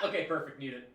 Okay, perfect. Mute it.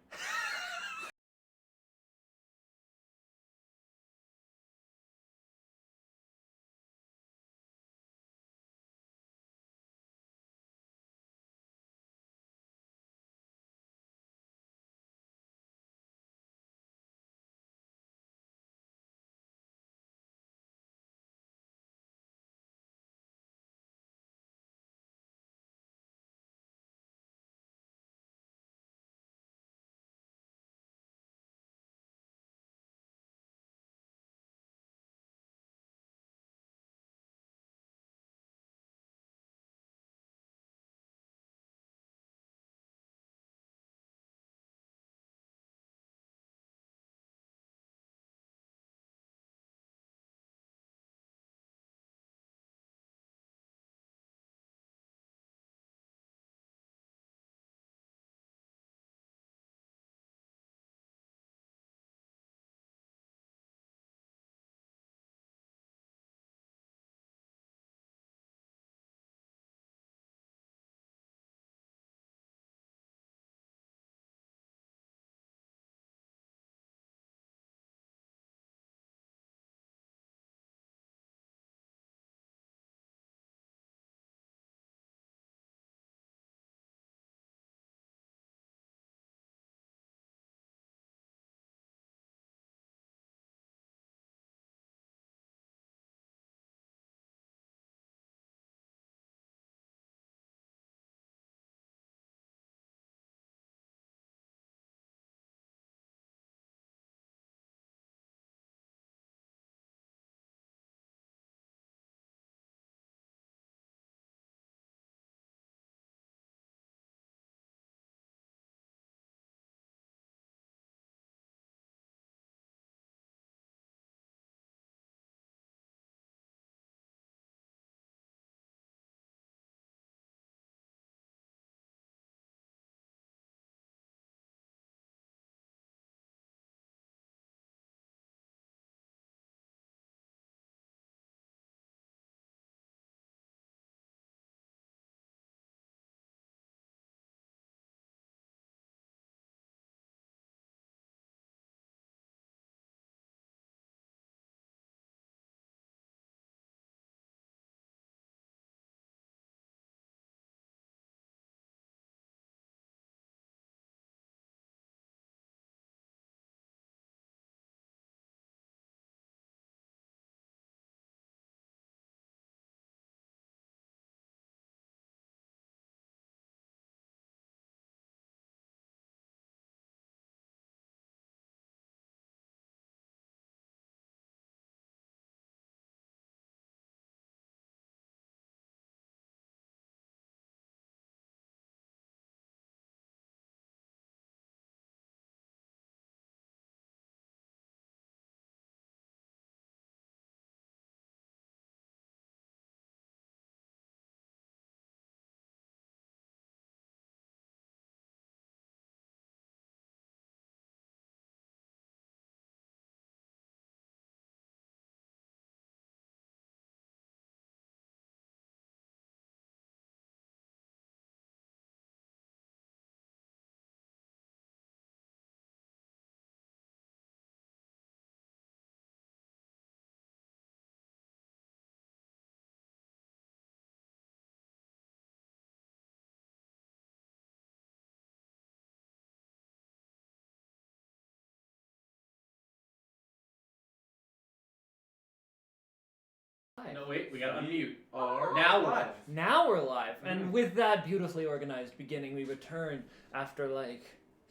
No, wait, we gotta unmute. Now we're live. Now we're live. And with that beautifully organized beginning, we return after like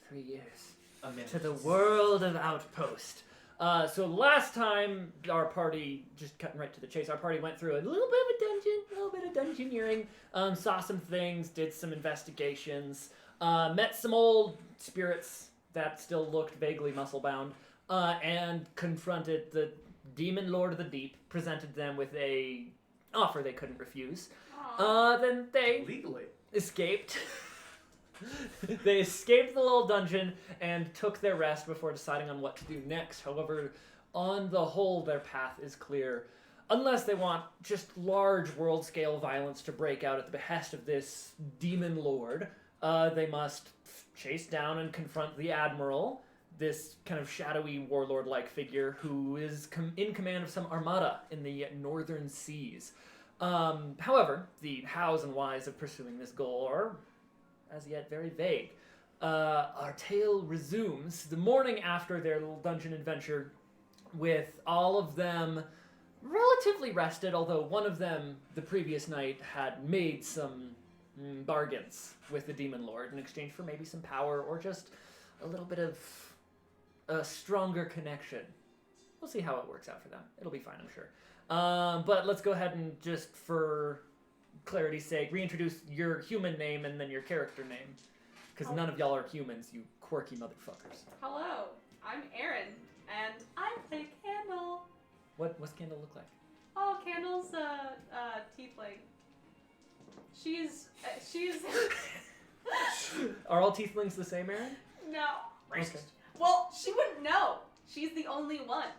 3 years to the world of Outpost. So last time, our party, just cutting right to the chase, our party went through a little bit of a dungeon, a little bit of dungeoneering, saw some things, did some investigations, met some old spirits that still looked vaguely muscle-bound, and confronted the Demon Lord of the Deep, presented them with a offer they couldn't refuse. Then they legally escaped. They escaped the little dungeon and took their rest before deciding on what to do next. However, on the whole, their path is clear. Unless they want just large world-scale violence to break out at the behest of this demon lord, They must chase down and confront the Admiral, this kind of shadowy warlord-like figure who is in command of some armada in the northern seas. However, the hows and whys of pursuing this goal are, as yet, very vague. Our tale resumes the morning after their little dungeon adventure, with all of them relatively rested, although one of them, the previous night, had made some bargains with the Demon Lord in exchange for maybe some power or just a little bit of a stronger connection. We'll see how it works out for them. It'll be fine, I'm sure. But let's go ahead and just, for clarity's sake, reintroduce your human name and then your character name. Because none of y'all are humans, you quirky motherfuckers. Hello, I'm Erin, and I play Candle. What's Candle look like? Oh, Candle's a tiefling. She's Are all tieflings the same, Aaron? no. Okay. Well, she wouldn't know. She's the only one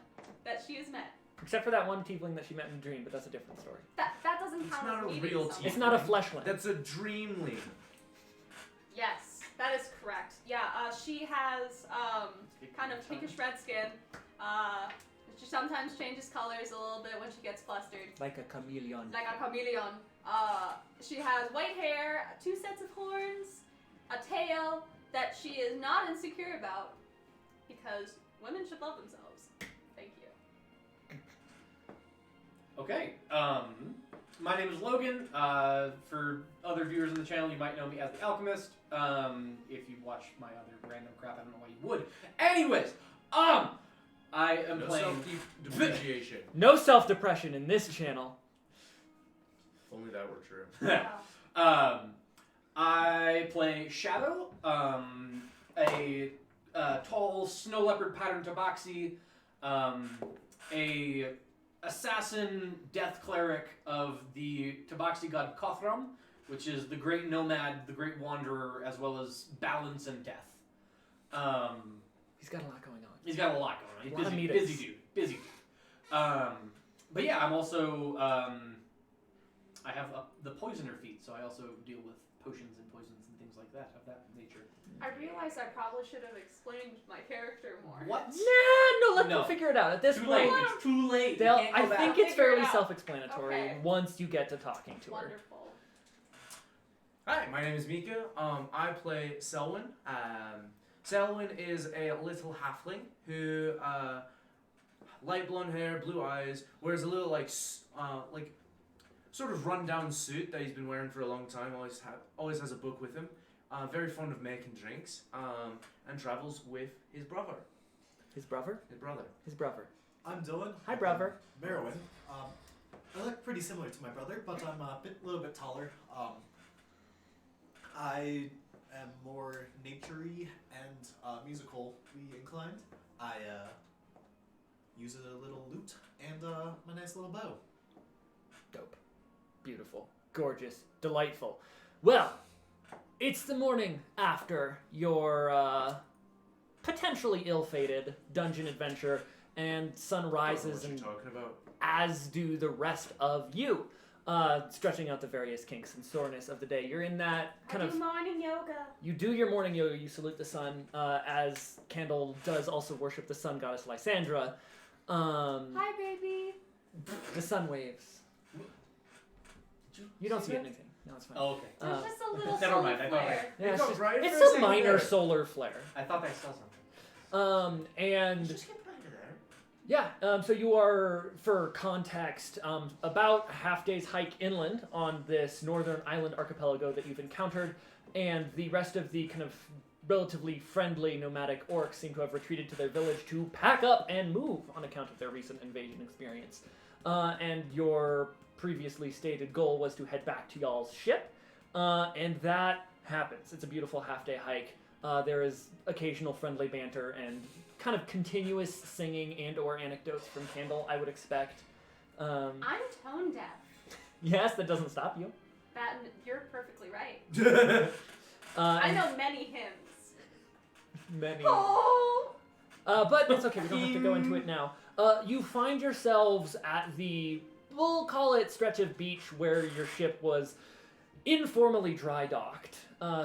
that she has met. Except for that one tiefling that she met in a dream, but that's a different story. That doesn't count not as a meeting real someone. It's not a fleshling. That's a dreamling. Yes, that is correct. Yeah, she has kind of pinkish red skin. She sometimes changes colors a little bit when she gets flustered. Like a chameleon. Like a chameleon. She has white hair, 2 sets of horns, a tail that she is not insecure about because women should love themselves. Thank you. Okay. My name is Logan. For other viewers on the channel, you might know me as the Alchemist. If you watch my other random crap, I don't know why you would. Anyways, I am playing self-depreciation. No self-depression in this channel. If only that were true. I play Shadow, a tall snow leopard pattern tabaxi, a assassin death cleric of the tabaxi god Kothram, which is the great nomad, the great wanderer, as well as balance and death. He's got a lot going on. He's got a lot going on. He's busy dude. But yeah, I'm also I have the poisoner feat, so I also deal with potions and poisons and things like that of that nature. I realized I probably should have explained my character more. What? Let them figure it out. At this Too point, late. It's too late. I think it's Figure it fairly out. self-explanatory Okay. once you get to talking to her. Wonderful. Hi, my name is Mika. I play Selwyn. Selwyn is a little halfling who, light blonde hair, blue eyes, wears a little like sort of run-down suit that he's been wearing for a long time. Always has a book with him. Very fond of making drinks. And travels with his brother. His brother? His brother. I'm Dylan. Hi, brother. Merwin. I look pretty similar to my brother, but I'm a little bit taller. I am more naturey and musically inclined. I use a little lute and my nice little bow. Dope. Beautiful. Gorgeous. Delightful. Well, it's the morning after your potentially ill-fated dungeon adventure, and sun rises, What and you talking about? as do the rest of you, stretching out the various kinks and soreness of the day. You're in that kind of... morning yoga. You do your morning yoga, you salute the sun, as Candle does also worship the sun goddess Lysandra. Hi, baby. The sun waves. You don't see anything. No, it's fine. Oh, okay. There's just a little Never solar mind, I thought flare. Yeah, it's, Go just, right for it's a some second minor there. solar flare. I thought I saw something. And Just get back to there. yeah, so you are, for context, about a half day's hike inland on this northern island archipelago that you've encountered, and the rest of the kind of relatively friendly nomadic orcs seem to have retreated to their village to pack up and move on account of their recent invasion experience. And your previously stated goal was to head back to y'all's ship, and that happens. It's a beautiful half-day hike. There is occasional friendly banter and kind of continuous singing and or anecdotes from Candle, I would expect. I'm tone deaf. Yes, that doesn't stop you. You're perfectly right. I And know many hymns. many. Oh! But it's okay, we don't have to go into it now. You find yourselves at the, we'll call it stretch of beach where your ship was informally dry docked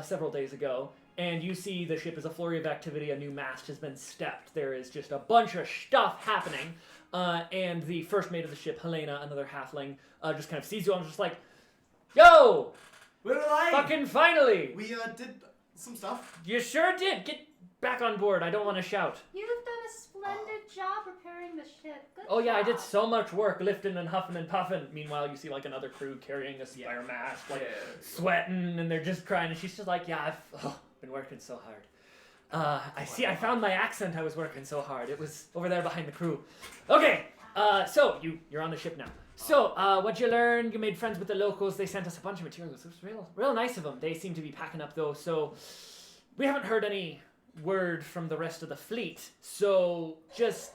several days ago, and you see the ship is a flurry of activity. A new mast has been stepped. There is just a bunch of stuff happening, and the first mate of the ship, Helena, another halfling, just kind of sees you all and is just like, "Yo, We're alive! fucking finally! We did some stuff. You sure did. Get back on board. I don't want to shout." You've done a splendid job repairing the ship. Good Oh yeah, I did job. so much work lifting and huffing and puffing. Meanwhile, you see like another crew carrying a spare mask, like sweating, and they're just crying. And she's just like, "Yeah, I've been working so hard. I found my accent. I was working so hard. It was over there behind the crew." Okay, so you're on the ship now. So, what'd you learn? You made friends with the locals. They sent us a bunch of materials. It was real nice of them. They seem to be packing up though, so we haven't heard any word from the rest of the fleet. So, just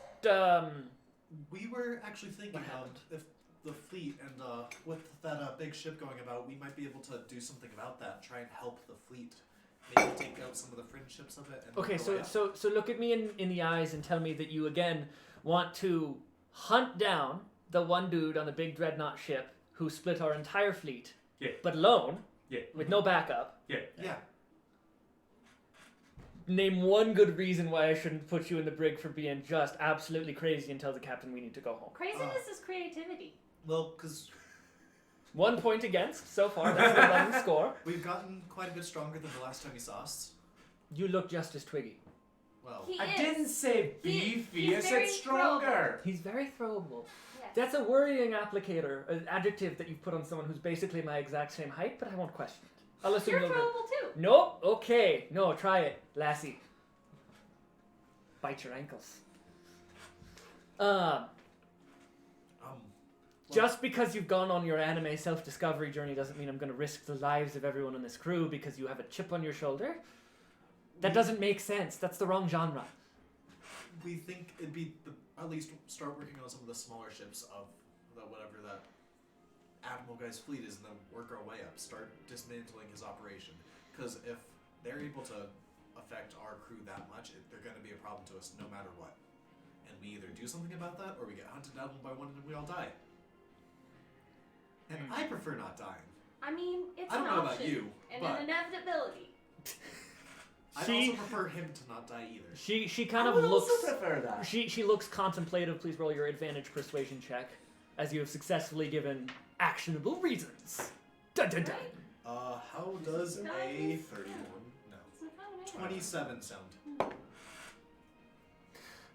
We were actually thinking What happened? if the fleet and with that big ship going about, we might be able to do something about that. Try and help the fleet. Maybe take out some of the friendships of it. And okay. work our way So look at me in the eyes and tell me that you again want to hunt down the one dude on the big dreadnought ship who split our entire fleet, Yeah. but alone, Yeah. with no backup. Yeah. Yeah. Name one good reason why I shouldn't put you in the brig for being just absolutely crazy and tell the captain we need to go home. Craziness is creativity. Well, because 1 point against so far. That's the 11 score. we've gotten quite a bit stronger than the last time you saw us. You look just as twiggy. Well, He I is. didn't say He- beefy, he's I said very stronger. He's very throwable. Yes. That's a worrying applicator, an adjective that you put on someone who's basically my exact same height, but I won't question it. I'll assume You're you'll go. throwable too. Nope. Okay. No, try it, lassie. Bite your ankles. well, Just because you've gone on your anime self-discovery journey doesn't mean I'm going to risk the lives of everyone in this crew because you have a chip on your shoulder. That doesn't make sense. That's the wrong genre. we think it'd be at least start working on some of the smaller ships of the whatever that Admiral guy's fleet is, and then work our way up. Start dismantling his operation. Because if they're able to affect our crew that much, they're going to be a problem to us no matter what. And we either do something about that, or we get hunted down one by one and we all die. And I prefer not dying. I mean, it's I don't an know option about you, and but an inevitability. I She- also prefer him to not die either. She kind I of would looks. also prefer that. She looks contemplative. Please roll your advantage persuasion check, as you have successfully given actionable reasons. Dun dun dun. Right? How does No, a it's- 31? No. It's a combination. 27 sound.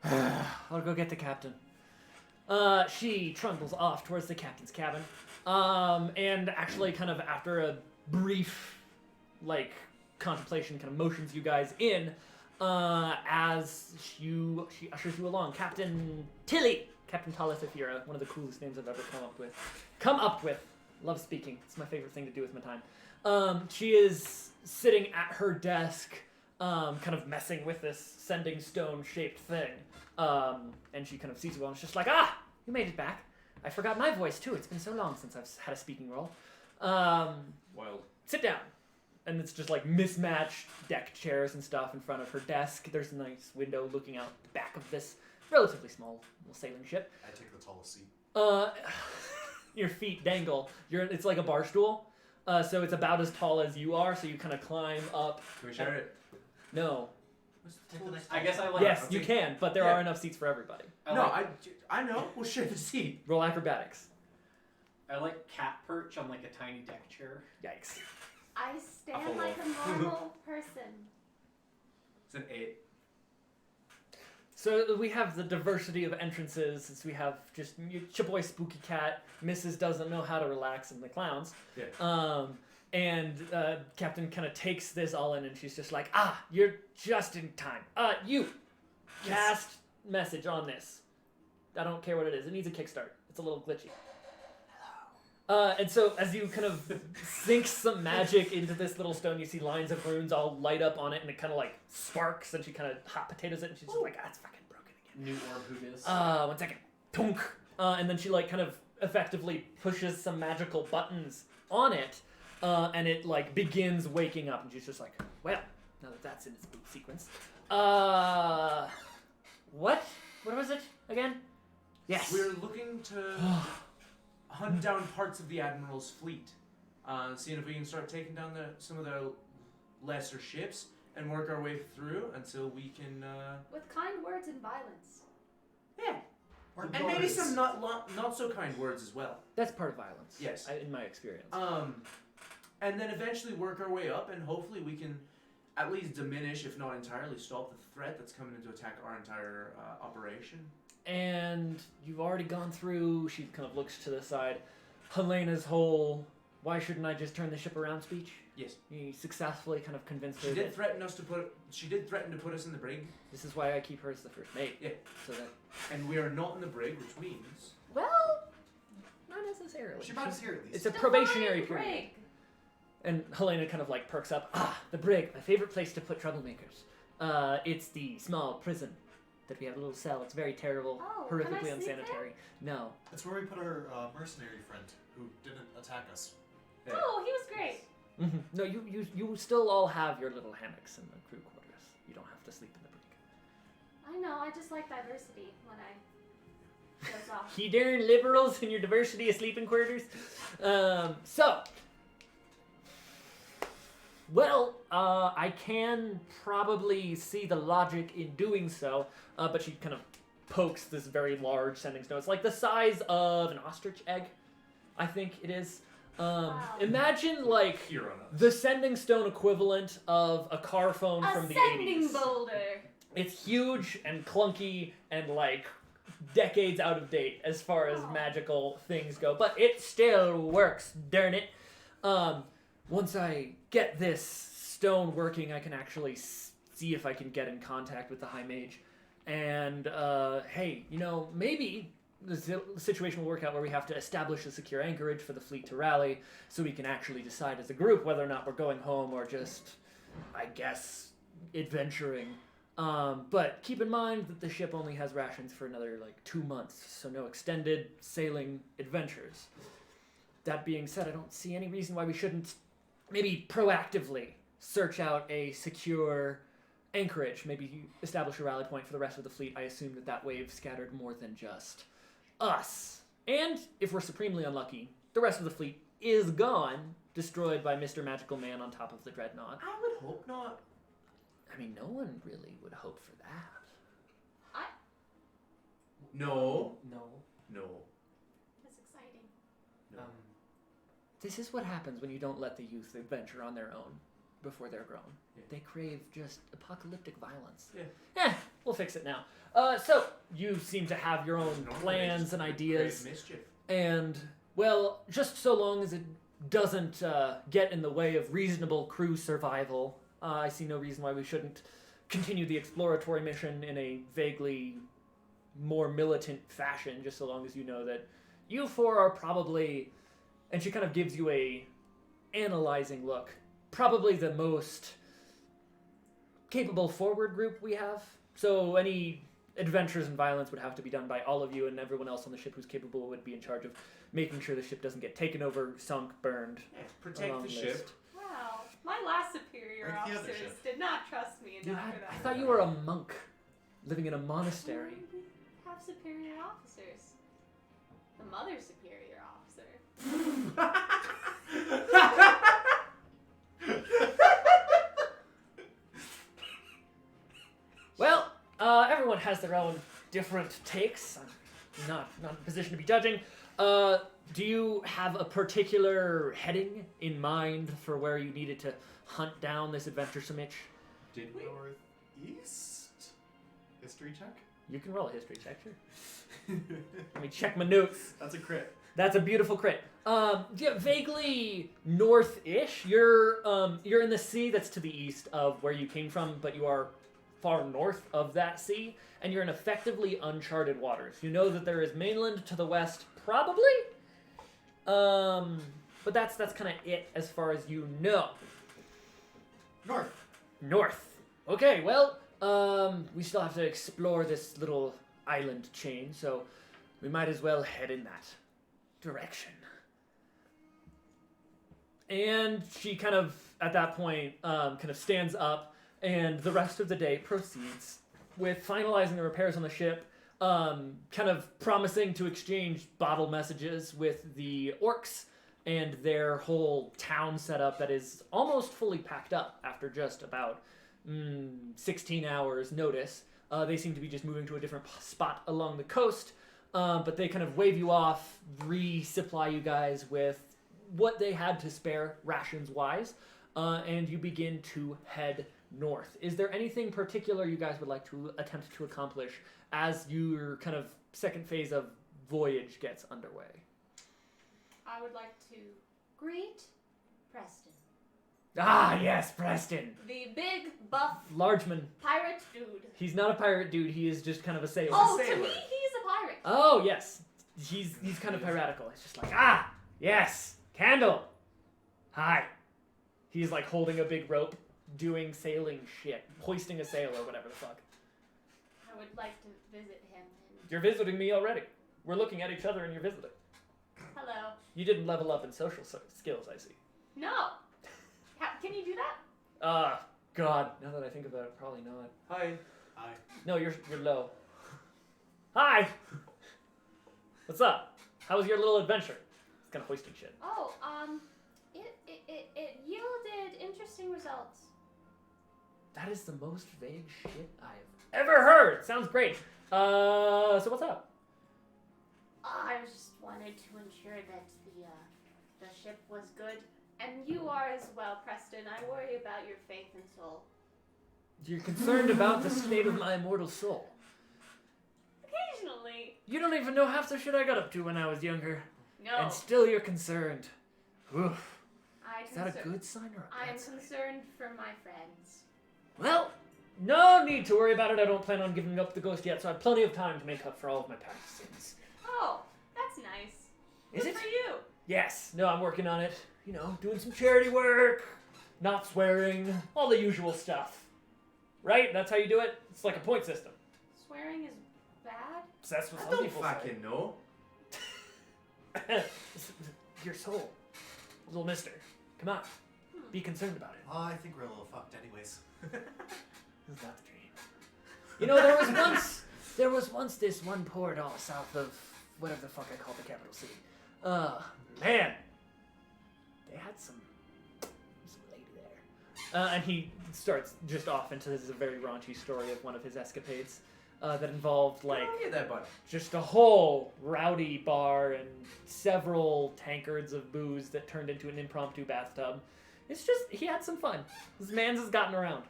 I'll go get the captain. She trundles off towards the captain's cabin. And actually kind of after a brief, contemplation kind of motions you guys in, as she ushers you along. Captain Tilly! Captain Talithathira, one of the coolest names I've ever come up with. Love speaking. It's my favorite thing to do with my time. She is sitting at her desk, kind of messing with this sending stone shaped thing. And she kind of sees you all and is just like, "Ah, you made it back. I forgot my voice too. It's been so long since I've had a speaking role. Wild. Sit down." And it's just like mismatched deck chairs and stuff in front of her desk. There's a nice window looking out the back of this relatively small little sailing ship. I take the tallest seat. Your feet dangle. It's like a bar stool. So it's about as tall as you are, so you kind of climb up. Can we share it? No. I guess I like. Yes, you can, but there Yeah. are enough seats for everybody. I know. We'll share the seat. Roll acrobatics. I like cat perch on like a tiny deck chair. Yikes. I stand like a normal person. It's an 8. So we have the diversity of entrances, since we have just Chaboy Spooky Cat, Mrs. Doesn't Know How to Relax, and the Clowns. Yeah. And Captain kind of takes this all in, and she's just like, you're just in time. You, cast message on this. I don't care what it is. It needs a kickstart. It's a little glitchy. And so as you kind of sink some magic into this little stone, you see lines of runes all light up on it, and it kind of like sparks, and she kind of hot potatoes it, and she's just like, it's fucking broken again. New orb who is. 1 second. Tunk. And then she like kind of effectively pushes some magical buttons on it, and it like begins waking up, and she's just like, well, now that that's in its boot sequence. What? What was it again? Yes. We're looking to hunt down parts of the Admiral's fleet. seeing if we can start taking down some of the lesser ships and work our way through until we can. With kind words and violence. Yeah. Or And maybe guards. some not so kind words as well. That's part of violence. Yes. In my experience. And then eventually work our way up, and hopefully we can at least diminish, if not entirely, stop the threat that's coming in to attack our entire operation. And you've already gone through, she kind of looks to the side, Helena's whole, why shouldn't I just turn the ship around speech? Yes. You successfully kind of convinced her She did that threaten to put us in the brig, this is why I keep her as the first mate. Yeah. So that, and we are not in the brig, which means Well, not necessarily. She brought us here at least. It's a define probationary period. brig. And Helena kind of like perks up. Ah, the brig, my favorite place to put troublemakers. It's the small prison that we have a little cell. It's very terrible, Oh, can I horrifically sleep unsanitary. No. It's where we put our mercenary friend who didn't attack us. Yeah. Oh, he was great. Mm-hmm. No, you still all have your little hammocks in the crew quarters. You don't have to sleep in the brig. I know, I just like diversity when I goes off. You darn liberals and your diversity of sleeping quarters. I can probably see the logic in doing so, but she kind of pokes this very large sending stone. It's like the size of an ostrich egg, I think it is. Wow. Imagine like Here on us. the sending stone equivalent of a car phone from the 80s. Ascending boulder. It's huge and clunky and like decades out of date as far as Oh. magical things go, but it still works, darn it. Once I get this stone working, I can actually see if I can get in contact with the High Mage. And, hey, maybe the situation will work out where we have to establish a secure anchorage for the fleet to rally so we can actually decide as a group whether or not we're going home or just, I guess, adventuring. But keep in mind that the ship only has rations for another, 2 months, so no extended sailing adventures. That being said, I don't see any reason why we shouldn't maybe proactively search out a secure anchorage, maybe establish a rally point for the rest of the fleet. I assume that wave scattered more than just us. And, if we're supremely unlucky, the rest of the fleet is gone, destroyed by Mr. Magical Man on top of the Dreadnought. I would hope not. I mean, no one really would hope for that. No. No. That's exciting. No. This is what happens when you don't let the youth adventure on their own before they're grown. Yeah. They crave just apocalyptic violence. Yeah. We'll fix it now. So, you seem to have your own Normally plans it's and ideas. Great mischief. And, well, just so long as it doesn't get in the way of reasonable crew survival, I see no reason why we shouldn't continue the exploratory mission in a vaguely more militant fashion, just so long as you know that you four are probably, and she kind of gives you a analyzing look, probably the most capable forward group we have. So any adventures and violence would have to be done by all of you, and everyone else on the ship who's capable would be in charge of making sure the ship doesn't get taken over, sunk, burned. Yeah, a protect long the list. ship. Wow. My last superior Like the other officers ship. did not trust me enough for that. I thought you were a monk living in a monastery. We have superior officers. The mother superior officer. Well, everyone has their own different takes. I'm not in a position to be judging. Do you have a particular heading in mind for where you needed to hunt down this adventuresome itch? Did we? Northeast? History check? You can roll a history check, sure. Let me check my notes. That's a crit. That's a beautiful crit. Yeah, vaguely north-ish. You're in the sea that's to the east of where you came from, but you are far north of that sea, and you're in effectively uncharted waters. You know that there is mainland to the west, probably, but that's kind of it as far as you know. North. Okay, well, we still have to explore this little island chain, so we might as well head in that direction. And she kind of, at that point, kind of stands up, and the rest of the day proceeds with finalizing the repairs on the ship, kind of promising to exchange bottle messages with the orcs, and their whole town setup that is almost fully packed up after just about 16 hours notice. They seem to be just moving to a different spot along the coast, but they kind of wave you off, resupply you guys with what they had to spare, rations-wise, and you begin to head north. Is there anything particular you guys would like to attempt to accomplish as your kind of second phase of voyage gets underway? I would like to greet Preston. Ah, yes, Preston. The big, buff, Largeman. pirate dude. He's not a pirate dude. He is just kind of a sailor. Oh, sailor. to me, he's a pirate. Oh, yes. He's kind of piratical. It's just like, ah, yes, Candle. Hi. He's like holding a big rope, doing sailing shit, hoisting a sail or whatever the fuck. I would like to visit him. You're visiting me already. We're looking at each other and you're visiting. Hello. You didn't level up in social skills, I see. No. Can you do that? God, now that I think about it, probably not. Hi. No, you're low. Hi! What's up? How was your little adventure? It's kind of hoisting shit. Oh, it yielded interesting results. That is the most vague shit I've ever heard. Sounds great. So what's up? I just wanted to ensure that the ship was good, and you are as well, Preston. I worry about your faith and soul. You're concerned about the state of my immortal soul. Occasionally. You don't even know half the shit I got up to when I was younger. No. And still you're concerned. Oof. Is that a concern- good sign or a I bad am sign? concerned for my friends. Well, no need to worry about it. I don't plan on giving up the ghost yet, so I have plenty of time to make up for all of my past sins. Oh, that's nice. Is Good it? for you. Yes. No, I'm working on it. You know, doing some charity work, not swearing, all the usual stuff. Right? That's how you do it? It's like a point system. Swearing is bad? So that's what I some don't people fucking know. say. Your soul. Little mister. Come on. Be concerned about it. Oh, I think we're a little fucked anyways. Is that the dream? You know, there was once this one port all south of whatever the fuck I call the capital city. Man, they had some lady there. And he starts just off into this is a very raunchy story of one of his escapades that involved like Get there, bud. just a whole rowdy bar and several tankards of booze that turned into an impromptu bathtub. It's just, he had some fun. This man's has gotten around.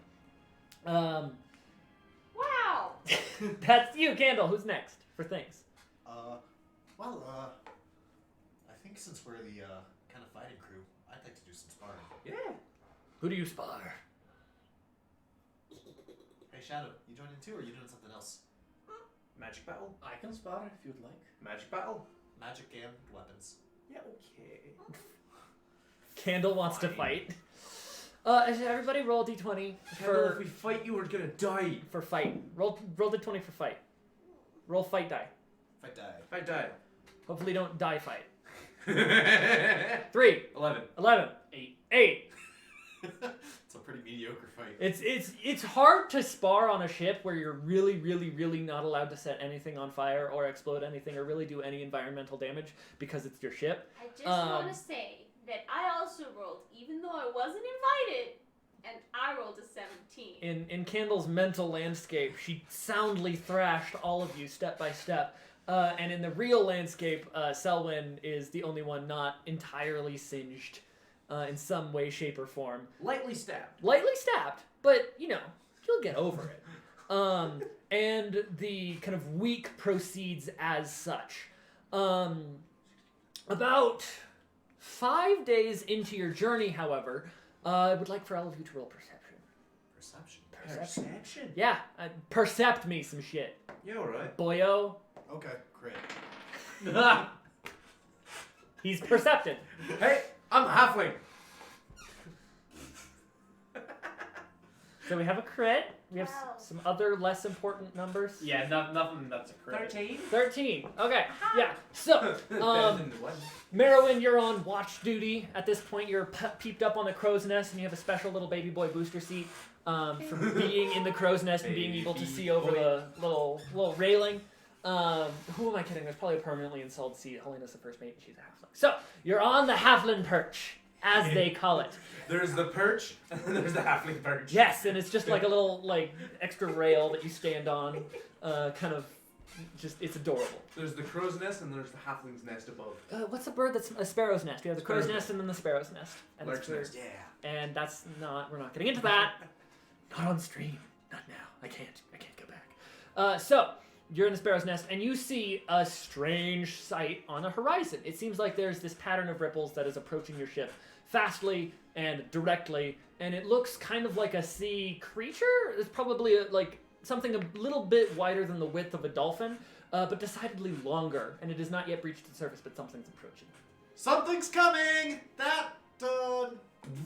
Wow. That's you, Candle. Who's next for things? I think since we're the kind of fighting crew, I'd like to do some sparring. Yeah. Who do you spar? Hey, Shadow, you joining too, or are you doing something else? Magic battle. I can spot it if you'd like. Magic battle. Magic and weapons. Yeah. Okay. Candle wants to fight. Everybody roll d20 Kendall, if we fight you, we're gonna die. for fight. Roll d20 for fight. Roll fight die. Fight die. Fight die. Hopefully don't die fight. 11. 3, 11, 8. It's a pretty mediocre fight. It's hard to spar on a ship where you're really, really, really not allowed to set anything on fire or explode anything or really do any environmental damage because it's your ship. I just want to say that I also rolled, even though I wasn't invited, and I rolled a 17. In Candle's mental landscape, she soundly thrashed all of you step by step. And in the real landscape, Selwyn is the only one not entirely singed in some way, shape, or form. Lightly stabbed. Lightly stabbed, but, you know, you'll get over it. And the kind of week proceeds as such. About 5 days into your journey, however, I would like for all of you to roll perception. Perception. Perception. Yeah, percept me some shit. Yeah, alright. Boyo, Okay, crit. he's percepted. Hey, I'm halfway. So we have a crit. We have Wow. some other less important numbers. Yeah, nothing that's a crit. 13. 13. Okay. Yeah. So, Better than the one. Merowyn, you're on watch duty. At this point, you're peeped up on the crow's nest, and you have a special little baby boy booster seat for being in the crow's nest and being able to see over the little railing. Who am I kidding? There's probably a permanently installed seat. Helena's the first mate, and she's a halfling. So, you're on the halfling perch, as they call it. There's the perch, and then there's the halfling perch. Yes, and it's just like a little, extra rail that you stand on. It's adorable. There's the crow's nest, and there's the halfling's nest above. What's the bird that's a sparrow's nest? You have the crow's nest and then the sparrow's nest. And Lark's nest. Yeah. And that's not, we're not getting into that. Not on stream. Not now. I can't go back. So, you're in the sparrow's nest, and you see a strange sight on the horizon. It seems like there's this pattern of ripples that is approaching your ship fastly and directly, and it looks kind of like a sea creature. It's probably something a little bit wider than the width of a dolphin, but decidedly longer, and it has not yet breached the surface, but something's approaching. Something's coming! That,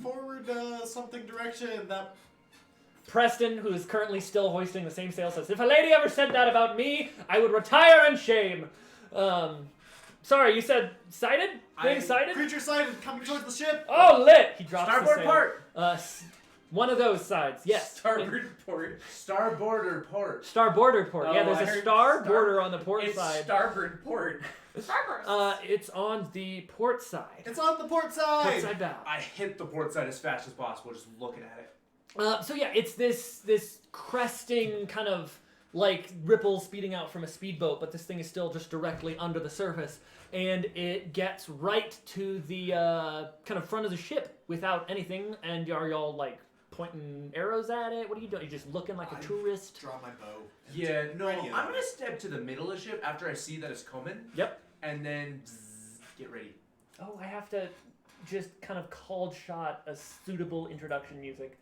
forward, something direction, that... Preston, who is currently still hoisting the same sail, says, "If a lady ever said that about me, I would retire in shame." Sorry, you said sighted? Being sighted? Creature sighted, coming towards the ship! Oh, lit! He drops the Starboard sail. port! One of those sides, yes. Starboard port. Starboarder port. Starboarder port. Yeah, Oh, there's I a heard star border on the port It's side. starboard port. Starburst. It's on the port side. It's on the port side! Port side bow. I hit the port side as fast as possible, just looking at it. So yeah, it's this cresting kind of ripple speeding out from a speedboat, but this thing is still just directly under the surface, and it gets right to the kind of front of the ship without anything. And are y'all pointing arrows at it? What are you doing? You just looking like a tourist? Draw my bow. Yeah, no, Ready I'm gonna step to the middle of the ship after I see that it's coming. Yep. And then get ready. Oh, I have to just kind of cold shot a suitable introduction music.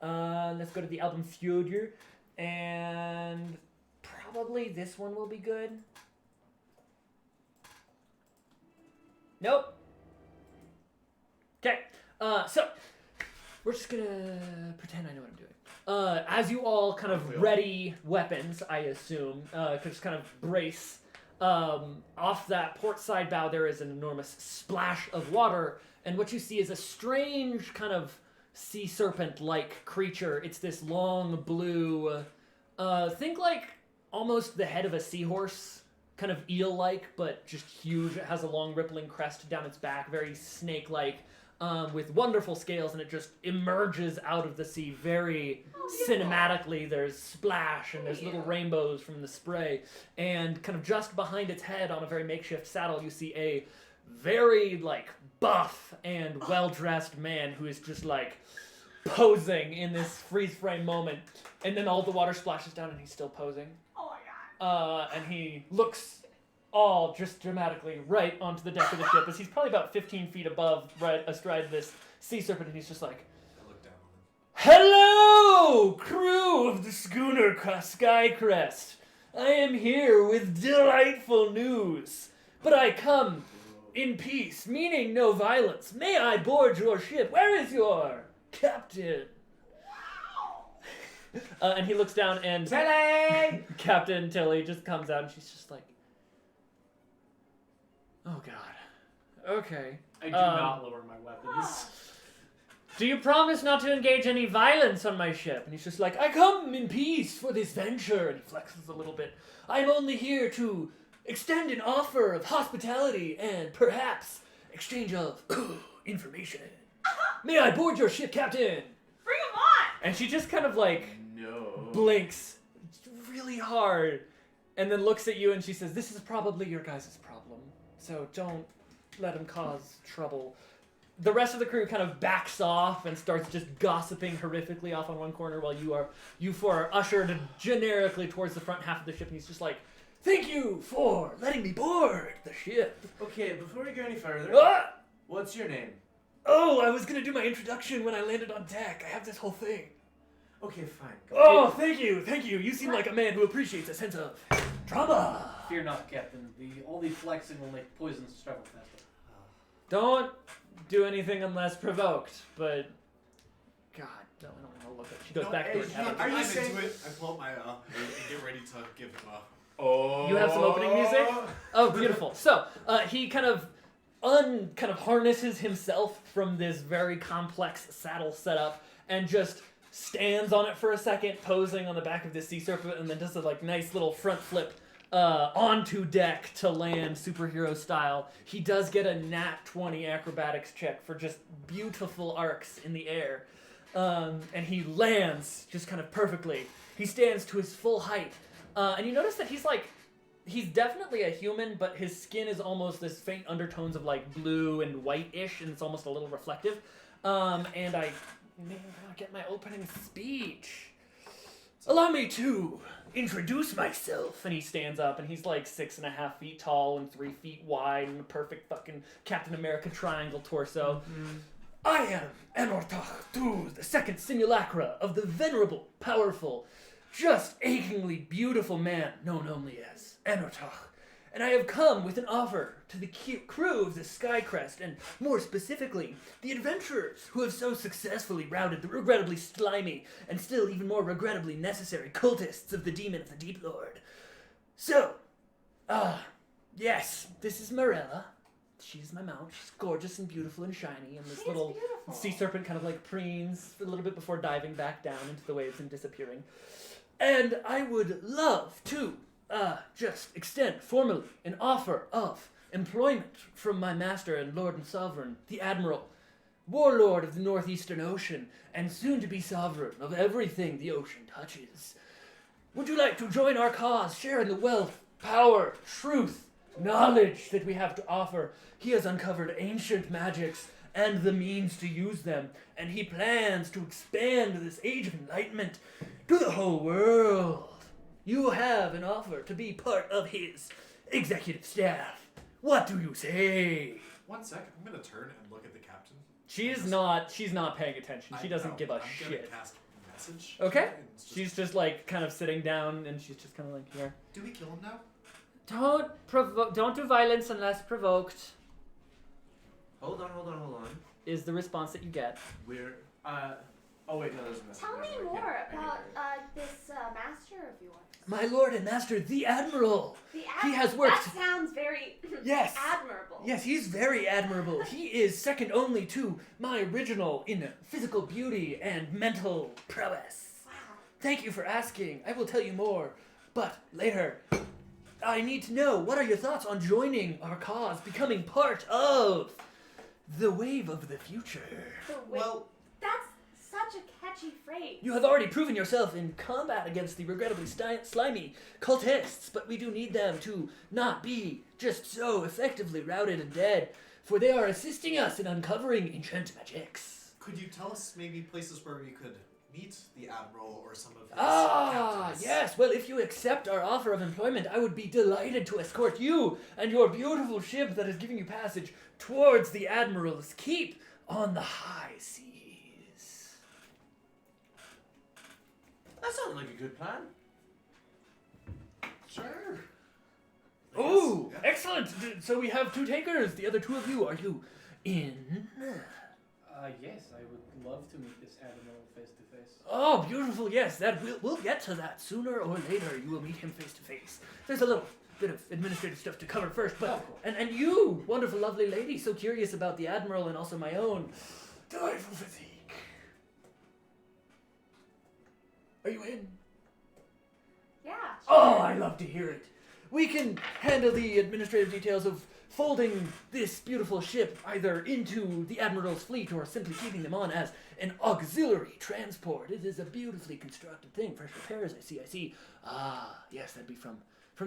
Let's go to the album Future, and probably this one will be good. Nope. Okay, so we're just gonna pretend I know what I'm doing. As you all kind of ready weapons, I assume, just kind of brace, off that port side bow there is an enormous splash of water, and what you see is a strange kind of sea serpent-like creature. It's this long blue, think almost the head of a seahorse, kind of eel-like, but just huge. It has a long rippling crest down its back, very snake-like, with wonderful scales, and it just emerges out of the sea very cinematically. There's splash, and there's little rainbows from the spray, and kind of just behind its head on a very makeshift saddle, you see a very buff and well-dressed man who is just posing in this freeze frame moment, and then all the water splashes down and he's still posing. Oh my god. And he looks all just dramatically right onto the deck of the ship as he's probably about 15 feet above, right astride this sea serpent, and he's just like, I look down on him. "Hello, crew of the schooner Skycrest. I am here with delightful news, but I come in peace, meaning no violence. May I board your ship? Where is your captain?" And he looks down, and Tilly! Captain Tilly just comes out, and she's just like, "Oh God, okay. I do not lower my weapons. Do you promise not to engage any violence on my ship?" And he's just like, "I come in peace for this venture." And he flexes a little bit. "I'm only here to extend an offer of hospitality and perhaps exchange of information. May I board your ship, Captain?" Bring him on! And she just kind of No. blinks really hard and then looks at you and she says, "This is probably your guys' problem, so don't let him cause trouble." The rest of the crew kind of backs off and starts just gossiping horrifically off on one corner while you four are ushered generically towards the front half of the ship, and he's just like, "Thank you for letting me board the ship." Okay, before we go any further, Ah! what's your name? Oh, I was gonna do my introduction when I landed on deck. I have this whole thing. Okay, fine. Go. Oh, thank you. You seem like a man who appreciates a sense of drama. Fear not, Captain. All the flexing will make poisons travel faster. Don't do anything unless provoked, but God, no, I don't want to look at it. She goes No, back to her hey, cabin. Are you I'm saying- into it. I pull up my and get ready to give him a... Oh. You have some opening music? Oh, beautiful. So, he kind of harnesses himself from this very complex saddle setup and just stands on it for a second, posing on the back of this sea serpent, and then does a nice little front flip onto deck to land superhero style. He does get a nat 20 acrobatics check for just beautiful arcs in the air. And he lands just kind of perfectly. He stands to his full height. And you notice that he's definitely a human, but his skin is almost this faint undertones of like blue and white-ish, and it's almost a little reflective. And I may not get my opening speech. Allow me to introduce myself. And he stands up, and he's like 6.5 feet tall and 3 feet wide, and a perfect fucking Captain America triangle torso. Mm-hmm. I am Anortach II, the second simulacra of the venerable, powerful, just achingly beautiful man known only as Anortach. And I have come with an offer to the crew of the Skycrest, and more specifically, the adventurers who have so successfully routed the regrettably slimy and still even more regrettably necessary cultists of the Demon of the Deep Lord. So, yes, this is Morella. She's my mount. She's gorgeous and beautiful and shiny, and this little sea serpent kind of like preens a little bit before diving back down into the waves and disappearing. And I would love to just extend formally an offer of employment from my master and lord and sovereign, the Admiral, warlord of the Northeastern Ocean, and soon to be sovereign of everything the ocean touches. Would you like to join our cause, share in the wealth, power, truth, knowledge that we have to offer? He has uncovered ancient magics and the means to use them, and he plans to expand this age of enlightenment to the whole world. You have an offer to be part of his executive staff. What do you say? 1 second, I'm gonna turn and look at the captain. She's not paying attention. She doesn't give a shit. I'm gonna cast message. Okay. She's just like kind of sitting down, and she's just kind of like, here. Do we kill him now? Don't do violence unless provoked. Hold on. Is the response that you get. We're, oh wait, no, there's a message. Tell me more about this master of yours. My lord and master, the Admiral. He has worked. That sounds very yes. admirable. Yes, he's very admirable. He is second only to my original in physical beauty and mental prowess. Wow. Thank you for asking. I will tell you more, but later. I need to know, what are your thoughts on joining our cause, becoming part of the wave of the future? Well, that's such a catchy phrase. You have already proven yourself in combat against the regrettably slimy cultists, but we do need them to not be just so effectively routed and dead, for they are assisting us in uncovering ancient magics. Could you tell us maybe places where we could meet the Admiral or some of his captains? Yes. Well, if you accept our offer of employment, I would be delighted to escort you and your beautiful ship that is giving you passage towards the Admiral's keep on the high seas. That sounds like a good plan. Sure. Oh, Yeah. excellent. So we have two takers. The other two of you, are you in? Yes, I would love to meet this Admiral face to face. Oh, beautiful. Yes, that we'll get to that sooner or later. You will meet him face to face. There's a little bit of administrative stuff to cover first, but cool. and you, wonderful, lovely lady, so curious about the Admiral and also my own delightful physique. Are you in? Yeah. Oh, I love to hear it. We can handle the administrative details of folding this beautiful ship either into the Admiral's fleet or simply keeping them on as an auxiliary transport. It is a beautifully constructed thing. Fresh repairs, I see. Ah, yes, that'd be from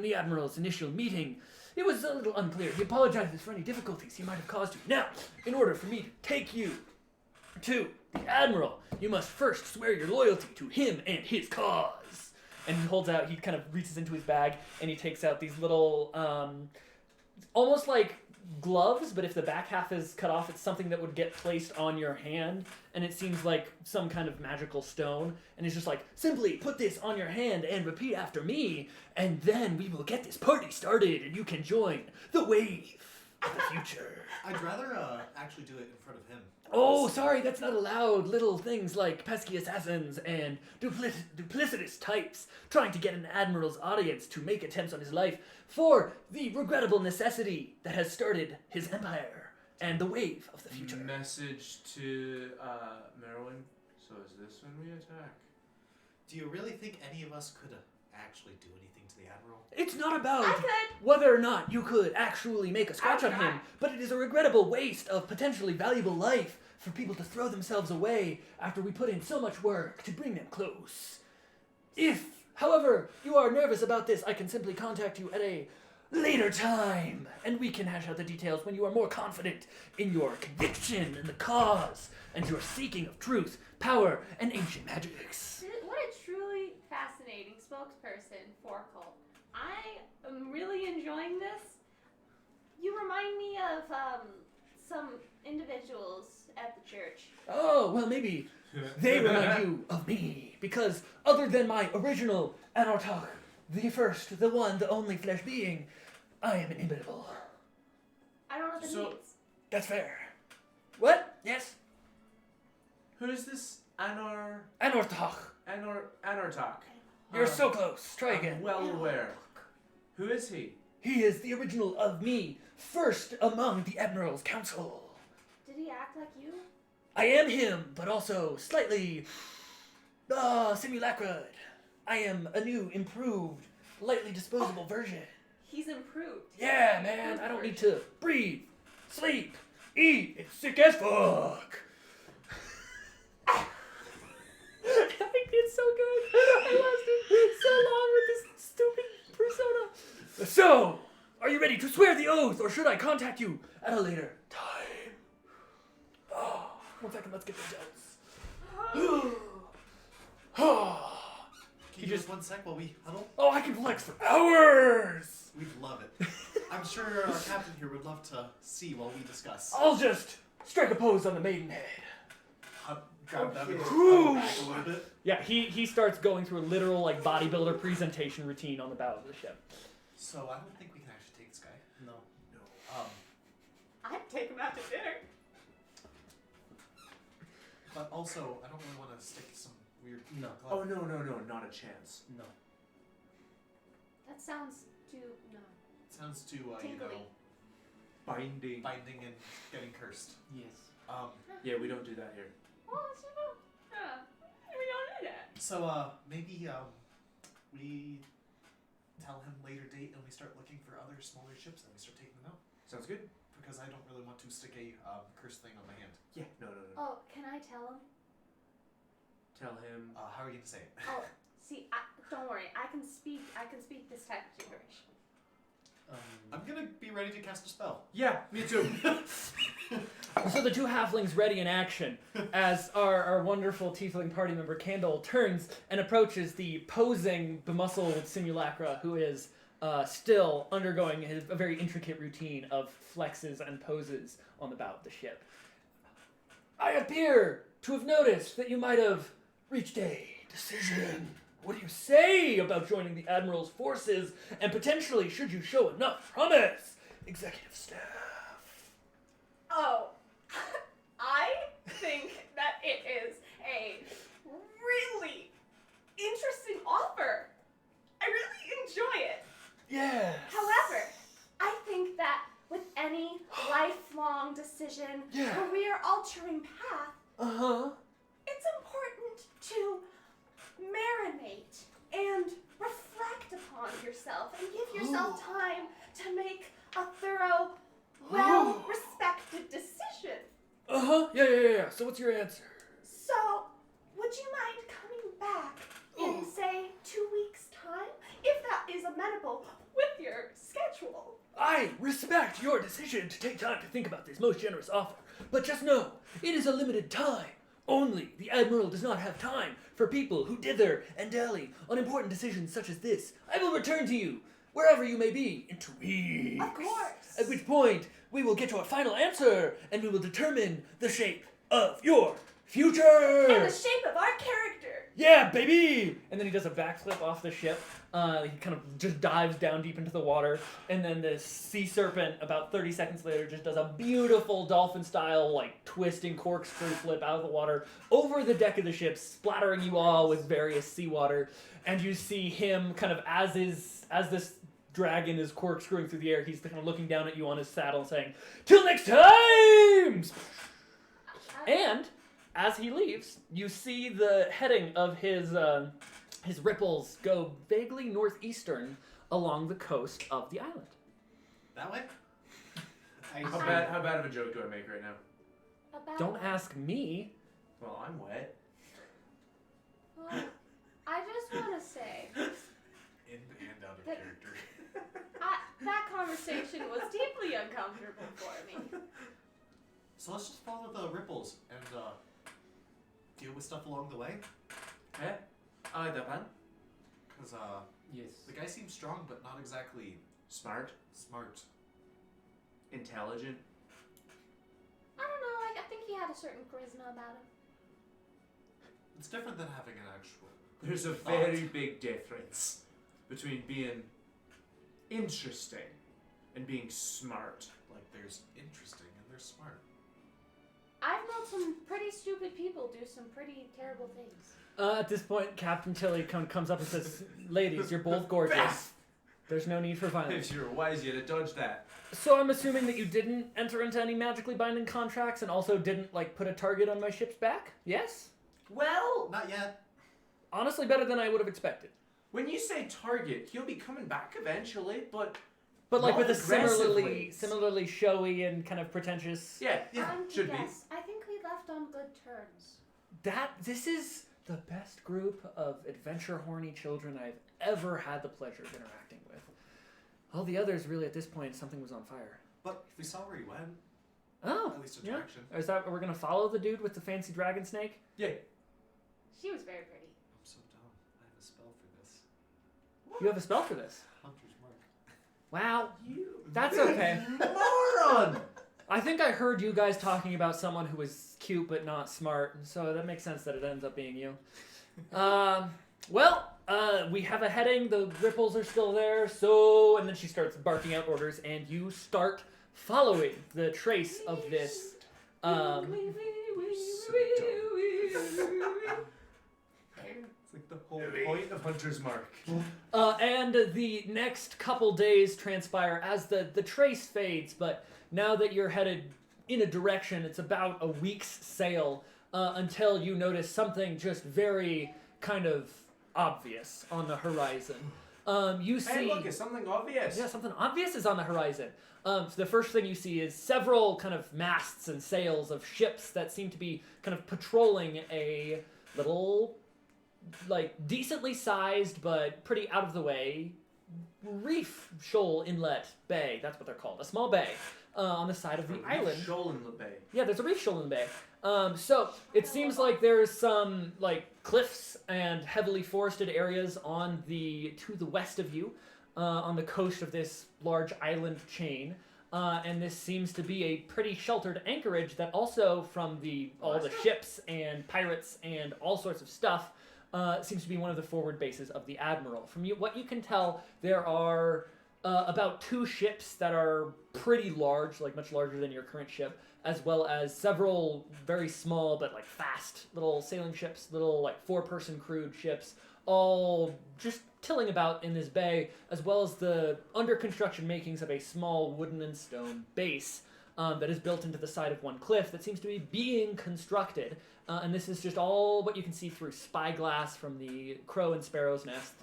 the Admiral's initial meeting. It was a little unclear. He apologizes for any difficulties he might have caused you. Now, in order for me to take you to the Admiral, you must first swear your loyalty to him and his cause. And he kind of reaches into his bag and he takes out these little, almost like gloves, but if the back half is cut off, it's something that would get placed on your hand, and it seems like some kind of magical stone, and it's just like, simply put this on your hand and repeat after me, and then we will get this party started, and you can join the wave of the future. I'd rather actually do it in front of him. Oh, sorry, that's not allowed. Little things like pesky assassins and duplicitous types trying to get an admiral's audience to make attempts on his life for the regrettable necessity that has started his empire and the wave of the future. Message to Merwin. So is this when we attack? Do you really think any of us could actually do anything to the Admiral? It's not about I could. whether or not you could actually make a scratch I on would him, not. but it is a regrettable waste of potentially valuable life for people to throw themselves away after we put in so much work to bring them close. If, however, you are nervous about this, I can simply contact you at a later time, and we can hash out the details when you are more confident in your conviction and the cause, and your seeking of truth, power, and ancient magics. What a truly fascinating spokesperson for cult. I am really enjoying this. You remind me of some individuals at the church. Oh, well, maybe they remind you of me, because other than my original Anartok, the first, the one, the only flesh being, I am inimitable. I don't know what that So- means. That's fair. What? Yes? Who is this Anartok. Anartok? You're so close. Try again. I'm well aware. Who is he? He is the original of me, first among the Admiral's Council. Did he act like you? I am him, but also slightly simulacra. I am a new, improved, lightly disposable version. He's improved. Yeah, man, I don't need to breathe, sleep, eat. It's sick as fuck. I did so good. I lasted so long with this stupid persona. So, are you ready to swear the oath, or should I contact you at a later time? Oh, 1 second, let's get the jokes. Can you just 1 sec while we huddle? Oh, I can flex for hours. We'd love it. I'm sure our captain here would love to see while we discuss. I'll just strike a pose on the maidenhead. Grab that and Ooh. back a little bit. Yeah, he starts going through a literal like bodybuilder presentation routine on the bow of the ship. So I don't think we can actually take this guy. No. No. I'd take him out to dinner. But also, I don't really want to stick some weird. No. Oh, no, not a chance. No. That sounds too no. Sounds too, you know, Tingly. Binding. binding and getting cursed. Yes. Yeah, we don't do that here. Oh, so, we don't do that. So maybe we tell him later date and we start looking for other smaller ships and we start taking them out. Sounds good? Because I don't really want to stick a cursed thing on my hand. Yeah. No. Oh, can I tell him? Tell him. How are you gonna say it? Oh, see, don't worry. I can speak this type of gibberish. I'm gonna be ready to cast a spell. Yeah, me too. So the two halflings ready in action as our wonderful tiefling party member Candle turns and approaches the posing, bemuscled simulacra who is still undergoing a very intricate routine of flexes and poses on the bow of the ship. I appear to have noticed that you might have reached a decision. What do you say about joining the Admiral's forces, and potentially, should you show enough promise, executive staff? Oh, I think that it is a really interesting offer. I really enjoy it. Yes. However, I think that with any lifelong decision, Yeah. career-altering path, Uh-huh. it's important to marinate and reflect upon yourself and give yourself time to make a thorough, well-respected decision. Uh-huh. Yeah. So what's your answer? So, would you mind coming back in, say, 2 weeks' time? If that is amenable with your schedule. I respect your decision to take time to think about this most generous offer, but just know, it is a limited time. Only the Admiral does not have time for people who dither and dally on important decisions such as this. I will return to you, wherever you may be, in 2 weeks. Of course. At which point, we will get to a final answer, and we will determine the shape of your future. And the shape of our character. Yeah, baby! And then he does a backflip off the ship. He kind of just dives down deep into the water. And then this sea serpent, about 30 seconds later, just does a beautiful dolphin-style, like, twisting corkscrew flip out of the water over the deck of the ship, splattering you all with various seawater. And you see him kind of, as this dragon is corkscrewing through the air, he's kind of looking down at you on his saddle saying, "Till next time!" And as he leaves, you see the heading of his His ripples go vaguely northeastern along the coast of the island. That way? How bad of a joke do I make right now? About Don't ask me. Well, I'm wet. Well, I just want to say In and out of That- character. that conversation was deeply uncomfortable for me. So let's just follow the ripples and deal with stuff along the way. Yeah, I like that plan. Because Yes. the guy seems strong, but not exactly Smart, smart. intelligent. I don't know. I think he had a certain charisma about him. It's different than having an actual. There's a very big difference between being interesting and being smart. Like, there's interesting and there's smart. I've known some pretty stupid people do some pretty terrible things. At this point, Captain Tilly comes up and says, "Ladies, you're both gorgeous. There's no need for violence." If you're wise, you'd have dodged that. So I'm assuming that you didn't enter into any magically binding contracts and also didn't, like, put a target on my ship's back? Yes? Well, Not yet. Honestly, better than I would have expected. when you say target, he'll be coming back eventually, but But, like, Not with a aggressively. similarly showy and kind of pretentious... yeah, I'm to should be. guess. I think we left on good terms. This is the best group of adventure-horny children I've ever had the pleasure of interacting with. All the others, really, at this point, something was on fire. But if we saw where he went, Oh, at least a yeah. direction. Is that we're gonna follow the dude with the fancy dragon snake? Yeah. She was very pretty. I'm so dumb. I have a spell for this. You have a spell for this. Hunter's Mark. Wow. You That's big okay. moron! I think I heard you guys talking about someone who was cute but not smart, so that makes sense that it ends up being you. We have a heading. The ripples are still there, so... And then she starts barking out orders, and you start following the trace of this... It's like the whole point of Hunter's Mark. And the next couple days transpire as the trace fades, but now that you're headed in a direction, it's about a week's sail until you notice something just very kind of obvious on the horizon. You see... Hey, look, it's something obvious. Yeah, something obvious is on the horizon. So the first thing you see is several kind of masts and sails of ships that seem to be kind of patrolling a little, like, decently sized but pretty out of the way reef shoal inlet bay. That's what they're called. A small bay on the side of the island. Shoal in the bay. Yeah, there's a reef shoal in the bay. So it seems like there's some like cliffs and heavily forested areas to the west of you, on the coast of this large island chain. And this seems to be a pretty sheltered anchorage that also, from all the ships and pirates and all sorts of stuff, seems to be one of the forward bases of the Admiral. From what you can tell, there are about 2 ships that are pretty large, like much larger than your current ship, as well as several very small but like fast little sailing ships, little like 4-person crewed ships, all just tilling about in this bay, as well as the under construction makings of a small wooden and stone base that is built into the side of one cliff that seems to be being constructed. And this is just all what you can see through spyglass from the crow and sparrow's nest.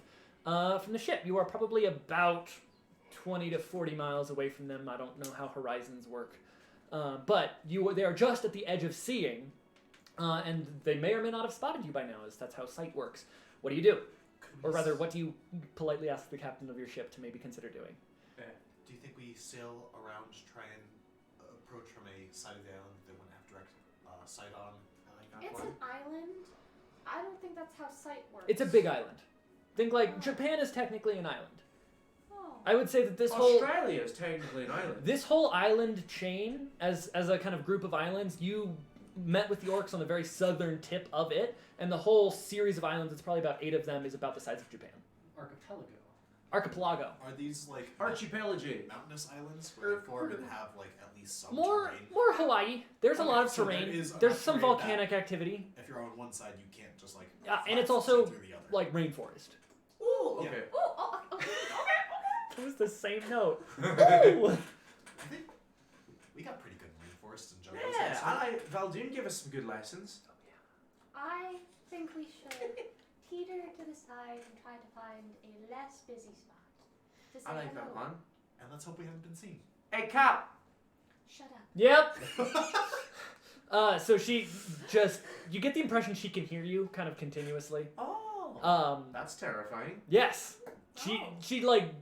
From the ship, you are probably about 20 to 40 miles away from them. I don't know how horizons work. But they are just at the edge of seeing, and they may or may not have spotted you by now, as that's how sight works. What do you do? Or rather, what do you politely ask the captain of your ship to maybe consider doing? Do you think we sail around to try and approach from a side of the island that wouldn't have direct sight on? Like that It's one? an island. I don't think that's how sight works. It's a big island. Think like Japan is technically an island. Oh. I would say that Australia is technically an island. this whole island chain, as a kind of group of islands, you met with the orcs on the very southern tip of it, and the whole series of islands, it's probably about 8 of them, is about the size of Japan. Archipelago. Are these like Archipelago. mountainous islands where they form and have like at least some More terrain? Hawaii. There's a Okay, lot of so there terrain. is There's enough some terrain volcanic activity, If you're on one side, you can't just like. and it's fly also through the other. like rainforest. Ooh, Yeah. okay. Oh, okay. It was the same note. Ooh. I think we got pretty good rainforests and jungles. Yeah, Valdoon gave us some good lessons. I think we should teeter to the side and try to find a less busy spot to say I like hello. that plan. And let's hope we haven't been seen. Hey, Cap! Shut up. Yep. So she just, you get the impression she can hear you kind of continuously. Oh. That's terrifying. Yes. Oh. She like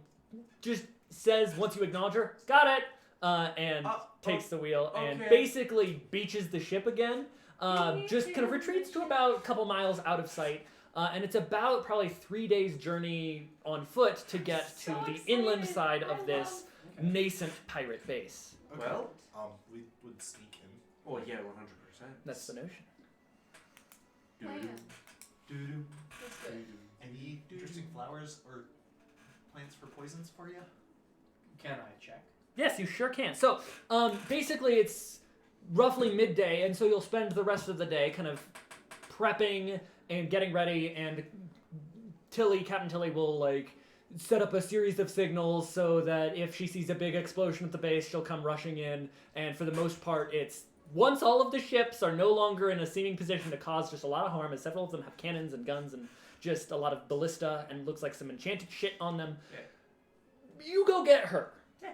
just says once you acknowledge her, got it, and takes the wheel and okay. basically beaches the ship again. Just kind of retreats to about a couple miles out of sight. And it's about probably 3 days journey on foot to get to So the inland excited. side of I this nascent pirate base. Okay. Well? We would sneak in. Oh, yeah, 100%. That's the notion. Plan. Doo-doo. That's good. Any interesting flowers or plants for poisons for you? Can I check? Yes, you sure can. So, basically, it's roughly midday, and so you'll spend the rest of the day kind of prepping and getting ready, and Captain Tilly will, like, set up a series of signals so that if she sees a big explosion at the base, she'll come rushing in, and for the most part, it's once all of the ships are no longer in a seeming position to cause just a lot of harm, as several of them have cannons and guns and just a lot of ballista and looks like some enchanted shit on them, you go get her. Yeah.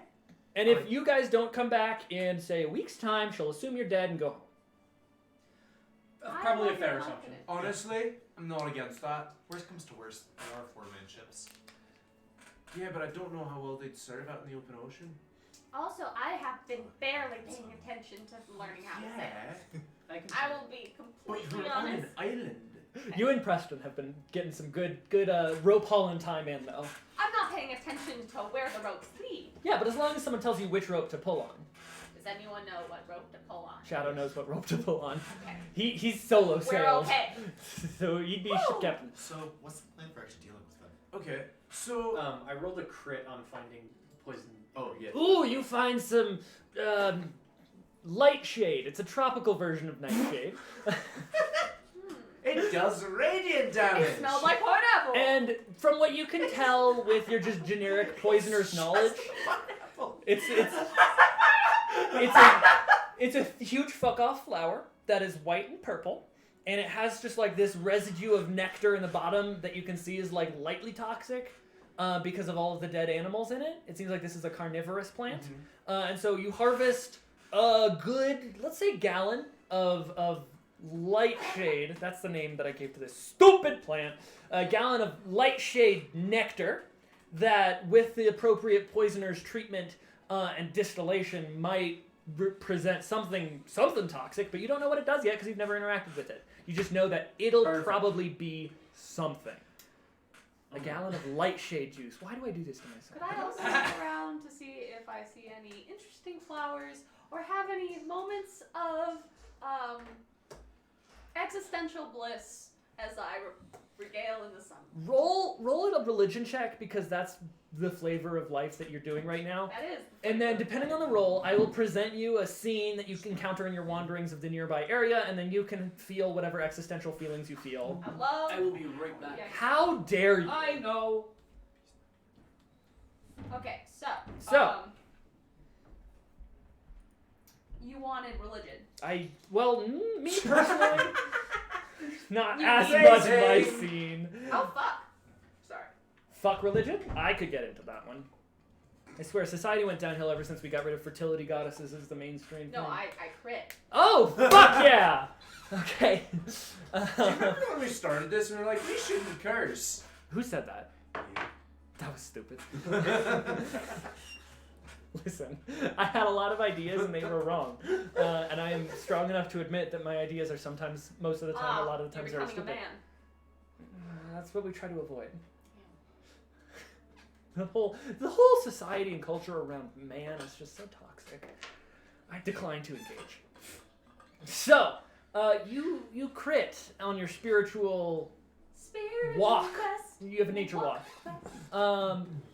And if you guys don't come back in, say, a week's time, she'll assume you're dead and go home. Probably a I'm fair not assumption. confident. Honestly, I'm not against that. Worst comes to worst, there are 4-man ships. Yeah, but I don't know how well they'd serve out in the open ocean. Also, I have been barely paying attention to learning how to sail. I can. I will be But completely you're on an honest. island. You and Preston have been getting some good rope hauling time in, though. I'm not paying attention to where the ropes lead. Yeah, but as long as someone tells you which rope to pull on. Does anyone know what rope to pull on? Shadow knows what rope to pull on. Okay. He's solo We're sails. okay. So you'd be Woo! ship captain. So, what's the plan for actually dealing with them? Okay, so... I rolled a crit on finding poison. oh, yeah. Ooh, you find some light shade. It's a tropical version of nightshade. It does radiant damage! It smells like pineapple. And from what you can tell with your just generic poisoner's knowledge, it's a huge fuck off flower that is white and purple, and it has just like this residue of nectar in the bottom that you can see is like lightly toxic because of all of the dead animals in it. It seems like this is a carnivorous plant, and so you harvest a good, let's say, gallon of light shade. That's the name that I gave to this stupid plant. A gallon of light shade nectar that, with the appropriate poisoner's treatment and distillation, might present something toxic, but you don't know what it does yet because you've never interacted with it. You just know that it'll Perfect. probably be something. A gallon of light shade juice. Why do I do this to myself? Could I also look around to see if I see any interesting flowers or have any moments of existential bliss as I regale in the sun? Roll a religion check because that's the flavor of life that you're doing right now. That is. And then, depending on the roll, I will present you a scene that you can encounter in your wanderings of the nearby area, and then you can feel whatever existential feelings you feel. I love. I will be right back. Yeah. How dare you? I know. Okay, So. You wanted religion. Me personally, not You as say much so. my scene. Oh fuck. Sorry. Fuck religion? I could get into that one. I swear, society went downhill ever since we got rid of fertility goddesses as the mainstream No, thing. I crit. Oh, fuck yeah! Okay. Do you remember when we started this and we were like, we shouldn't curse? Who said that? That was stupid. Listen, I had a lot of ideas and they were wrong. And I am strong enough to admit that my ideas are sometimes, most of the time, a lot of the times, you're are becoming stupid. a man. That's what we try to avoid. The whole society and culture around man is just so toxic. I decline to engage. So, you crit on your spiritual walk. You have a nature walk.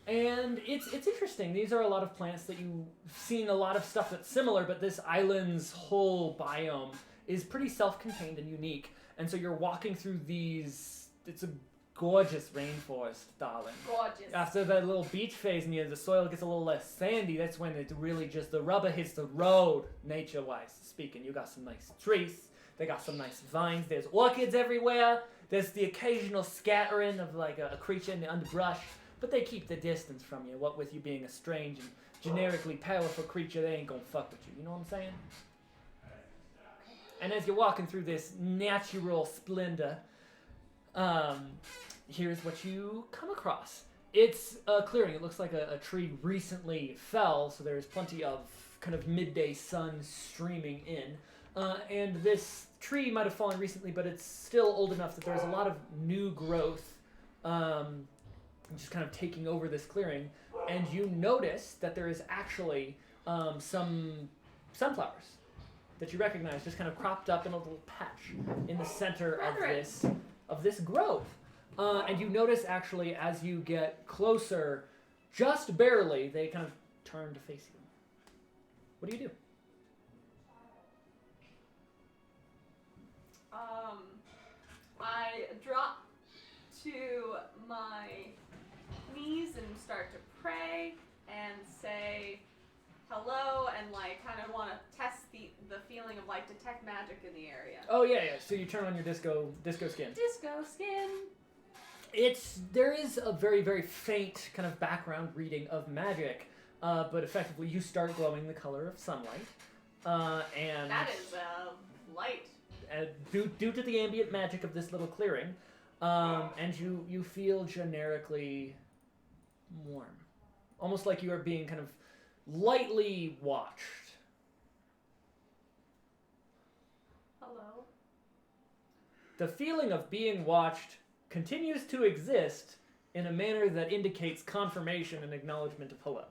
And it's interesting. These are a lot of plants that you've seen a lot of stuff that's similar, but this island's whole biome is pretty self-contained and unique. And so you're walking through these, it's a gorgeous rainforest, darling. Gorgeous. After that little beach phase and the soil gets a little less sandy, that's when it really just, the rubber hits the road, nature-wise speaking. You got some nice trees They got some nice vines. There's orchids everywhere. There's the occasional scattering of like a creature in the underbrush, but they keep the distance from you. What with you being a strange and generically powerful creature, they ain't gonna fuck with you. You know what I'm saying? And as you're walking through this natural splendor, here's what you come across. It's a clearing. It looks like a tree recently fell, so there's plenty of kind of midday sun streaming in. And this tree might have fallen recently, but it's still old enough that there's a lot of new growth just kind of taking over this clearing. And you notice that there is actually some sunflowers that you recognize just kind of cropped up in a little patch in the center of this grove. And you notice actually as you get closer, just barely, they kind of turn to face you. What do you do? I drop to my knees and start to pray and say hello and like kind of want to test the feeling of like detect magic in the area. Oh yeah. So you turn on your disco skin. Disco skin. There is a very, very faint kind of background reading of magic, but effectively you start glowing the color of sunlight, and that is light. Due to the ambient magic of this little clearing, and you feel generically warm, almost like you are being kind of lightly watched. Hello. The feeling of being watched continues to exist in a manner that indicates confirmation and acknowledgement of hello.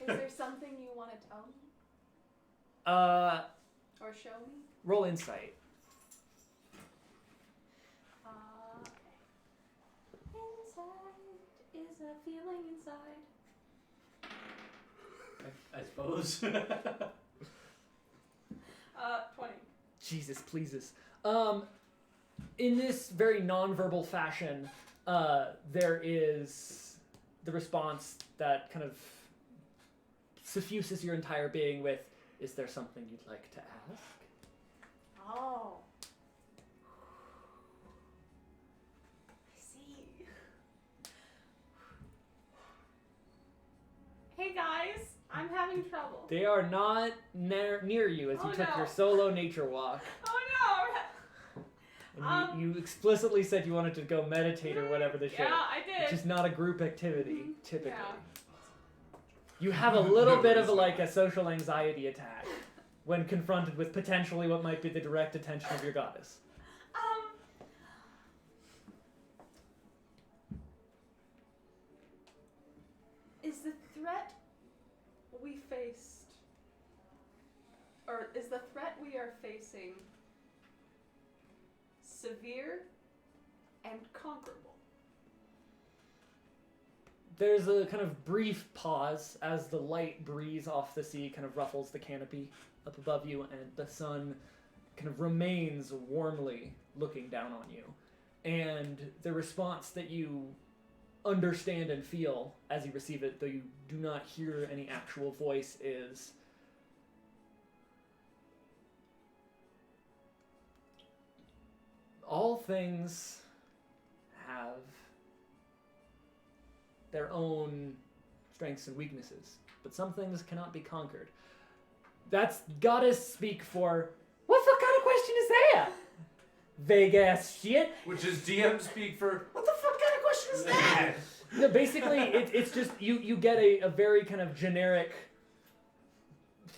Is there something you want to tell me? Or show me? Roll insight. Insight is a feeling inside. I suppose. 20. Jesus pleases. In this very nonverbal fashion, there is the response that kind of suffuses your entire being with, "Is there something you'd like to ask?" Oh. I see. Hey guys, I'm having trouble. They are not near you as you took your solo nature walk. Oh And you explicitly said you wanted to go meditate or whatever the shit. Yeah, I did. Which is not a group activity, typically. Yeah. You have a little bit of a social anxiety attack when confronted with potentially what might be the direct attention of your goddess. Is the threat we faced, or is the threat we are facing severe and conquerable? There's a kind of brief pause as the light breeze off the sea kind of ruffles the canopy up above you, and the sun kind of remains warmly looking down on you. And the response that you understand and feel as you receive it, though you do not hear any actual voice, is, all things have their own strengths and weaknesses, but some things cannot be conquered. That's goddess speak for, what the fuck kind of question is that? Vague ass shit. Which is DM speak for, what the fuck kind of question is that? No, basically, it's just, you get a very kind of generic,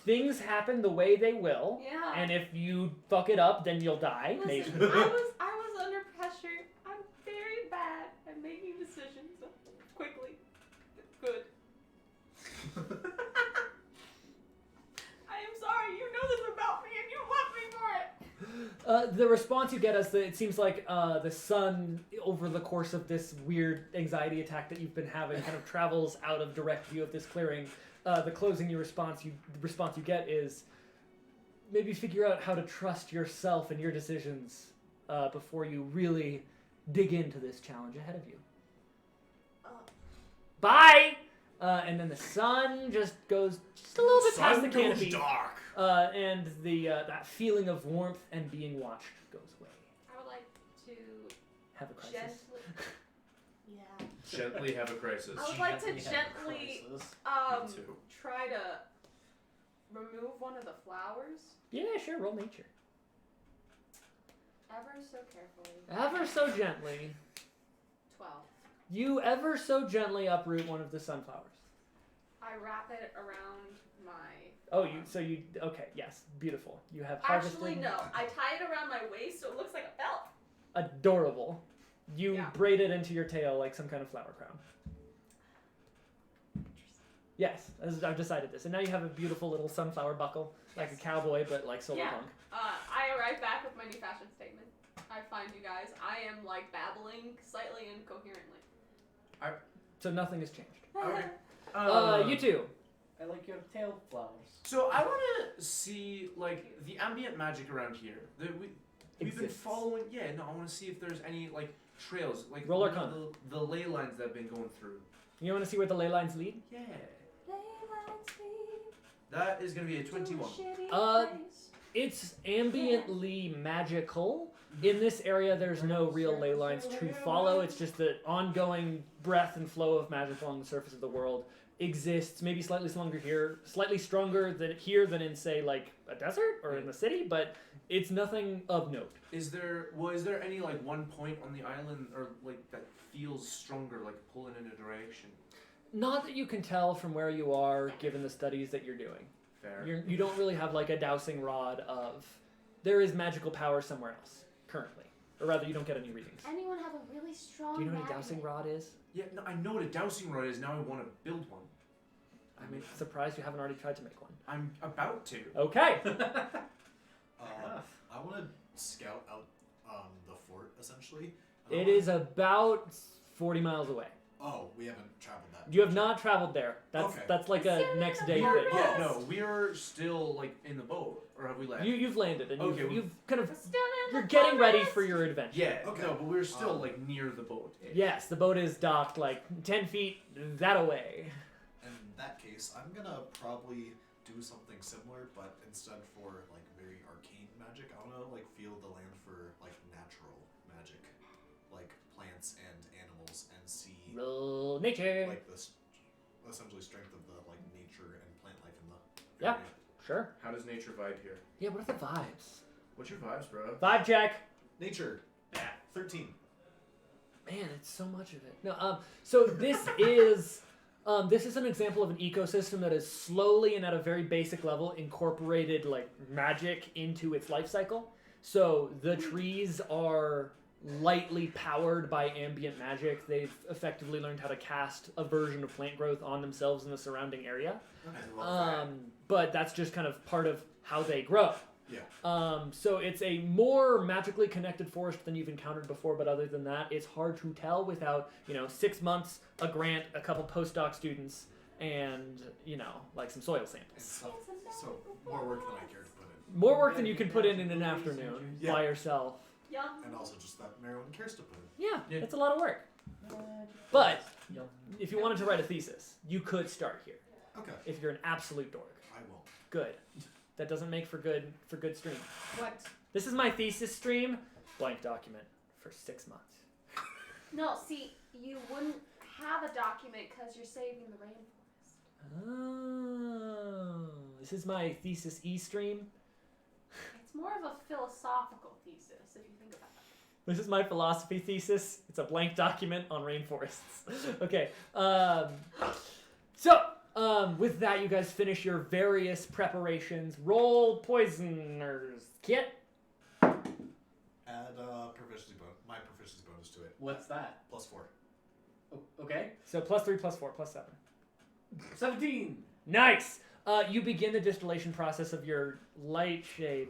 things happen the way they will, Yeah. and if you fuck it up, then you'll die. Listen, maybe. I was under pressure. I'm very bad at making decisions quickly. Good. I am sorry. You know this about me, and you love me for it. The response you get is that it seems like the sun, over the course of this weird anxiety attack that you've been having, kind of travels out of direct view of this clearing. The closing response you get is, maybe figure out how to trust yourself and your decisions before you really dig into this challenge ahead of you. Bye! And then the sun just goes just a little bit past the canopy. Dark. and that feeling of warmth and being watched goes away. I would like to Have a crisis. gently. Yeah. Gently have a crisis. I would like to Gently have a gently crisis. Me too. try to remove one of the flowers Yeah, sure. Roll nature. ever so carefully. Ever so gently, 12. you ever so gently uproot one of the sunflowers. I wrap it around my. Oh, okay, yes, beautiful. You have Actually, harvested. no. I tie it around my waist so it looks like a belt. Adorable. You Yeah. braid it into your tail like some kind of flower crown. Yes, I've decided this. And now you have a beautiful little sunflower buckle, like a Yes. cowboy, but like solar Yeah. punk. I arrive back with my new fashion statement. I find you guys. I am like babbling slightly incoherently. So nothing has changed. Okay. You two. I like your tail flowers. So I want to see like the ambient magic around here. We've been Exists. following. Yeah, no, I want to see if there's any like trails, like Roll you know, Arcana. the ley lines that I've been going through. You want to see where the ley lines lead? Yeah, that is gonna be a 21. It's ambiently magical. In this area, there's no real ley lines to follow. It's just the ongoing breath and flow of magic along the surface of the world exists. Maybe slightly stronger than in, say, like a desert or in the city, but it's nothing of note. Is there any like one point on the island or like that feels stronger, like pulling in a direction? Not that you can tell from where you are, given the studies that you're doing. Fair. You don't really have like a dowsing rod of. There is magical power somewhere else currently, or rather, you don't get any readings. Anyone have a really strong Do you know what a magnet? dowsing rod is? Yeah, no, I know what a dowsing rod is. Now I want to build one. I'm surprised you haven't already tried to make one. I'm about to. Okay. I want to scout out the fort essentially. It is about 40 miles away. Oh, we haven't traveled that. You have not traveled there. That's like a next day thing. Yeah, no, we're still like in the boat, or have we left? You've landed and Okay, you've kind of Still in you're the getting ready forest? for your adventure. Yeah, Okay. no, but we're still like near the boat. Yes, the boat is docked like 10 feet that away. In that case, I'm gonna probably do something similar, but instead for like very arcane magic, I wanna like feel the land for like natural magic, like plants and animals, and see Roll nature. like this essentially strength of the like nature and plant life in the Yeah. area. Sure. How does nature vibe here? Yeah, what are the vibes? What's your vibes, bro? Vibe check. Nature. 13. Man, it's so much of it. No, so this is an example of an ecosystem that is slowly and at a very basic level incorporated like magic into its life cycle. So the trees are lightly powered by ambient magic. They've effectively learned how to cast a version of plant growth on themselves in the surrounding area. I love that. But that's just kind of part of how they grow. Yeah. So it's a more magically connected forest than you've encountered before, but other than that, it's hard to tell without, 6 months, a grant, a couple postdoc students, and, like some soil And samples. so more work than I care to put in. More work than you can put in an afternoon Yeah. by yourself. Young. And also just that Marilyn cares to put in. Yeah, Yeah. it's a lot of work. But if you wanted to write a thesis, you could start here. Okay. If you're an absolute dork. I won't. Good. That doesn't make for good stream. What? This is my thesis stream. Blank document for 6 months. No, see, you wouldn't have a document because you're saving the rainforest. Oh, this is my thesis stream. It's more of a philosophical thesis if you think about it. This is my philosophy thesis. It's a blank document on rainforests. Okay. With that, you guys finish your various preparations. Roll poisoners kit. Add proficiency bonus. My proficiency bonus to it. What's that? +4. Okay. So +3, +4, +7. 17. Nice. You begin the distillation process of your lightshade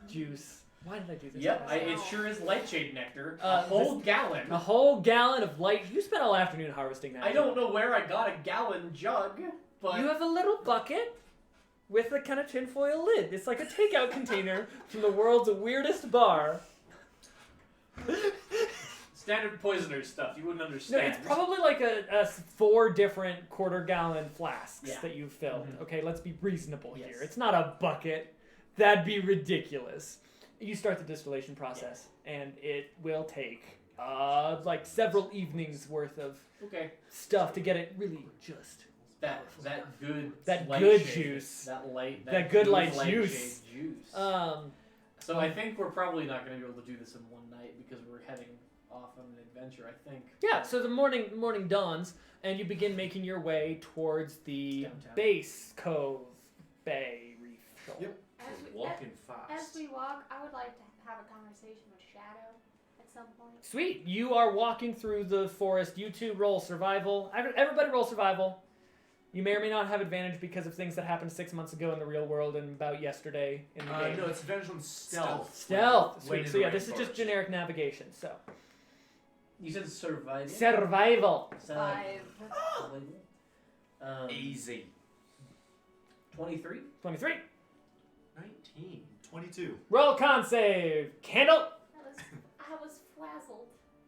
juice. Why did I do this? Yep, it sure is lightshade nectar. A Uh, whole this- gallon. A whole gallon of light. You spent all afternoon harvesting that. I don't know where I got a gallon jug, but You have a little bucket with a kind of tinfoil lid. It's like a takeout container from the world's weirdest bar. Standard poisoner stuff. You wouldn't No, understand. it's probably like a 4 different quarter-gallon flasks Yeah. that you've filled. Mhm. Okay, let's be reasonable Yes. here. It's not a bucket. That'd be ridiculous. You start the distillation process, and it will take like several evenings worth of Okay. stuff to get it really just That good That light good shade, juice. That good good light shade juice. juice. So So I think we're probably not going to be able to do this in one night because we're heading off on an adventure. I think. yeah, so the morning dawns, and you begin making your way towards the Downtown. base cove bay reef. Yep. Walking As fast. we walk, I would like to have a conversation with Shadow at some point. Sweet. You are walking through the forest. You two roll survival. Everybody roll survival. You may or may not have advantage because of things that happened 6 months ago in the real world and about yesterday in the game. No, it's advantage on stealth. Stealth. When Sweet. in So the yeah, this is just rainforest. generic navigation. So You said surviving. survival. 5. Easy. 23. 23. 19. 22. Roll con save. Candle. I was frazzled.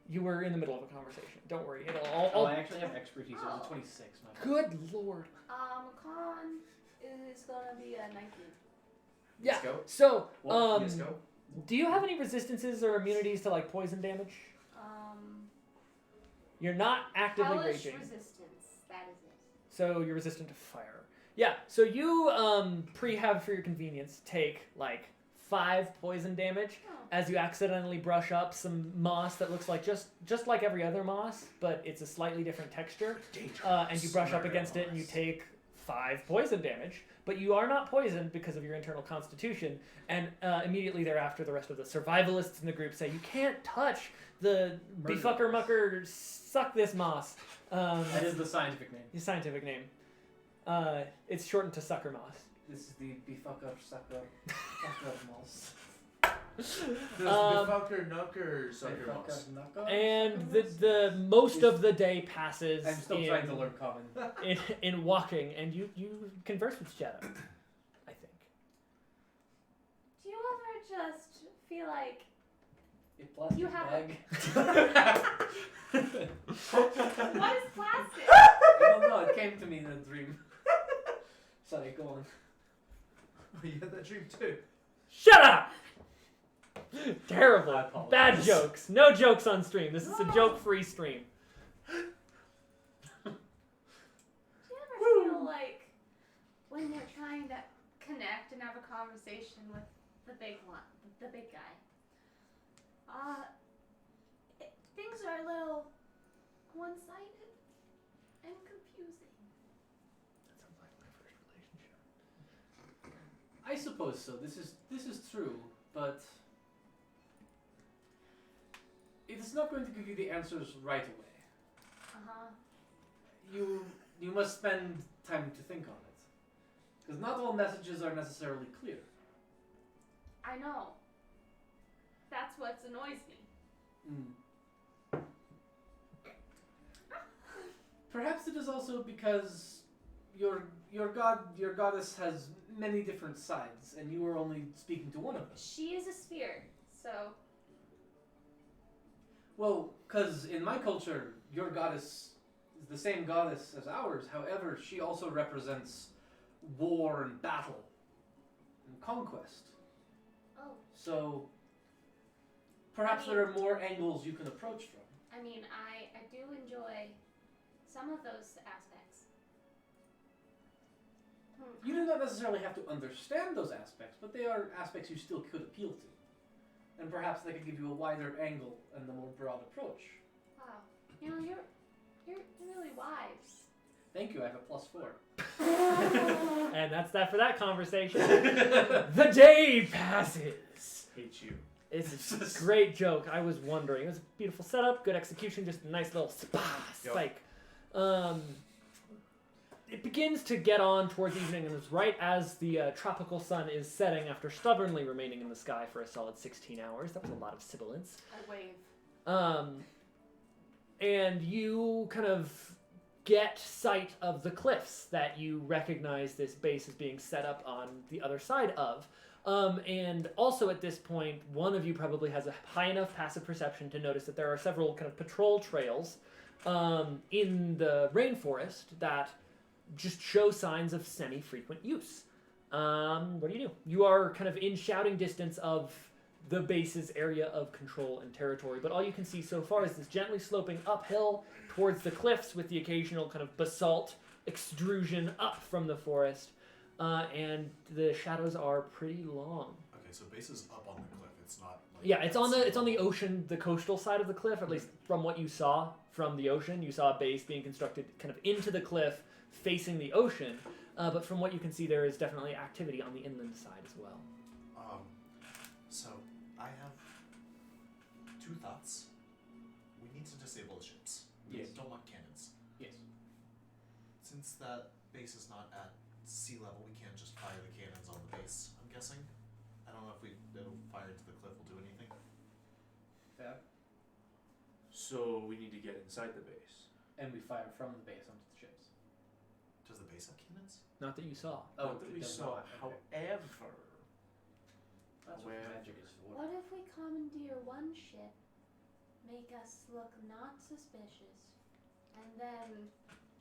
You were in the middle of a conversation. Don't worry. It'll Oh, all. I actually have expertise. So it's a 26. My bad. Good lord. Con is gonna be a 19. Yeah. Let's go. So Well, let's go. do you have any resistances or immunities to like poison damage? You're not actively Hellish raging. resistance. That is it. So you're resistant to fire. Yeah, so you have for your convenience take like 5 poison damage Oh. as you accidentally brush up some moss that looks like just like every other moss, but it's a slightly different texture. And you brush up against it and you take 5 poison damage. But you are not poisoned because of your internal constitution. And immediately thereafter, the rest of the survivalists in the group say, you can't touch the Murder befucker moss. mucker, suck this moss. That is the scientific name. His scientific name. It's shortened to sucker moss. This is the befuck up, suck up moss. This Um, fucker knucker sucker Befuck moss. up, knock up, And sucker the moss? most of the day passes I'm still trying to learn common. in walking, and you converse with Shadow, I think. Do you ever just feel like It plastic You have- bag. what is plastic? I don't know. It came to me in a dream. Sorry, go on. You had that dream too. Shut up! I Terrible. apologize. Bad jokes. No jokes on stream. This is a joke-free stream. Do you ever feel like when you're trying to connect and have a conversation with the big guy, things are a little one-sided and confusing. That sounds like my first relationship. I suppose so. This is true, but it is not going to give you the answers right away. You must spend time to think on it, because not all messages are necessarily clear. I know. That's what annoys me. Perhaps it is also because your goddess has many different sides, and you are only speaking to one of them. She is a sphere, so Well, because in my culture, your goddess is the same goddess as ours. However, she also represents war and battle and conquest. oh, So perhaps there are more angles you can approach from. I mean, I do enjoy some of those aspects. You do not necessarily have to understand those aspects, but they are aspects you still could appeal to. And perhaps they could give you a wider angle and a more broad approach. Wow, you know, you're really wise. Thank you, I have a +4. And that's that for that conversation. The day passes. Hate you. It's a great joke. I was wondering. It was a beautiful setup, good execution, just a nice little spike. It begins to get on towards evening, and it's right as the tropical sun is setting after stubbornly remaining in the sky for a solid 16 hours. That was a lot of sibilance. I wave. And you kind of get sight of the cliffs that you recognize this base as being set up on the other side of. And also at this point, one of you probably has a high enough passive perception to notice that there are several kind of patrol trails in the rainforest that just show signs of semi-frequent use. What do? You are kind of in shouting distance of the base's area of control and territory, but all you can see so far is this gently sloping uphill towards the cliffs with the occasional kind of basalt extrusion up from the forest, and the shadows are pretty long. Okay, so base is up on the cliff. It's not. Like Yeah, it's on the ocean, the coastal side of the cliff. At least from what you saw from the ocean, you saw a base being constructed kind of into the cliff, facing the ocean. But from what you can see, there is definitely activity on the inland side as well. So I have two thoughts. We need to disable the ships. We Yes. don't want cannons. Yes. Since that base is not at sea level, we can't just fire the cannons on the base. I'm guessing. I don't know if it'll fire into the cliff will do anything. Fab. So we need to get inside the base. And we fire from the base onto the ships. Does the base have cannons? Not that you saw. Not that it we does saw. not. Okay. However, That's what Where- magic is for. What if we commandeer one ship, make us look not suspicious, and then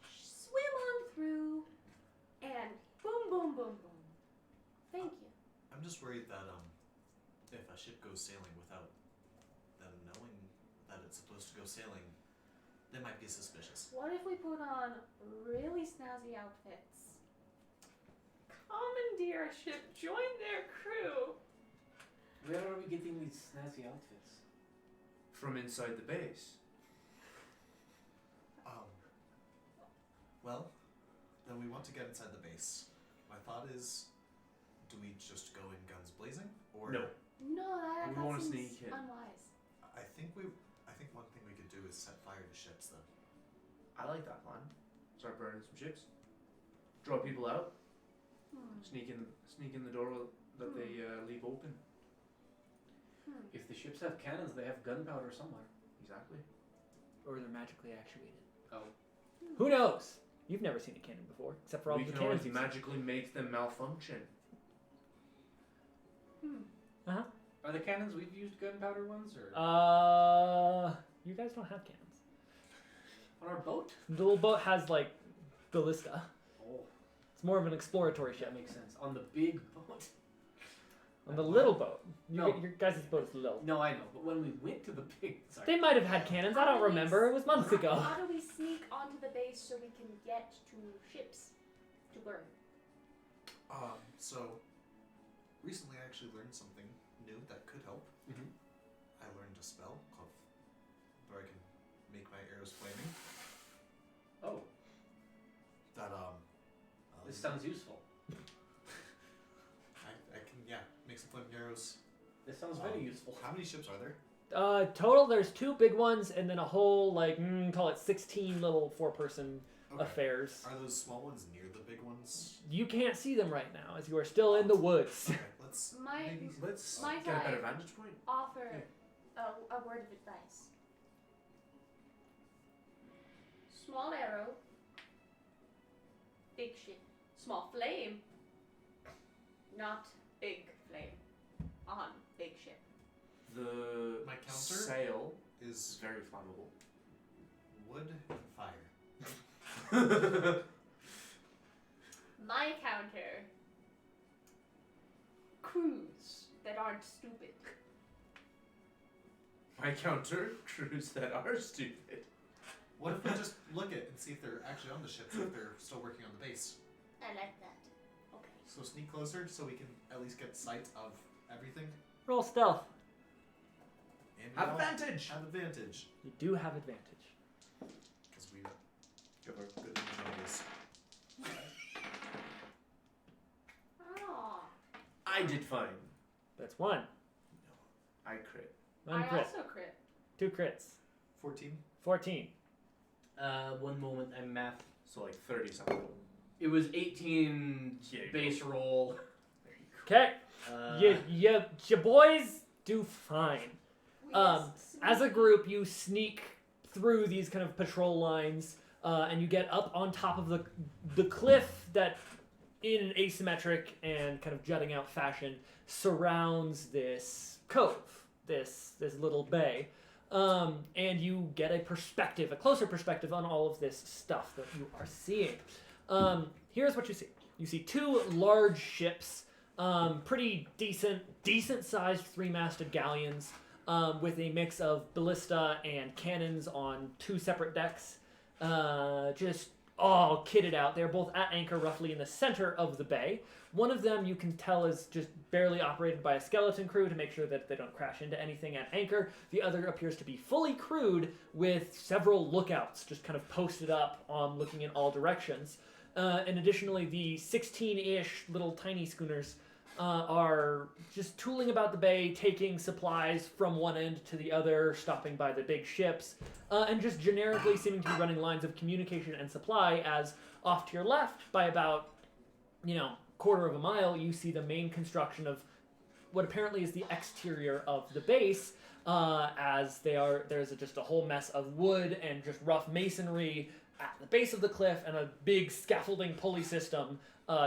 swim on through, and boom, boom, boom, boom. Thank you. I'm just worried that if a ship goes sailing without them knowing that it's supposed to go sailing, they might be suspicious. What if we put on really snazzy outfits, commandeer a ship, join their crew? Where are we getting these snazzy outfits? from inside the base. Well, then we want to get inside the base. My thought is, do we just go in guns blazing, or No. No, that We wanna seems sneak in. unwise. I think one thing we could do is set fire to ships then. I like that plan. Start burning some ships. Draw people out. Hmm. Sneak in the door that they leave open. Hmm. If the ships have cannons, they have gunpowder somewhere. Exactly. Or they're magically actuated. Oh. Who knows? You've never seen a cannon before, except for all We the can cannons always you've seen. magically make them malfunction. Hmm. Are the cannons we've used gunpowder ones, or You guys don't have cannons. on our boat? The little boat has like ballista. Oh, It's more of an exploratory ship. that makes sense. On the big boat? On the little boat, No. your guys' boat is little. No, I know. But when we went to the big, sorry. They might have had cannons. I don't remember. It was months ago. How do we sneak onto the base so we can get to ships to burn? So recently I actually learned something new that could help. Mhm. I learned a spell called where I can make my arrows flaming. Oh, That this sounds useful. I can make some flaming arrows. This sounds very useful. How many ships are there? Total, there's 2 big ones and then a whole call it 16 little 4-person affairs. Are those small ones near the big ones? You can't see them right now as you are still in the woods. Okay, let's Might maybe Let's Might get a I- better vantage point. offer a word of advice. Small arrow, big ship. Small flame, not big flame on big ship. The My counter sail is is very flammable. wood and fire. My counter, crews that aren't stupid. My counter, crews that are stupid. What if we just look at and see if they're actually on the ships, if they're still working on the base? I like that. Okay. So sneak closer so we can at least get sight of everything. Roll stealth. And we Have all advantage. Have advantage. You do have advantage. Because we have our good abilities. Oh. I did fine. That's 1. I crit. 1 I crit. also crit. 2 crits. 14. 14. One moment, I math. So like 30 something. It was 18 Yeah, you base roll. Okay. You boys do fine. We As a group, you sneak through these kind of patrol lines, and you get up on top of the cliff that in an asymmetric and kind of jutting out fashion, surrounds this cove, this little bay. And you get a closer perspective on all of this stuff that you are seeing. Here's what you see. You see 2 large ships, pretty decent-sized 3-masted galleons, with a mix of ballista and cannons on 2 separate decks, just all kitted out. They're both at anchor roughly in the center of the bay. One of them you can tell is just barely operated by a skeleton crew to make sure that they don't crash into anything at anchor. The other appears to be fully crewed with several lookouts just kind of posted up, looking in all directions. And additionally, the 16-ish little tiny schooners are just tooling about the bay, taking supplies from one end to the other, stopping by the big ships, and just generically seeming to be running lines of communication and supply, as off to your left, by about, quarter of a mile, you see the main construction of what apparently is the exterior of the base, as there's just a whole mess of wood and just rough masonry at the base of the cliff, and a big scaffolding pulley system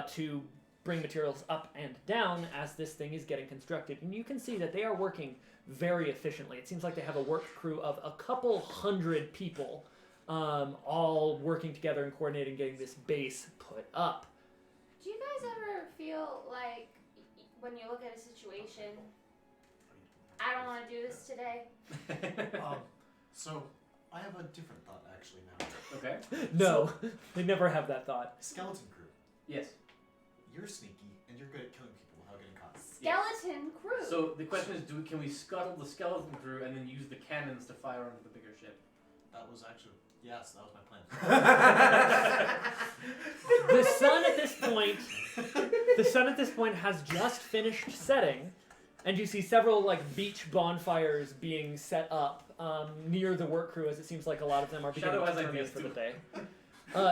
to bring materials up and down as this thing is getting constructed. And you can see that they are working very efficiently. It seems like they have a work crew of a couple hundred people, all working together and coordinating getting this base put up. Do you guys ever feel like when you look at a situation, I don't want to do this today? So I have a different thought actually now. Okay. No, they never have that thought. Skeleton crew. Yes. You're sneaky and you're good at killing people without getting caught. Skeleton crew. So the question is, can we scuttle the skeleton crew and then use the cannons to fire onto the bigger ship? That was actually that was my plan. The sun at this point has just finished setting, and you see several beach bonfires being set up near the work crew, as it seems like a lot of them are beginning Shadow to has turn in ideas for too. the day.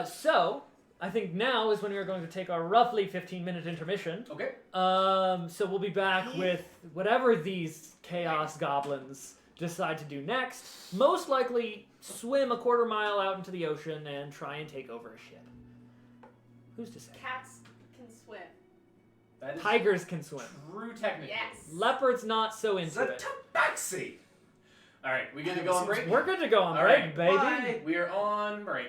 So I think now is when we are going to take our roughly 15-minute intermission. Okay. So we'll be back with whatever these chaos goblins decide to do next. Most likely swim a quarter mile out into the ocean and try and take over a ship. Who's to say? Cats can swim. That is Tigers can swim. true technically. Yes. Leopards not so into The it. tabaxi! All right, we good to go on break? We're good to go on All break, right, baby. bye. We are on break.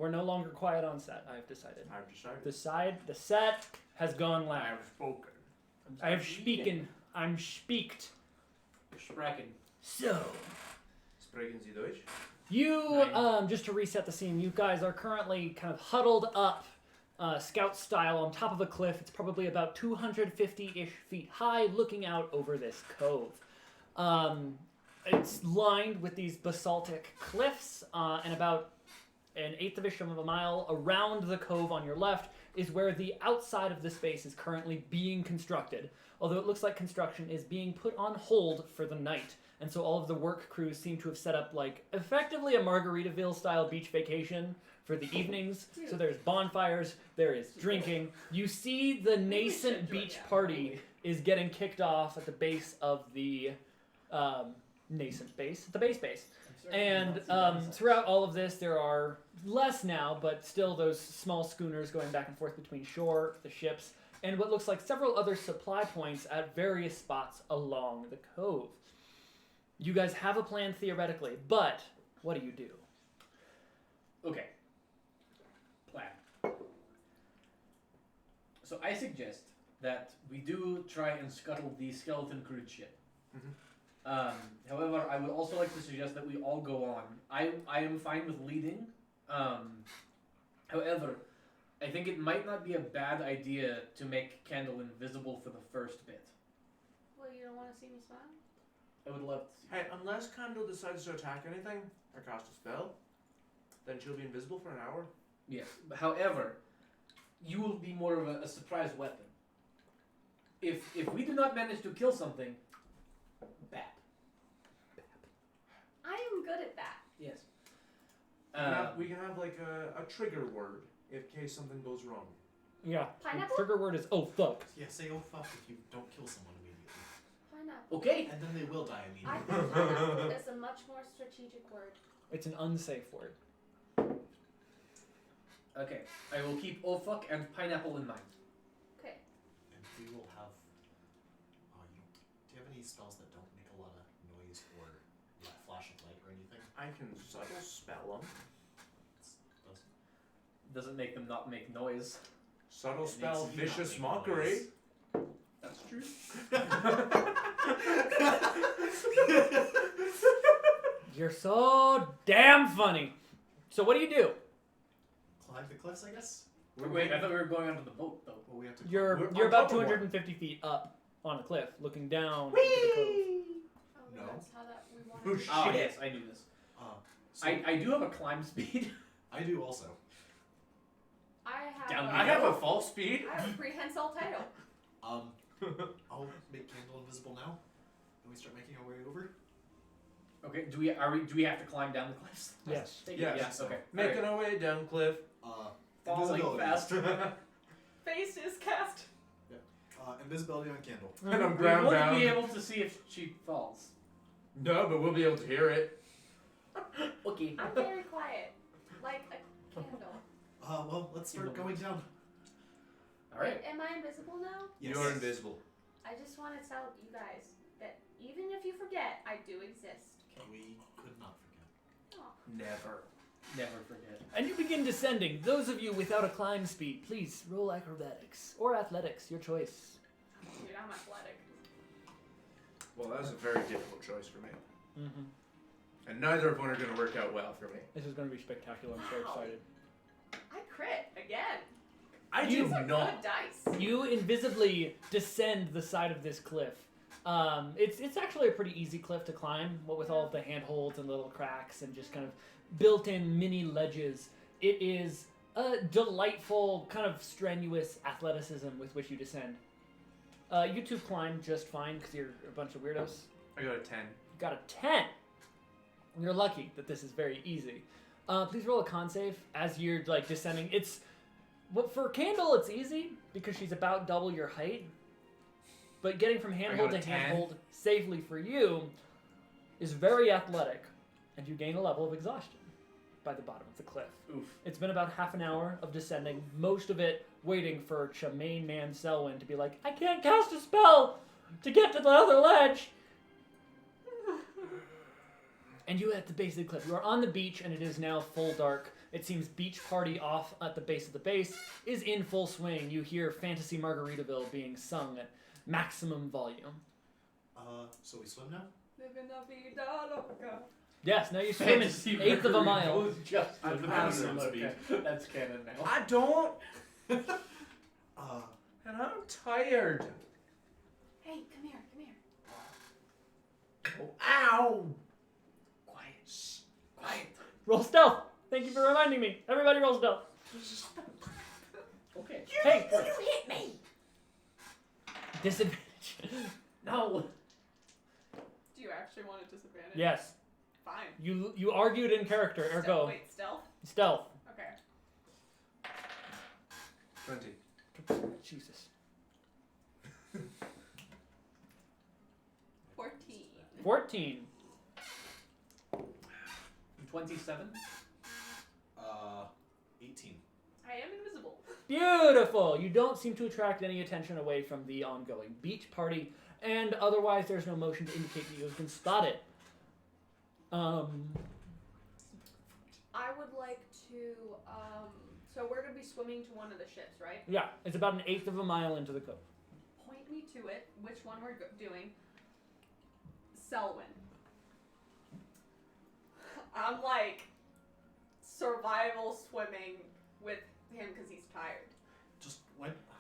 We're no longer quiet on set, I've decided. I've decided. The set has gone loud. I have spoken. I have speaken. I'm speaked. Sprechen. So, Sprechen Sie Deutsch? you, just to reset the scene, you guys are currently kind of huddled up, scout style, on top of a cliff. It's probably about 250-ish feet high, looking out over this cove. It's lined with these basaltic cliffs, and about an eighth of a mile around the cove on your left is where the outside of the space is currently being constructed. Although it looks like construction is being put on hold for the night. And so all of the work crews seem to have set up, like, effectively a Margaritaville-style beach vacation for the evenings. So there's bonfires, there is drinking. You see the nascent beach party is getting kicked off at the base of the nascent base, the base. And throughout all of this, there are less now, but still those small schooners going back and forth between shore, the ships, and what looks like several other supply points at various spots along the cove. You guys have a plan theoretically, but what do you do? Okay. Plan. So I suggest that we do try and scuttle the skeleton cruise ship. However, I would also like to suggest that we all go on. I am fine with leading. However, I think it might not be a bad idea to make Candle invisible for the first bit. Well, you don't want to see me smile? I would love to see. Hey, unless Candle decides to attack anything or cast a spell, then she'll be invisible for an hour. Yes. However, you will be more of a surprise weapon. If we do not manage to kill something, bad. I am good at that. Yes. We can have like a trigger word in case something goes wrong. Yeah. Pineapple? The trigger word is, oh, fuck. Yeah, say oh fuck if you don't kill someone immediately. Pineapple. Okay. And then they will die I immediately. think pineapple is a much more strategic word. It's an unsafe word. Okay. I will keep oh fuck and pineapple in mind. Okay. And we will have. Do you have any spells that don't make a lot of noise or flash of light or anything? I can subtle spell them. Doesn't make them not make noise. Subtle It spell, makes you not vicious make mockery. noise. That's true. You're so damn funny. So what do you do? Climb the cliffs, I guess. Wait, I thought we were going onto the boat though. Well, we have to. You're on about top of one. 250 feet up on a cliff, looking down into the cove. Oh, No. that's how that we want Oh, it. shit. Oh yes, I knew this. So I do have a climb speed. I do also. Down I have a false speed. I have a prehensile tail. I'll make Candle invisible now. Then we start making our way over. Okay, do we have to climb down the cliffs? Yes. Yes. Yes. Okay. Making our way down cliff. Falling Invisibility. fast. Face is cast. Invisibility on Candle. And I'm We ground won't bound. be able to see if she falls. No, but we'll be able to hear it. Okay. I'm very quiet. Like a candle. Well, let's start going down. All right. Am I invisible now? Yes. You're invisible. I just want to tell you guys that even if you forget, I do exist. We could not forget. Aw. Never. Never forget. And you begin descending. Those of you without a climb speed, please roll acrobatics or athletics, your choice. Dude, I'm athletic. Well, that was a very difficult choice for me. Mm-hmm. And neither of them are going to work out well for me. This is going to be spectacular. I'm so Wow. excited. I crit again. I You- do These are not. good dice. You invisibly descend the side of this cliff. It's actually a pretty easy cliff to climb, what with all of the handholds and little cracks and just kind of built-in mini ledges. It is a delightful, kind of strenuous athleticism with which you descend. You two climb just fine because you're a bunch of weirdos. I got a 10. You got a 10. You're lucky that this is very easy. Please roll a con save as you're like descending. For Candle, it's easy because she's about double your height. But getting from handhold got to a 10. handhold safely for you is very athletic, and you gain a level of exhaustion by the bottom of the cliff. Oof. It's been about half an hour of descending, most of it waiting for Chamaine Man Selwyn to be like, I can't cast a spell to get to the other ledge. And you at the base of the cliff. You are on the beach, and it is now full dark. It seems beach party off at the base of the base is in full swing. You hear Fantasy Margaritaville being sung at maximum volume. So we swim now? Living la vida loca. Yes, now you swim an eighth of a mile. Just I've the had maximum some speed. That's canon now. I don't, Uh, and I'm tired. Hey, come here, come here. Ow! Quiet. Quiet. Roll stealth. Thank you for reminding me. Everybody roll stealth. Okay. Hey, You hit me! disadvantage. No. Do you actually want a disadvantage? Yes. Fine. You argued in character, ergo Wait, stealth? stealth. Okay. 20. Jesus. 14. 14. 27. 18. I am invisible. Beautiful. You don't seem to attract any attention away from the ongoing beach party, and otherwise there's no motion to indicate that you have been spotted. I would like to, so we're gonna be swimming to one of the ships, right? Yeah, it's about an eighth of a mile into the cove. Point me to it, which one we're doing. Selwyn. I'm like survival swimming with him because he's tired.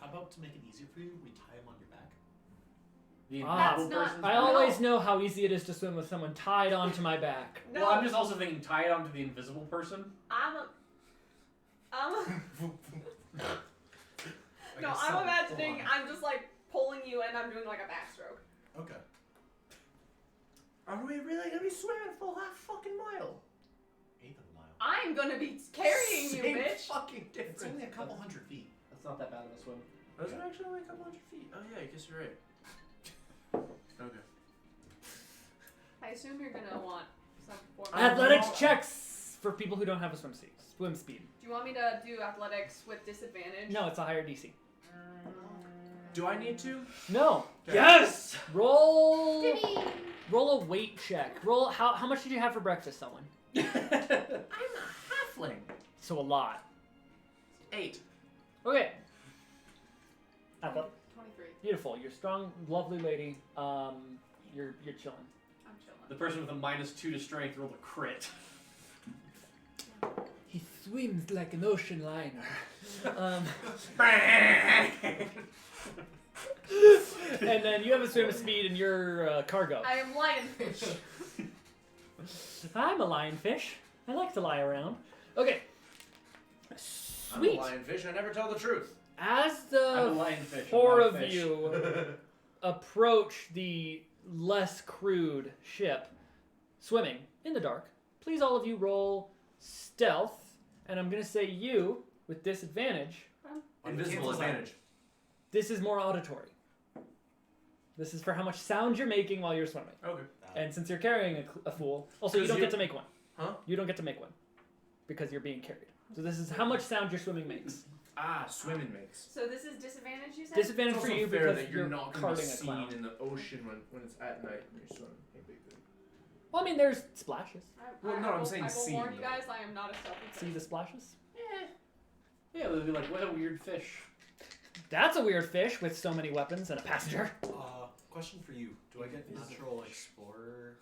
How about to make it easier for you, we tie him on your back? The Ah, invisible That's person's I No. always know how easy it is to swim with someone tied onto my back. No, Well, I'm just also thinking tie it onto the invisible person. I'm Like no, a I'm sub, imagining full I'm just like pulling you and I'm doing like a backstroke. on. Okay. Are we really gonna be swimming a full half fucking mile? Eighth of a mile. I'm gonna be carrying you, Same bitch. fucking It's difference. only a couple hundred feet. That's not that bad of a swim. Those are actually only a couple hundred feet. Oh yeah, I guess you're right. Okay. I assume you're gonna want some form of Athletics Do checks for people who don't have a swim speed. you want me to do athletics with disadvantage? No, it's a higher DC. Do I need to? No. Okay. Yes! Roll a weight check. Roll how much did you have for breakfast, someone? I'm a halfling. So a lot. 8. Okay. Athletics. 23. Beautiful. You're a strong, lovely lady. You're chilling. I'm chilling. The person with a -2 to strength rolled a crit. He swims like an ocean liner. And then you have a swim speed and you're cargo. I am lionfish. I'm a lionfish. I like to lie around. Okay. I'm a Sweet. lionfish. I never tell the truth. As I'm a the lionfish. four I'm of not a fish. you approach the less crude ship, swimming in the dark, please all of you roll stealth, and I'm gonna say you with disadvantage. Invisible Cancels out. advantage. This is more auditory. This is for how much sound you're making while you're swimming. Okay. And since you're carrying a fool, also you Because don't you- get to make one. Huh? You don't get to make one because you're being carried. So this is how much sound your swimming makes. Ah, swimming makes. So this is disadvantage, you said? Disadvantage It's for also you fair because that you're not going to be carting a seen clown. in the ocean when it's at night when you're swimming. Hey, big dude. Well, I mean, there's splashes. Well, no, I'm saying I will scene, warn you though. guys, I am not a stealthy See person. the splashes? Yeah, they'll be like, what a weird fish. That's a weird fish with so many weapons and a passenger Question for you. Do I get natural explorer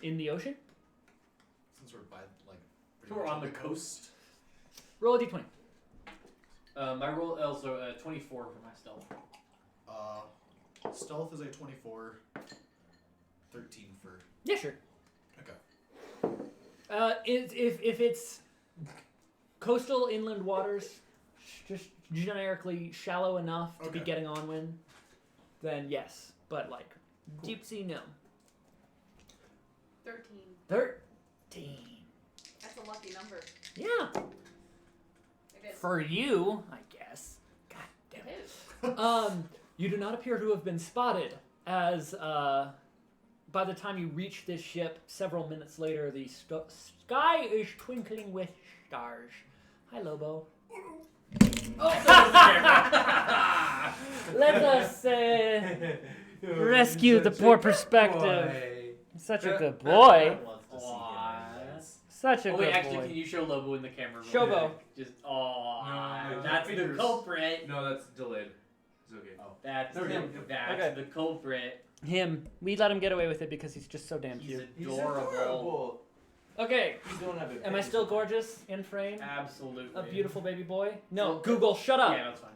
in the ocean. since we're by pretty We're much on the coast. Roll a d20. My roll also 24 for my stealth. Stealth is a 24. 13 for. Yeah, sure. Okay. If it's coastal inland waters, just generically shallow enough to be Okay. getting on wind, then yes. But like deep sea, no. 13. 13. That's a lucky number. Yeah. It is. For you, I guess. God damn It it. is. You do not appear to have been spotted, as by the time you reach this ship, several minutes later, the sky is twinkling with stars. Hi, Lobo. Let us rescue the poor perspective. Such a good boy. I'd love to see him in this. Such a Oh good wait, actually, boy. can you show Lobo in the camera? real Shobo. quick? Just No, that's the fingers. culprit. No, that's delayed. It's okay. Oh, that's There we go. that's the culprit. Him. We let him get away with it because he's just so damn He's cute. adorable. Okay. He's doing have Am I still gorgeous in frame? Absolutely. A beautiful baby boy? No, So- Google, shut up. Yeah, that's fine.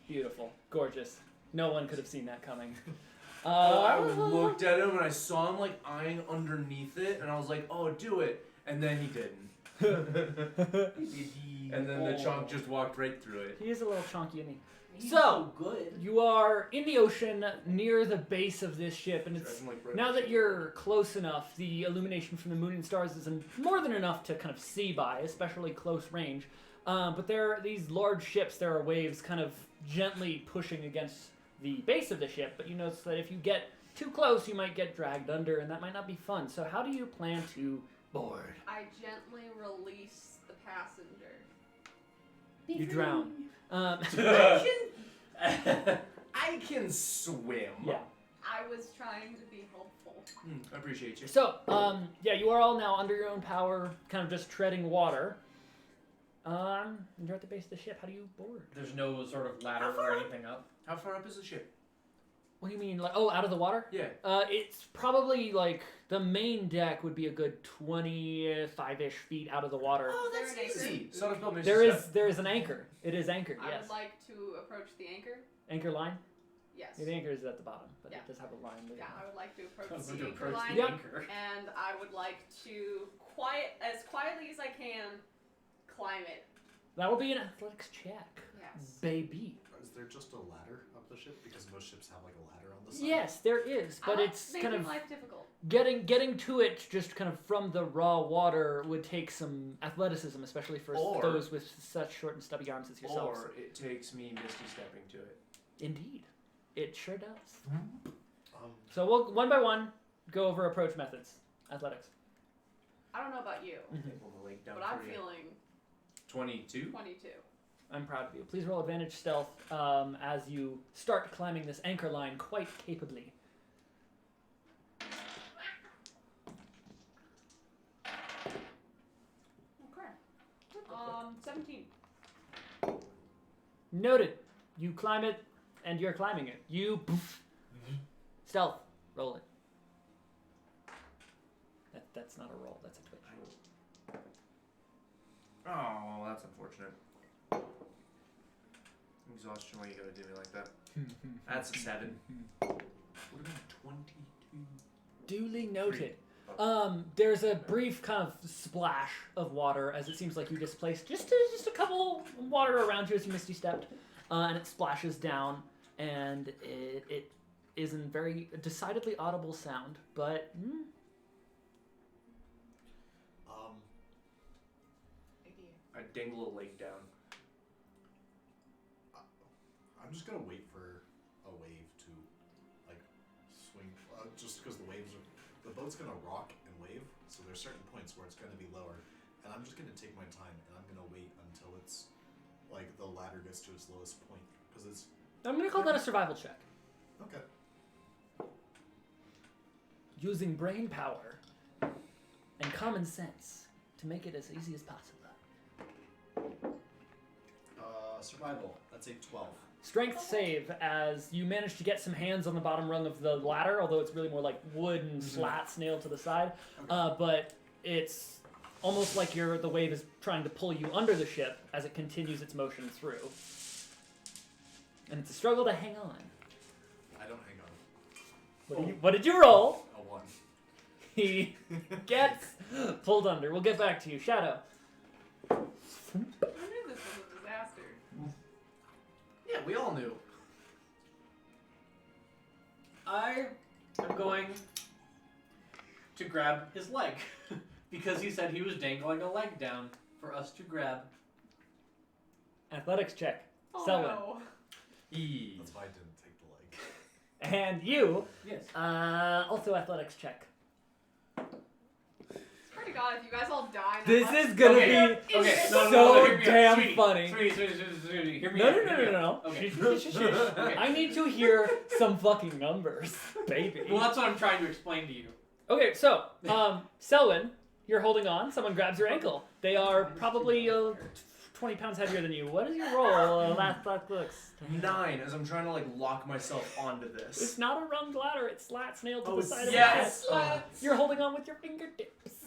Beautiful. Gorgeous. No one could have seen that coming. I looked at him and I saw him like eyeing underneath it, and I was like, "Oh, do it!" And then he didn't. And then the chunk just walked right through it. He is a little chunky, isn't he? He's So, good. You are in the ocean near the base of this ship, and it's Driving, like, right now up that to you're close enough, the illumination from the moon and stars is more than enough to kind of see by, especially close range. But there are these large ships, there are waves kind of gently pushing against the base of the ship, but you notice that if you get too close, you might get dragged under, and that might not be fun. So how do you plan to board? I gently release the passenger. You drown. I can swim. Yeah. I was trying to be helpful. I appreciate you. So, yeah, you are all now under your own power, kind of just treading water. You're at the base of the ship. How do you board? There's no sort of ladder or anything up. How far up is the ship? What do you mean? Like, oh, out of the water? Yeah. It's probably like the main deck would be a good 25-ish feet out of the water. Oh, that's easy. So does Bill There is an anchor. It is anchored. I Yes. would like to approach the anchor. Anchor line. Yes. Yeah, the anchor is at the bottom, but Yeah. it does have a line. Yeah, I would like to approach I'm going the to anchor approach line, the Yep. anchor. and I would like to as quietly as I can, climb it. That will be an athletics check, Yes. baby. Is there just a ladder up the ship? Because most ships have like a ladder on the side. Yes, there is, but I like it's making kind of life difficult. getting to it just kind of from the raw water would take some athleticism, especially for Or- those with such short and stubby arms as yourselves. Or it takes me Misty stepping to it. Indeed, it sure does. Um, So we'll one by one go over approach methods. Athletics. I don't know about you, Pull the leg down but I'm for you. feeling 22. 22. I'm proud of you. Please roll advantage stealth as you start climbing this anchor line quite capably. Okay. 17. Noted. You climb it, and you're climbing it. You stealth. Roll it. That's not a roll. That's a twitch. Oh, that's unfortunate. Exhaustion, why you gotta do me like that? That's a 7. Would have been 22. Duly noted. There's a brief kind of splash of water as it seems like you displaced just a couple water around you as you misty stepped, and it splashes down, and it is in very decidedly audible sound, but I dingle a leg down. I'm just gonna wait for a wave to like swing. Just because the boat's gonna rock and wave, so there's certain points where it's gonna be lower, and I'm just gonna take my time and I'm gonna wait until it's like the ladder gets to its lowest point because it's I'm gonna call that a survival check. okay. Using brain power and common sense to make it as easy as possible. Survival. That's a 12. Strength save as you manage to get some hands on the bottom rung of the ladder, although it's really more like wooden slats nailed to the side. But it's almost like the wave is trying to pull you under the ship as it continues its motion through. And it's a struggle to hang on. I don't hang on. What did you roll? A 1. He gets pulled under. We'll get back to you. Shadow. I knew this was a disaster. Yeah, we all knew. I am going to grab his leg because he said he was dangling a leg down for us to grab. Athletics check. Oh Selwyn. no. That's why I didn't take the leg. And you, Yes. also athletics check. Swear to God, if you guys all die, This is gonna Okay, be okay, so hear me out. damn Sweetie, funny. Sweetie, hear me No, out. no, hear no, me no, out. no. Okay. I need to hear some fucking numbers, baby. Well, that's what I'm trying to explain to you. Okay, so Selwyn, you're holding on. Someone grabs your ankle. They are probably 20 pounds heavier than you. What is your roll? Last looks. 9 as I'm trying to like lock myself onto It's this. not a runged ladder. It's slats nailed to Oh, the it's side of the yes. head. You're holding on with your fingertips.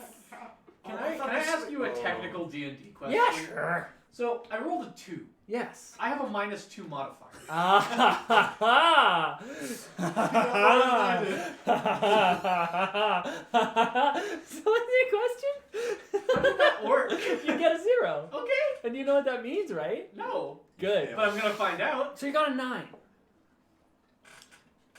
Can I ask you a technical D&D question? Yeah, sure. So I rolled a 2. Yes. I have a -2 modifier. Ah ha ha ha! So what's your question? How did that work? You get a 0. Okay. And you know what that means, right? No. Good. But I'm gonna find out. So you got a 9.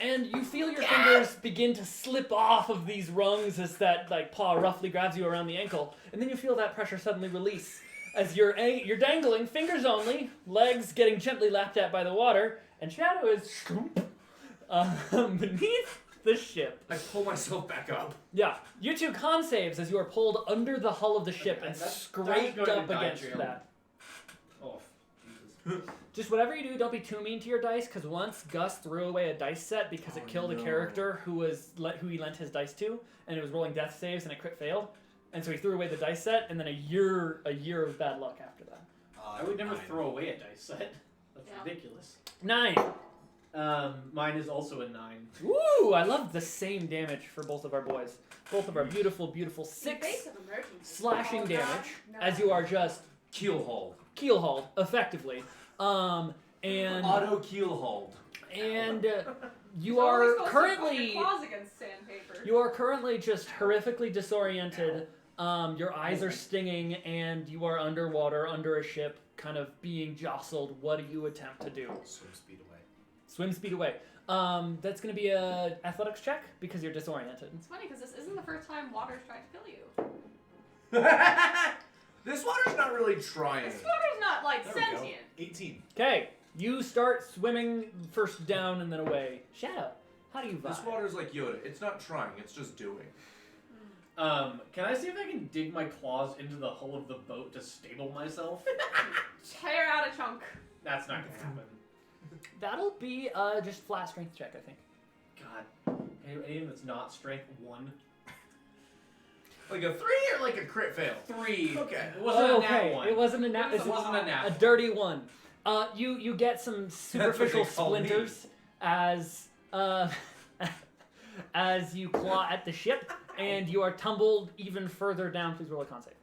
And you feel your fingers begin to slip off of these rungs as that like paw roughly grabs you around the ankle, and then you feel that pressure suddenly release as you're dangling, fingers only, legs getting gently lapped at by the water, and Shadow is beneath the ship. I pull myself back up. Yeah, you two con saves as you are pulled under the hull of the ship Okay, and that's scraped going to up die against jail. that. Oh, Jesus. Just whatever you do, don't be too mean to your dice, because once Gus threw away a dice set because it killed a character who he lent his dice to, and it was rolling death saves and it crit failed, and so he threw away the dice set, and then a year of bad luck after that. I would never 9. throw away a dice set. That's Yeah. ridiculous. 9. Mine is also a 9. Woo! I love the same damage for both of our boys. Both of our beautiful, beautiful In 6 case of emergency. slashing Oh, damage no. as you are just Keel hold. keel hauled effectively. And Auto keel hold. you It's always are supposed to put currently your claws against sandpaper. you are currently just horrifically disoriented. Your eyes are stinging, and you are underwater under a ship, kind of being jostled. What do you attempt to do? Swim speed away. Swim speed away. That's going to be a athletics check because you're disoriented. It's funny because this isn't the first time water's tried to kill you. This water's not really trying. This water's not like There we go. sentient. 18. Okay, you start swimming first down and then away. Shadow, how do you This vibe? water's like Yoda. It's not trying. It's just doing. Can I see if I can dig my claws into the hull of the boat to stable myself? Tear out a chunk. That's not gonna happen. That'll be just flat strength check, I think. God. Anything that's not strength 1. Like a 3 or like a crit fail? 3. Okay. It wasn't a nat 1. It wasn't a nat. It wasn't a nat A 1. dirty one. You get some superficial they call me. splinters as as you claw at the ship, and you are tumbled even further down. Please roll a con save.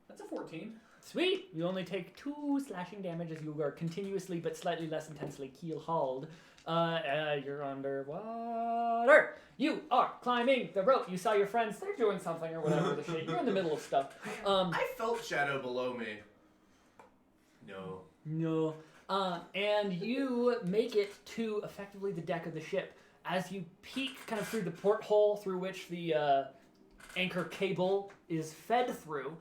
That's a 14. Sweet. You only take 2 slashing damage as you are continuously but slightly less intensely keel hauled. You're underwater. You are climbing the rope. You saw your friends. They're doing something or whatever the shit. You're in the middle of stuff. I felt Shadow below me. No. No. And you make it to effectively the deck of the ship. As you peek kind of through the porthole through which the anchor cable is fed through,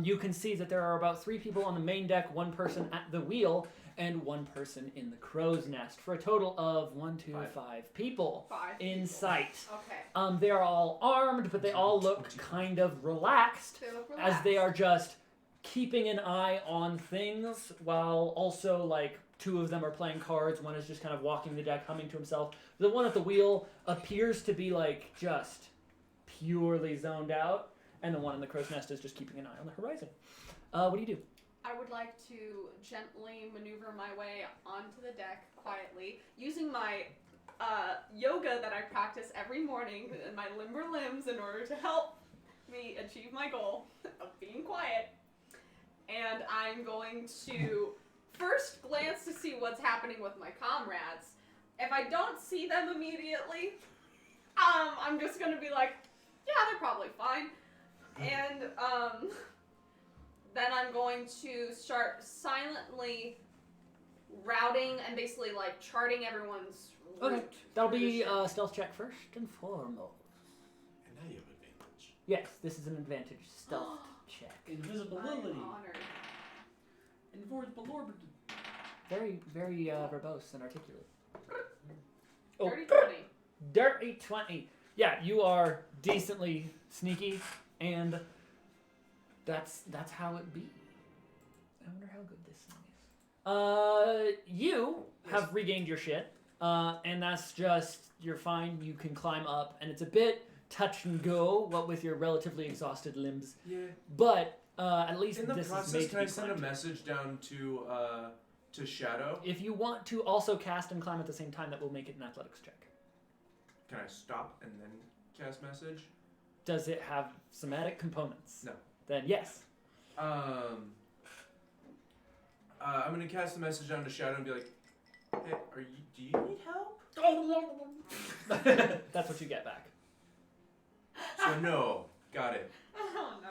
you can see that there are about 3 people on the main deck, 1 person at the wheel, and 1 person in the crow's nest, for a total of 5 people 5 in people. sight. Okay. They are all armed, but they all look kind of relaxed, They look as they relaxed. are just keeping an eye on things, while also like 2 of them are playing cards. 1 is just kind of walking the deck, humming to himself. The one at the wheel appears to be like just purely zoned out, and the one in the crow's nest is just keeping an eye on the horizon. What do you do? I would like to gently maneuver my way onto the deck quietly, using my yoga that I practice every morning and my limber limbs in order to help me achieve my goal of being quiet. And I'm going to first glance to see what's happening with my comrades. If I don't see them immediately, I'm just going to be like, yeah, they're probably fine. And then I'm going to start silently routing and basically like charting everyone's route. Okay, that'll through the be ship. stealth check first and foremost. And now you have advantage. Yes, this is an advantage stealth check. Invisibility. I'm honored. Invisibility. Very, very verbose and articulate. Dirty 20. Dirty 20. Yeah, you are decently sneaky, and that's how it be. I wonder how good this thing is. You have regained your shit. and that's just, you're fine. You can climb up, and it's a bit touch and go, what with your relatively exhausted limbs. Yeah. But at least In the this is process, made can to I be send a climbed. message down to Shadow? If you want to also cast and climb at the same time, that will make it an athletics check. Can I stop and then cast message? Does it have somatic components? No. Then yes. I'm gonna cast a message down to Shadow and be like, "Hey, do you need help?" That's what you get back. So no, got it. Oh no.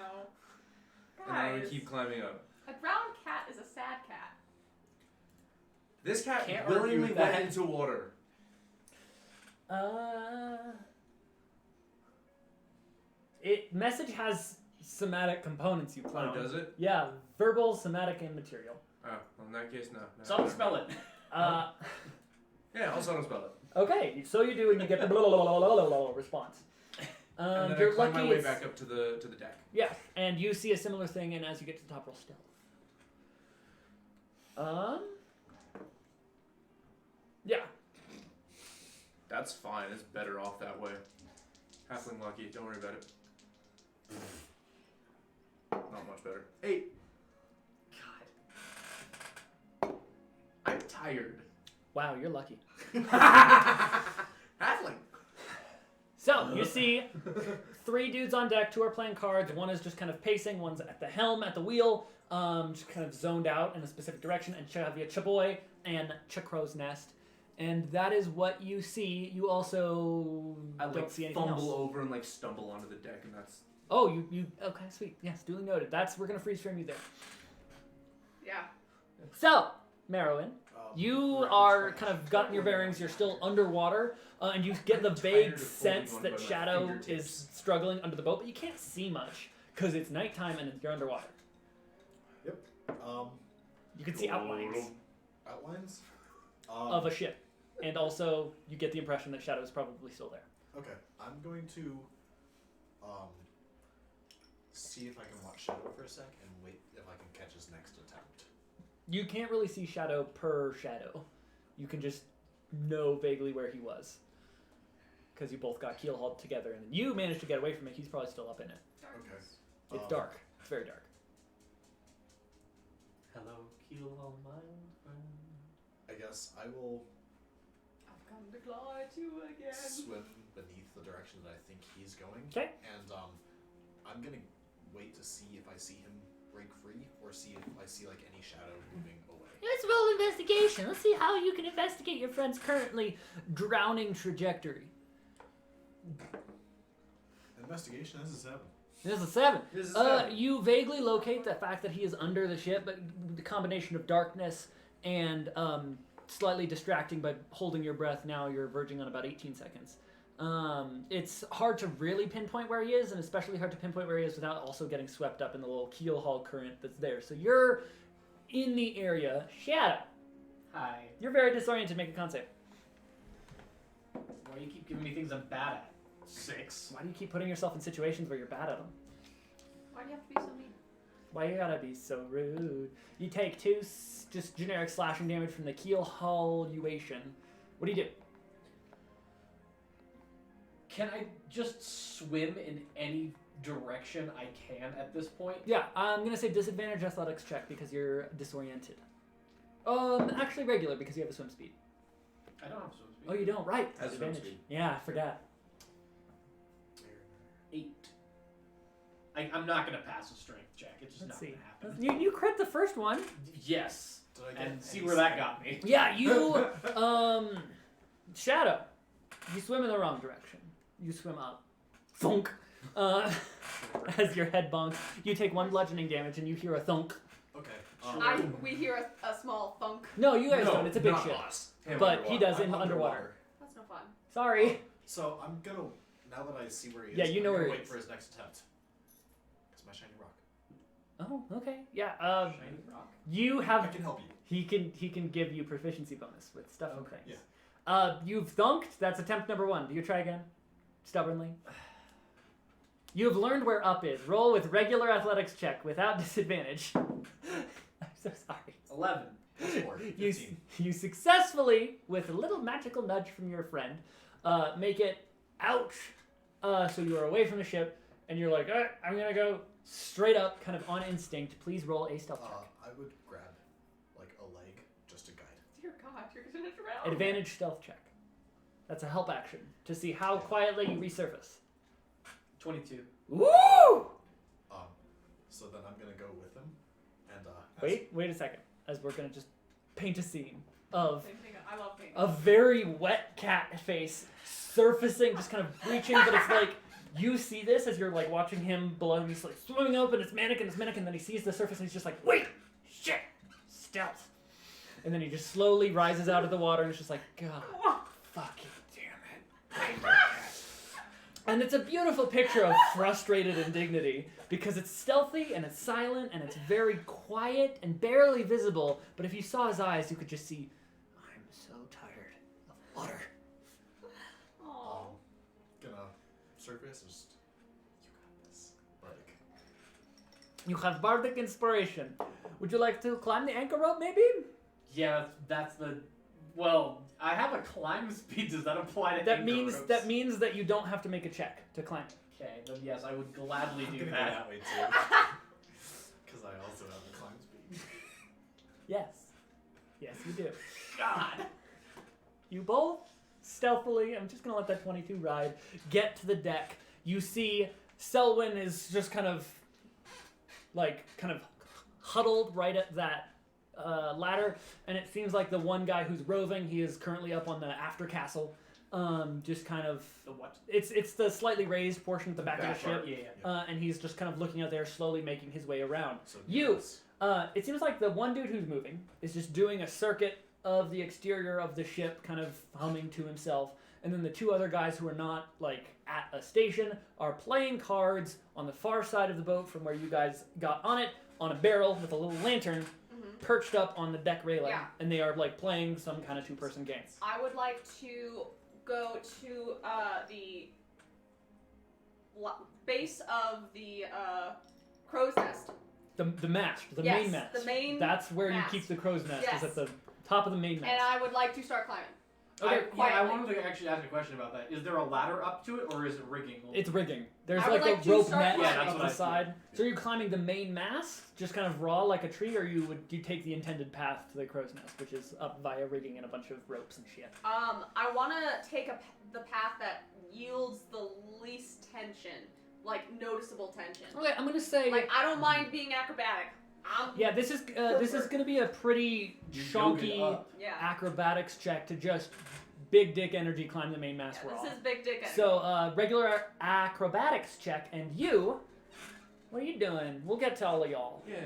And then I'm gonna Guys, keep climbing up. a brown cat is a sad cat. This cat Can't argue willingly with went that. into water. Message has somatic components, you clown. Oh, does it? Yeah, verbal, somatic, and material. Oh, well, in that case, no. Someone spell it. Yeah, I'll spell it. Okay, so you do, and you get the blah, blah, blah, blah, blah, blah response. And then You're I climb lucky my way it's- back up to the deck. Yeah, and you see a similar thing, and as you get to the top, roll stealth. Yeah. That's fine. It's better off that way. Halfling lucky. Don't worry about it. Not much better. 8. God. I'm tired. Wow, you're lucky. Halfling. So, you see 3 dudes on deck, 2 are playing cards, 1 is just kind of pacing, 1's at the helm, at the wheel, just kind of zoned out in a specific direction, and Chavia Chaboy and Chakro's Nest. And that is what you see. You also I don't see anything fumble else. over and stumble onto the deck, and that's. Oh, you okay, sweet. Yes, duly noted. We're going to freeze frame you there. Yeah. So, Merowyn, you right, are which one? kind of gotten your bearings. You're still underwater, and you get the I'm tired vague of holding sense one that by my Shadow fingertips. is struggling under the boat, but you can't see much because it's nighttime and you're underwater. You can see outlines Outlines? of a ship, and also you get the impression that Shadow is probably still there. Okay, I'm going to see if I can watch Shadow for a sec and wait if I can catch his next attempt. You can't really see Shadow per Shadow. You can just know vaguely where he was because you both got keel hauled together, and you managed to get away from it. He's probably still up in it. Okay. It's dark. It's very dark. Hello, keel on my old friend. I guess I will I've come to claw at you again. swim beneath the direction that I think he's going. 'Kay. And I'm gonna wait to see if I see him break free or see if I see like any shadow moving away. Let's roll investigation. Let's see how you can investigate your friend's currently drowning trajectory. Investigation, this is 7. This is a 7. This is 7. You vaguely locate the fact that he is under the ship, but the combination of darkness and slightly distracting by holding your breath, now you're verging on about 18 seconds. It's hard to really pinpoint where he is, and especially hard to pinpoint where he is without also getting swept up in the little keel haul current that's there. So you're in the area. Shadow, Hi. you're very disoriented. Make a con save. Why do you keep giving me things I'm bad at? 6. Why do you keep putting yourself in situations where you're bad at them? Why do you have to be so mean? Why you gotta be so rude? You take 2 just generic slashing damage from the keel hauluation. What do you do? Can I just swim in any direction I can at this point? Yeah, I'm gonna say disadvantage athletics check because you're disoriented. Actually regular because you have a swim speed. I don't have swim speed. Oh, you don't? Right. Has swim Disadvantage. speed. Yeah, I forgot. 8. I'm not gonna pass a strength check. It's just Let's not see. gonna happen. You crit the first one. Yes. Did I get And see any where that got me. Yeah, you, Shadow, you swim in the wrong direction. You swim up. Thunk. As your head bonks, you take 1 bludgeoning damage and you hear a thunk. Okay. We hear a small thunk. No, you guys No, don't. It's a big not ship. us. Him But he underwater. does in I'm underwater. That's no fun. Sorry. So I'm gonna, now that I see where he is, Yeah, you know I'm where gonna he wait is. for his next attempt. It's my shiny rock. Oh, okay. Yeah. Shiny rock. You I have. can help you. He can give you proficiency bonus with stuff and Okay. things. You've thunked. That's attempt number 1. Do you try again? Stubbornly. You have learned where up is. Roll with regular athletics check without disadvantage. I'm so sorry. 11. That's 4. you 15. you successfully, with a little magical nudge from your friend, make it out. So you are away from the ship, and you're like, I'm gonna go straight up, kind of on instinct. Please roll a stealth check. I would grab like a leg just to guide. Dear God, you're gonna drown. Advantage stealth check. That's a help action to see how quietly you resurface. 22. Woo! So then I'm gonna go with him, and Wait a second, as we're gonna just paint a scene of I love painting. a very wet cat face surfacing, just kind of breaching, but it's like you see this as you're like watching him below him. He's like swimming up, and it's mannequin, and then he sees the surface, and he's just like, wait, shit, stealth, and then he just slowly rises out of the water, and it's just like, God, fucking damn it. And it's a beautiful picture of frustrated indignity because it's stealthy and it's silent and it's very quiet and barely visible. But if you saw his eyes, you could just see, I'm so tired of water. Aww. gonna surface. Just you got this, Bardic. You have bardic inspiration. Would you like to climb the anchor rope, maybe? Yeah, that's the. Well, I have a climb speed. Does that apply to That anchor means ropes? that you don't have to make a check to climb. Okay, then yes, I would gladly I'm do gonna that. go that way too, because I also have a climb speed. Yes. Yes, you do. God. You both stealthily, I'm just going to let that 22 ride, get to the deck. You see Selwyn is just kind of huddled right at that ladder, and it seems like the one guy who's roving, he is currently up on the after castle. Just kind of The what? it's the slightly raised portion at the back of the ship, Yeah. and he's just kind of looking out there, slowly making his way around. So You. yes. It seems like the one dude who's moving is just doing a circuit of the exterior of the ship, kind of humming to himself. And then the two other guys who are not like at a station are playing cards on the far side of the boat from where you guys got on it, on a barrel with a little lantern perched up on the deck railing. Yeah. And they are like playing some kind of two-person game. I would like to go to the base of the crow's nest. The mast, the Yes, main mast. the main That's where mast. you keep the crow's nest, Yes. is at the top of the main mast. And I would like to start climbing. Okay, I quietly. wanted to actually ask a question about that. Is there a ladder up to it, or is it rigging? It's rigging. There's I would like like a to rope start net climbing. Yeah, that's up what the I side. So are you climbing the main mast, just kind of raw like a tree, or do you take the intended path to the crow's nest, which is up via rigging and a bunch of ropes and shit? I want to take the path that yields the least tension, like noticeable tension. Okay, I'm gonna say. Like I don't mind being acrobatic. Yeah, this is gonna be a pretty You're chonky yoking up. Yeah. acrobatics check to just big dick energy climb the main mast Yeah, raw. this is big dick energy. So regular acrobatics check, and you, what are you doing? We'll get to all of y'all. Yeah.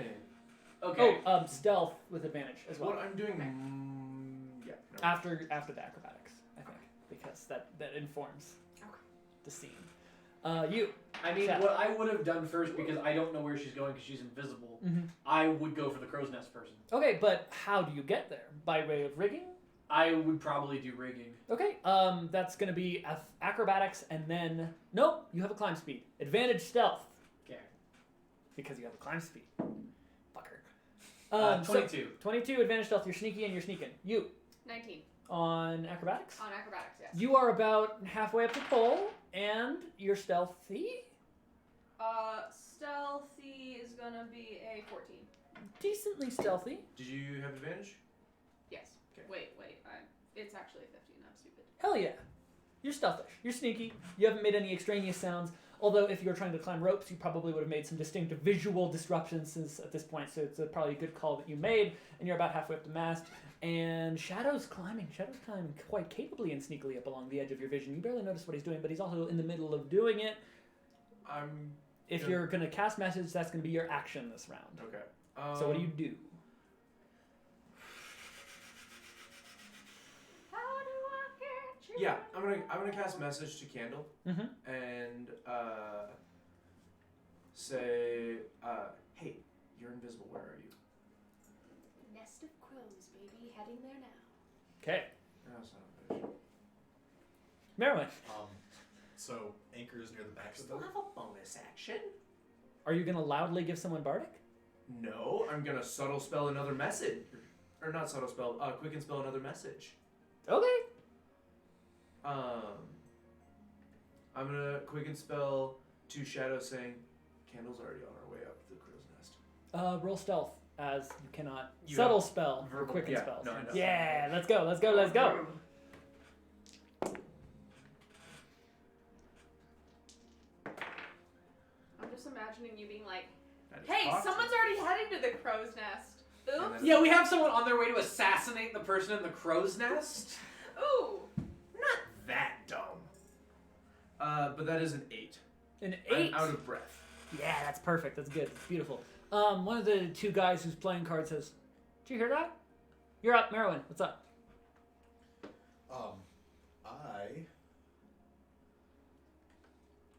Okay. Oh, stealth with advantage as well. What I'm doing. Yeah. No. After the acrobatics, I think, because that informs the scene. You. I mean, Chat. what I would have done first, because I don't know where she's going because she's invisible, I would go for the crow's nest person. Okay, but how do you get there? By way of rigging? I would probably do rigging. Okay, that's gonna be acrobatics, and then nope, you have a climb speed. Advantage stealth Okay. because you have a climb speed. Fucker. 22. 22 advantage stealth. You're sneaky and you're sneaking. You 19 on acrobatics. on acrobatics. Yes. You are about halfway up the pole, and you're stealthy. Stealthy is gonna be a 14. Decently stealthy. Did you have advantage? Yes. Okay. Wait. It's actually a 15. I'm stupid. Hell yeah. You're stealthish. You're sneaky. You haven't made any extraneous sounds. Although if you were trying to climb ropes, you probably would have made some distinct visual disruptions since at this point. So it's probably a good call that you made. And you're about halfway up the mast. And Shadow's climbing quite capably and sneakily up along the edge of your vision. You barely notice what he's doing, but he's also in the middle of doing it. If you're going to cast message, that's going to be your action this round. Okay. So what do you do? How do I get you? Yeah, I'm gonna cast message to Candle Mm-hmm. and say, hey, you're invisible. Where are you? Nest of crows, baby, heading there now. Okay. No, it's not a fish. Merwin, So anchor is near the back of the Still boat. have a bonus action? are you going to loudly give someone bardic? No, I'm gonna subtle spell another message. or not subtle spell, quicken spell another message. Okay. I'm gonna quicken spell to Shadow saying, Candle's already on our way up to the crow's nest. Roll stealth as you cannot You subtle have spell or verbal- quicken yeah, spells. no, I know. Yeah, let's go. I'm just imagining you being like, I just hey, talked. someone's already heading to the crow's nest. And Oops. then- Yeah, we have someone on their way to assassinate the person in the crow's nest. Ooh. Not that dumb. But that is an 8. An 8. I'm out of breath. Yeah, that's perfect. That's good. It's beautiful. One of the two guys who's playing cards says, "Did you hear that? You're up, Merwin. What's up?"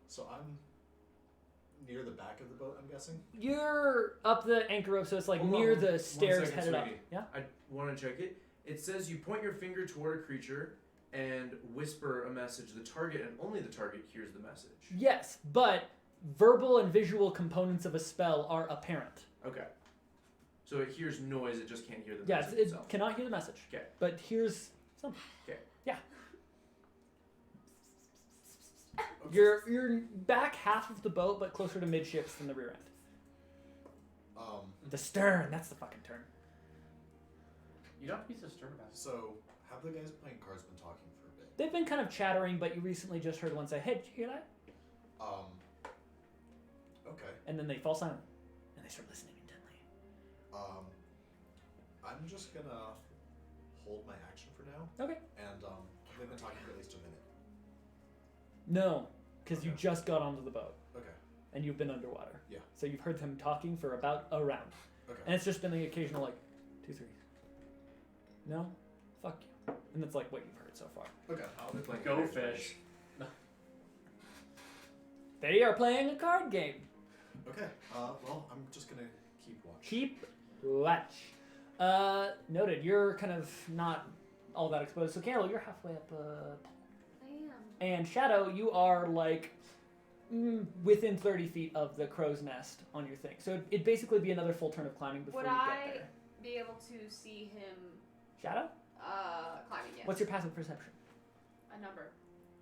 So I'm near the back of the boat, I'm guessing? You're up the anchor rope, so it's like Hold near on, the one stairs second, headed up. sweetie. Yeah. I want to check it. It says you point your finger toward a creature and whisper a message. The target and only the target hears the message. Yes, but verbal and visual components of a spell are apparent. Okay. So it hears noise, it just can't hear the Yeah, message it itself. cannot hear the message. Okay. But here's something. Okay. Yeah. Okay. You're back half of the boat, but closer to midships than the rear end. The stern. That's the fucking turn. You don't have to be so stern about it. So have the guys playing cards been talking for a bit? They've been kind of chattering, but you recently just heard one say, "Hey, did you hear that?" Okay. And then they fall silent, and they start listening intently. I'm just gonna hold my action for now. Okay. And they've been talking for at least a minute. No, because you Okay. just got onto the boat, Okay. and you've been underwater. Yeah. So you've heard them talking for about a round. Okay. And it's just been the occasional, like, 2, 3. No? Fuck you. And that's, like, what you've heard so far. Okay. Oh, they're playing Go cards. fish. They are playing a card game. Okay. Well, I'm just gonna keep watching. Keep watch. Noted. You're kind of not all that exposed. So, Carol, you're halfway up. I am. And Shadow, you are, like, within 30 feet of the crow's nest on your thing. So it'd basically be another full turn of climbing before Would you I get there. be able to see him Shadow? climbing? Yes. What's your passive perception? a number?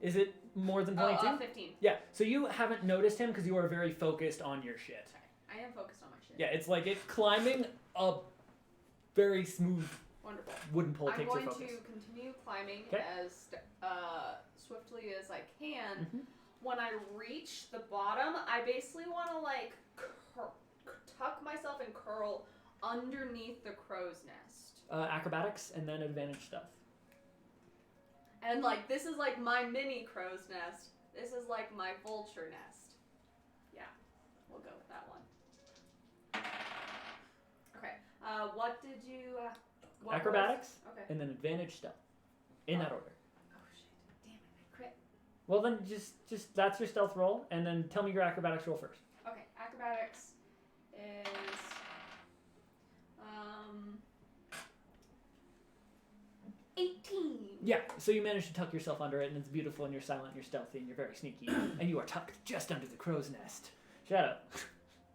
Is it more than 22? 15. Yeah, so you haven't noticed him because you are very focused on your shit. I am focused on my shit. Yeah, it's like it climbing a very smooth Wonderful. wooden pole I'm takes your going focus. to continue climbing 'Kay. as swiftly as I can. Mhm. When I reach the bottom, I basically want to like tuck myself and curl underneath the crow's nest. Acrobatics and then advantage stuff. And like this is like my mini crow's nest. This is like my vulture nest. Yeah, we'll go with that one. Okay. What did you? What Acrobatics was- okay. and then advantage stuff. In that order. Oh shit! Damn it! I crit. Well then just that's your stealth roll and then tell me your acrobatics roll first. Okay. Acrobatics is 18. Yeah, so you manage to tuck yourself under it and it's beautiful and you're silent, and you're stealthy and you're very sneaky and you are tucked just under the crow's nest. Shadow,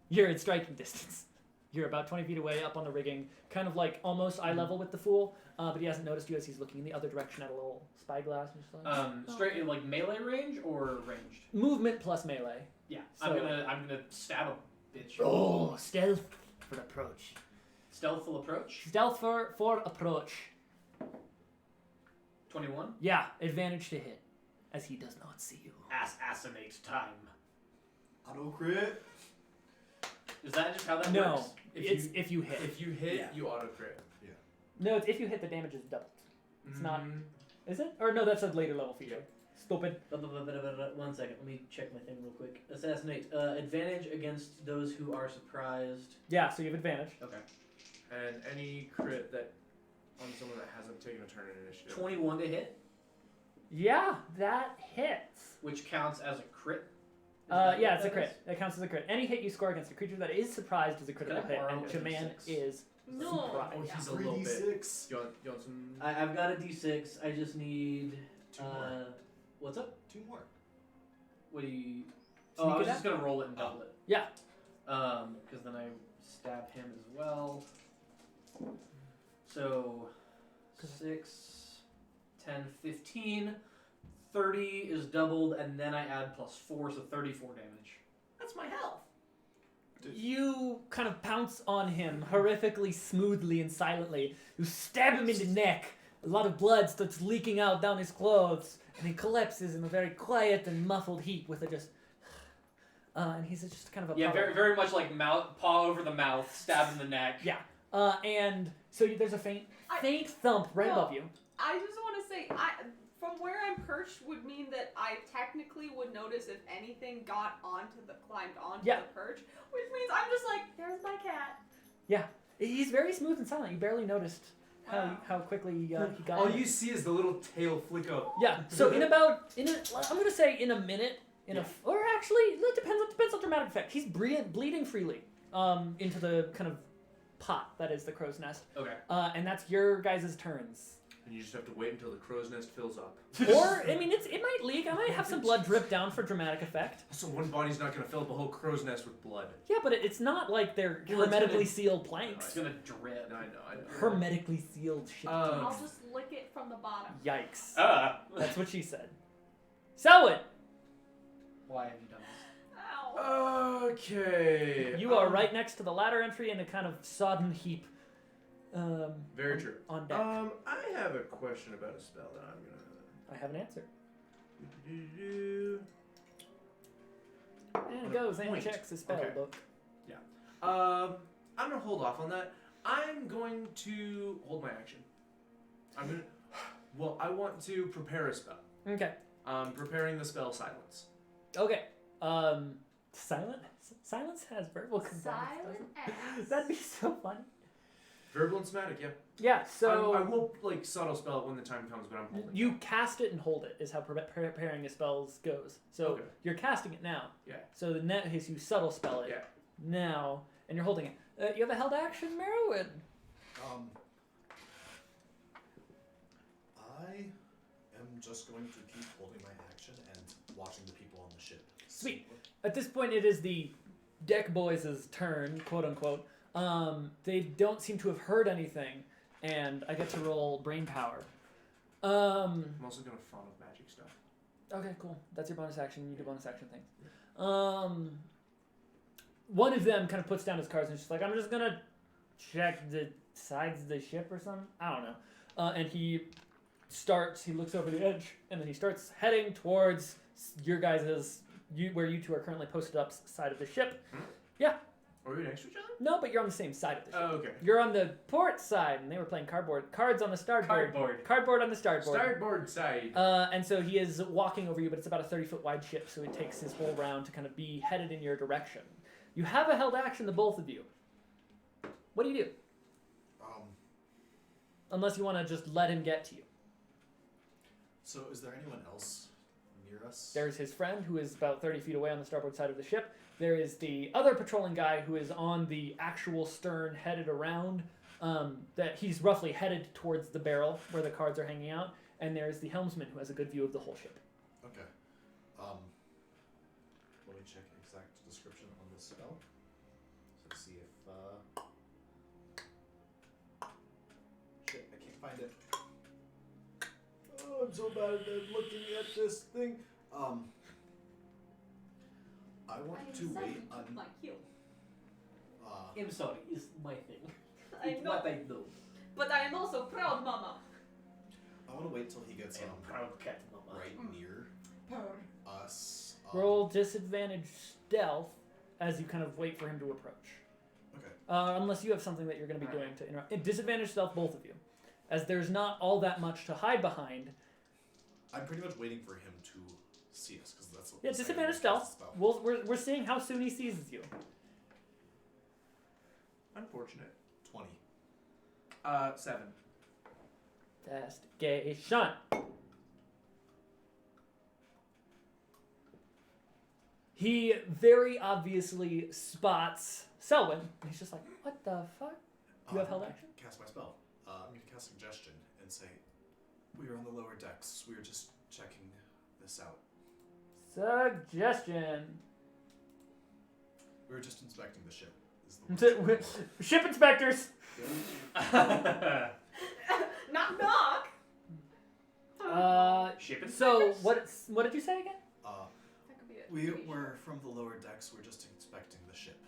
you're in striking distance. You're about 20 feet away up on the rigging, kind of like almost eye level with the fool, but he hasn't noticed you as he's looking in the other direction at a little spyglass and just like, Straight in like melee range or ranged? movement plus melee. Yeah. So- I'm gonna stab a bitch. Oh, stealth for approach. Stealthful approach. Stealth for approach. 21. Yeah, advantage to hit, as he does not see you. Assassinate time. Auto crit. Is that just how that No, works? it's if you hit. If you hit, Yeah. you auto crit. No, it's if you hit, the damage is doubled. It's not. Mm, Is it? Or no, that's a later level feature. Stupid. 1 second, let me check my thing real quick. Assassinate. Advantage against those who are surprised. Yeah, so you have advantage. Okay. And any crit that on someone that hasn't taken a turn in initiative. 21 to hit, Yeah, that hits. Which counts as a crit. Is Yeah, that what it's a that crit. is? That counts as a crit. Any hit you score against a creature that is surprised is a critical I hit, borrow and a Jaman D6? is No. surprised. Oh, Yeah. he's a little bit. 3d6. You want some? I've got a d6. I just need. 2 more. What's up? 2 more. What do you? Sneak Oh, I it was just up? gonna roll it and double it. Yeah. Because then I stab him as well. So 6, 10, 15, 30 is doubled, and then I add +4, so 34 damage. That's my health. You kind of pounce on him horrifically smoothly and silently. You stab him in the neck. A lot of blood starts leaking out down his clothes, and he collapses in a very quiet and muffled heap with a just. And he's just kind of a. Yeah, very, very much like paw over the mouth, stab in the neck. Yeah. And so there's a faint thump right above you. I just want to say, from where I'm perched would mean that I technically would notice if anything climbed onto the perch, which means I'm just like, there's my cat. Yeah, he's very smooth and silent. You barely noticed how quickly he got. All you see is the little tail flick up. Yeah. So I'm gonna say in a minute, or actually, it depends on dramatic effect. He's bleeding freely into the kind of pot that is the crow's nest. Okay. And that's your guys' turns. And you just have to wait until the crow's nest fills up. Or, I mean, it might leak. I might have some blood drip down for dramatic effect. So one body's not going to fill up a whole crow's nest with blood. Yeah, but it's not like they're hermetically sealed planks. It's gonna drip. I know. Hermetically sealed shit. I'll just lick it from the bottom. Yikes. That's what she said. Selwyn! Why have you done this? Ow. Okay. You are right next to the ladder entry in a kind of sodden heap. Very true. On deck. I have a question about a spell that I'm gonna. I have an answer. And On it a goes and point. checks the spell Okay. book. I'm gonna hold off on that. I'm going to hold my action. I want to prepare a spell. Okay. Preparing the spell Silence. Okay. Silence has verbal components. Silent doesn't it? ass. That'd be so funny. Verbal and somatic, yeah. Yeah, so I will subtle spell it when the time comes, but I'm holding you it. cast it and hold it is how preparing a spells goes. So Okay. you're casting it now. Yeah. So the net is you subtle spell it now, and you're holding it. You have a held action, Merowyn. I am just going to keep holding my action and watching the people on the ship. Sweet. At this point, it is the deck boys' turn, quote unquote. They don't seem to have heard anything, and I get to roll brain power. I'm also gonna fawn with magic stuff. Okay, cool. That's your bonus action. You do bonus action things. One of them kind of puts down his cards and is just like, I'm just gonna check the sides of the ship or something. I don't know. And he looks over the edge, and then he starts heading towards your guys' where you two are currently posted up side of the ship. Yeah. Are we next to each other? No, but you're on the same side of the ship. Oh, okay. You're on the port side, and they were playing cards on the starboard. Cardboard on the starboard. Starboard side. And so he is walking over you, but it's about a 30-foot wide ship, so it takes his whole round to kind of be headed in your direction. You have a held action, the both of you. What do you do? Unless you want to just let him get to you. So is there anyone else near us? There's his friend, who is about 30 feet away on the starboard side of the ship. There is the other patrolling guy who is on the actual stern, headed around. That he's roughly headed towards the barrel where the cards are hanging out. And there's the helmsman who has a good view of the whole ship. Okay. Let me check exact description on this spell. So see if shit, I can't find it. Oh, I'm so bad at looking at this thing. I want to wait on my heel. I'm sorry, it's my thing. I It's know, what I do. but I am also proud, Mama. I want to wait till he gets Proud cat, mama. right near us. Roll disadvantage stealth as you kind of wait for him to approach. Okay. Unless you have something that you're going to be doing to interrupt. Disadvantage stealth, both of you. As there's not all that much to hide behind. I'm pretty much waiting for him to see us because that's what. Yeah, the second disadvantage he casts stealth. the spell. We're seeing how soon he seizes you. Unfortunate. 20. 7. Investigation. He very obviously spots Selwyn. And he's just like, what the fuck? You have held I'm gonna action? Cast my spell. I'm going to cast suggestion and say, we were on the lower decks. We were just checking this out. Suggestion. We were just inspecting the ship. Is the word. Ship inspectors. Knock knock. Shipping So stickers? what did you say again? That could be it. We were from the lower decks. We're just inspecting the ship.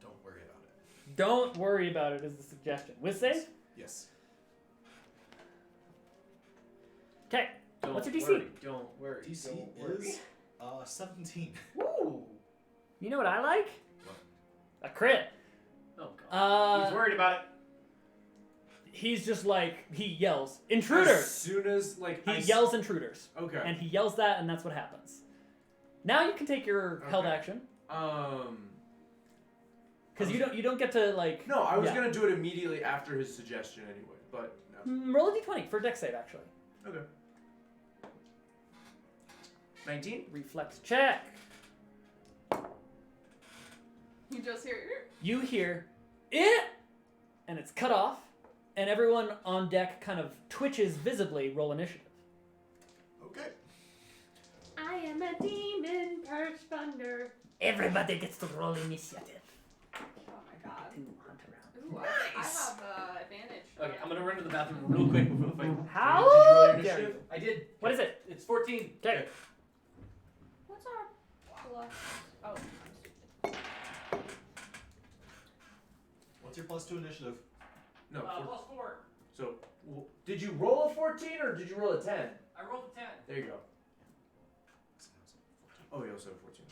Don't worry about it. Don't worry about it is the suggestion. With save? Yes. Okay. Don't What's your DC? Worry, don't worry. DC don't worry. is 17. Woo! You know what I like? What? A crit. Oh god. He's worried about it. He's just like, he yells, intruders! As soon as like He yells intruders. Okay. And he yells that, and that's what happens. Now you can take your held Okay. action. Because you don't get to, like... No, I was yeah. gonna do it immediately after his suggestion anyway, but no. Roll a d20 for a dex save, actually. Okay. 19? Reflex check. You just hear. You hear it, and it's cut off, and everyone on deck kind of twitches visibly. Roll initiative. Okay. I am a demon perched under. Everybody gets to roll initiative. Oh my god. To hunt around. Ooh, I have advantage. Okay, I'm gonna run to the bathroom real quick before the fight. How Did you roll your dare you? initiative? I did. What is it? It's 14. Okay. What's our plus? Oh. What's your +2 initiative? No. Plus 4. So, did you roll a 14 or did you roll a 10? I rolled a 10. There you go. Oh, you also have 14.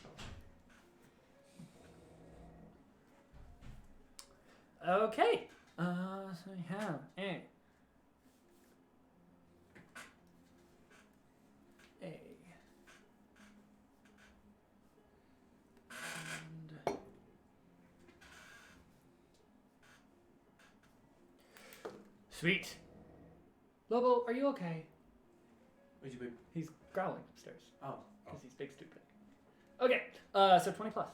Okay. So we have A. And sweet. Lobo, are you okay? What'd you pick? He's growling upstairs. Oh. Because he's big stupid. Okay. So 20 plus.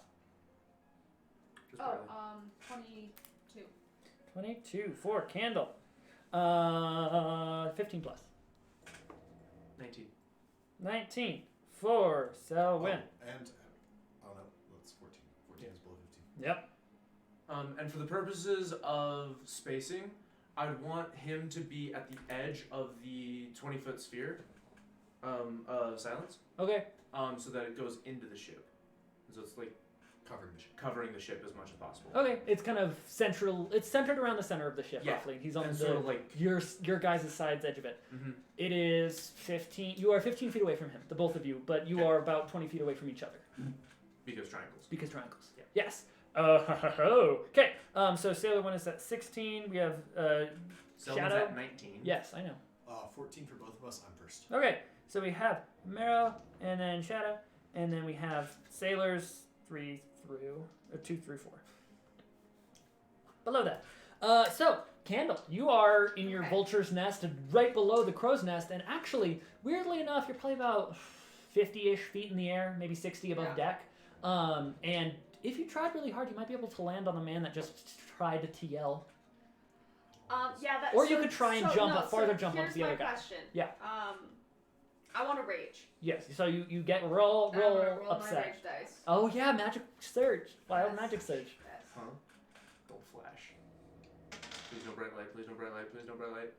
Just Oh, barely. 22. 22 for Candle. 15 plus. 19. 19 for Selwyn. And oh no, that's 14. 14 is below 15. Yep. And for the purposes of spacing, I'd want him to be at the edge of the 20-foot sphere of silence, Okay. so that it goes into the ship. So it's like Covering the ship. covering the ship as much as possible. Okay. It's kind of central. It's centered around the center of the ship, Yeah. roughly. He's on And the sort of like. your guys' side's edge of it. Mm-hmm. It is 15. You are 15 feet away from him, the both of you, but you Okay. are about 20 feet away from each other. Because triangles. Because triangles. Yeah. Yes. Okay. So Sailor 1 is at 16. We have Selwyn's Shadow. at 19. Yes, I know. 14 for both of us. I'm first. Okay. So we have Marrow and then Shadow, and then we have Sailors 3 through 2 through 4. Below that. So Candle, you are in your Okay. vulture's nest, right below the crow's nest, and actually, weirdly enough, you're probably about 50-ish feet in the air, maybe 60 above Yeah. deck. And if you tried really hard, you might be able to land on the man that just tried to TL. Yeah, that. Or you could try and jump no, a farther jump here's onto the other guy. my question. Yeah. I want to rage. Yes. So you get roll I'm gonna roll my upset. rage dice. Oh yeah, magic surge. Wild Yes. magic surge. Yes. Huh? Don't flash. Please no bright light. Please no bright light. Please no bright light.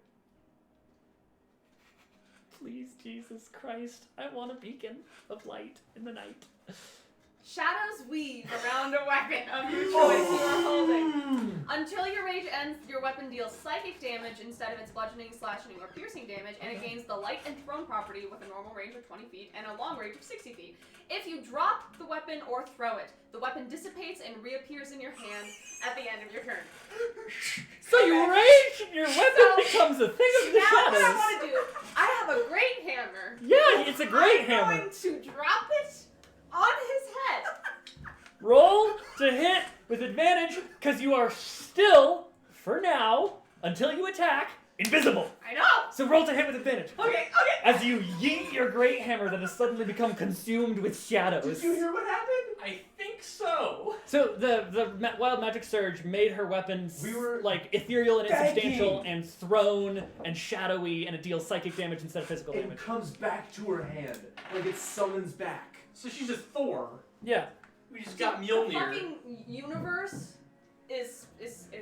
Please, Jesus Christ, I want a beacon of light in the night. Shadows weave around a weapon of your choice you are holding. Until your rage ends, your weapon deals psychic damage instead of its bludgeoning, slashing, or piercing damage, and it gains the light and thrown property with a normal range of 20 feet and a long range of 60 feet. If you drop the weapon or throw it, the weapon dissipates and reappears in your hand at the end of your turn. So you rage, and your weapon becomes a thing of the Now what I shadows. want to do, I have a great hammer. Yeah, it's a great I'm hammer. going to drop it on his head. Roll to hit with advantage, because you are still, for now, until you attack, invisible. I know. So roll to hit with advantage. Okay. As you yeet your great hammer that has suddenly become consumed with shadows. Did you hear what happened? I think so. So the wild magic surge made her weapons We were like ethereal and insubstantial begging. and thrown and shadowy, and it deals psychic damage instead of physical It damage. comes back to her hand. Like it summons back. So she's just Thor. Yeah. We just got The Mjolnir. fucking universe is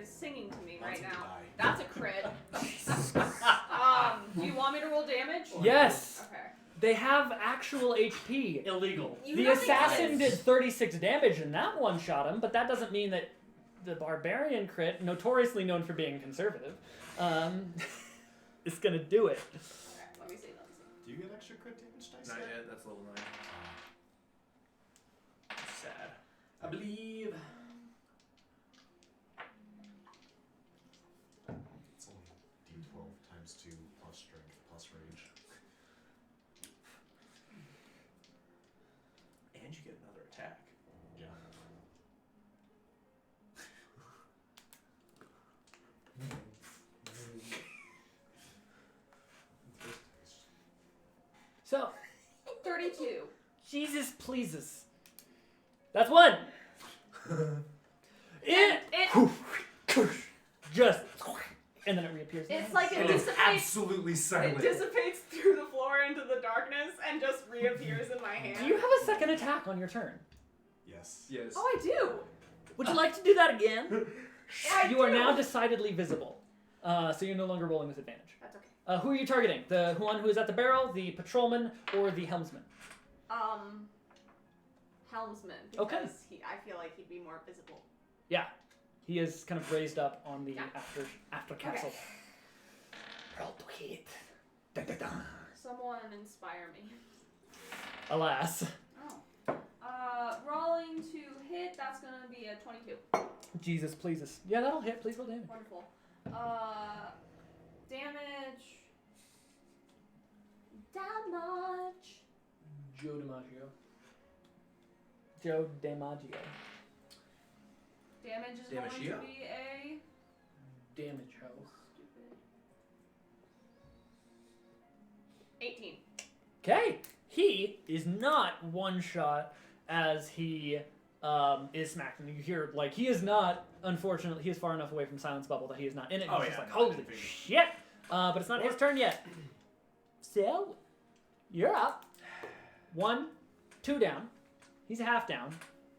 singing to me right Lots of now. die. That's a crit. Yes, Okay. they have actual HP. Illegal. You The know the assassin guys- did 36 damage and that one shot him, but that doesn't mean that the barbarian crit, notoriously known for being conservative, is gonna do it. Okay, let me see. Do you get extra crit damage dice? Not yet? yet. That's level 9. Sad. I believe. It's only D12 times 2 plus strength plus rage. And you get another attack. Yeah. So, 32. Jesus pleases. That's one. It just, and then it reappears. It's like it And it's dissipates. absolutely It silent. dissipates through the floor into the darkness and just reappears in my hand. Do you have a second attack on your turn? Yes. Yes. Oh, I do. Would you like to do that again? I You are do. now decidedly visible, so you're no longer rolling with advantage. That's okay. Who are you targeting? The one who is at the barrel, the patrolman, or the helmsman? Helmsman. Okay. Because I feel like he'd be more visible. He is kind of raised up on the Yeah. after castle. Roll to hit. Dun, dun, dun. Someone inspire me. Alas, Oh. Rolling to hit. That's gonna be a 22. Jesus pleases. Yeah, that'll hit. Please roll damage. Wonderful. Damage. Damage. Joe DiMaggio. Joe DiMaggio. Damage is going to Damagio? be a Damage ho. stupid 18. Okay, he is not one shot as he is smacked, and you hear like he is not. Unfortunately, he is far enough away from Silence Bubble that he is not in it. Oh, He's yeah, just like no, I holy didn't figure. shit. But it's not his turn yet. So you're up. 1, 2 down. He's a half down,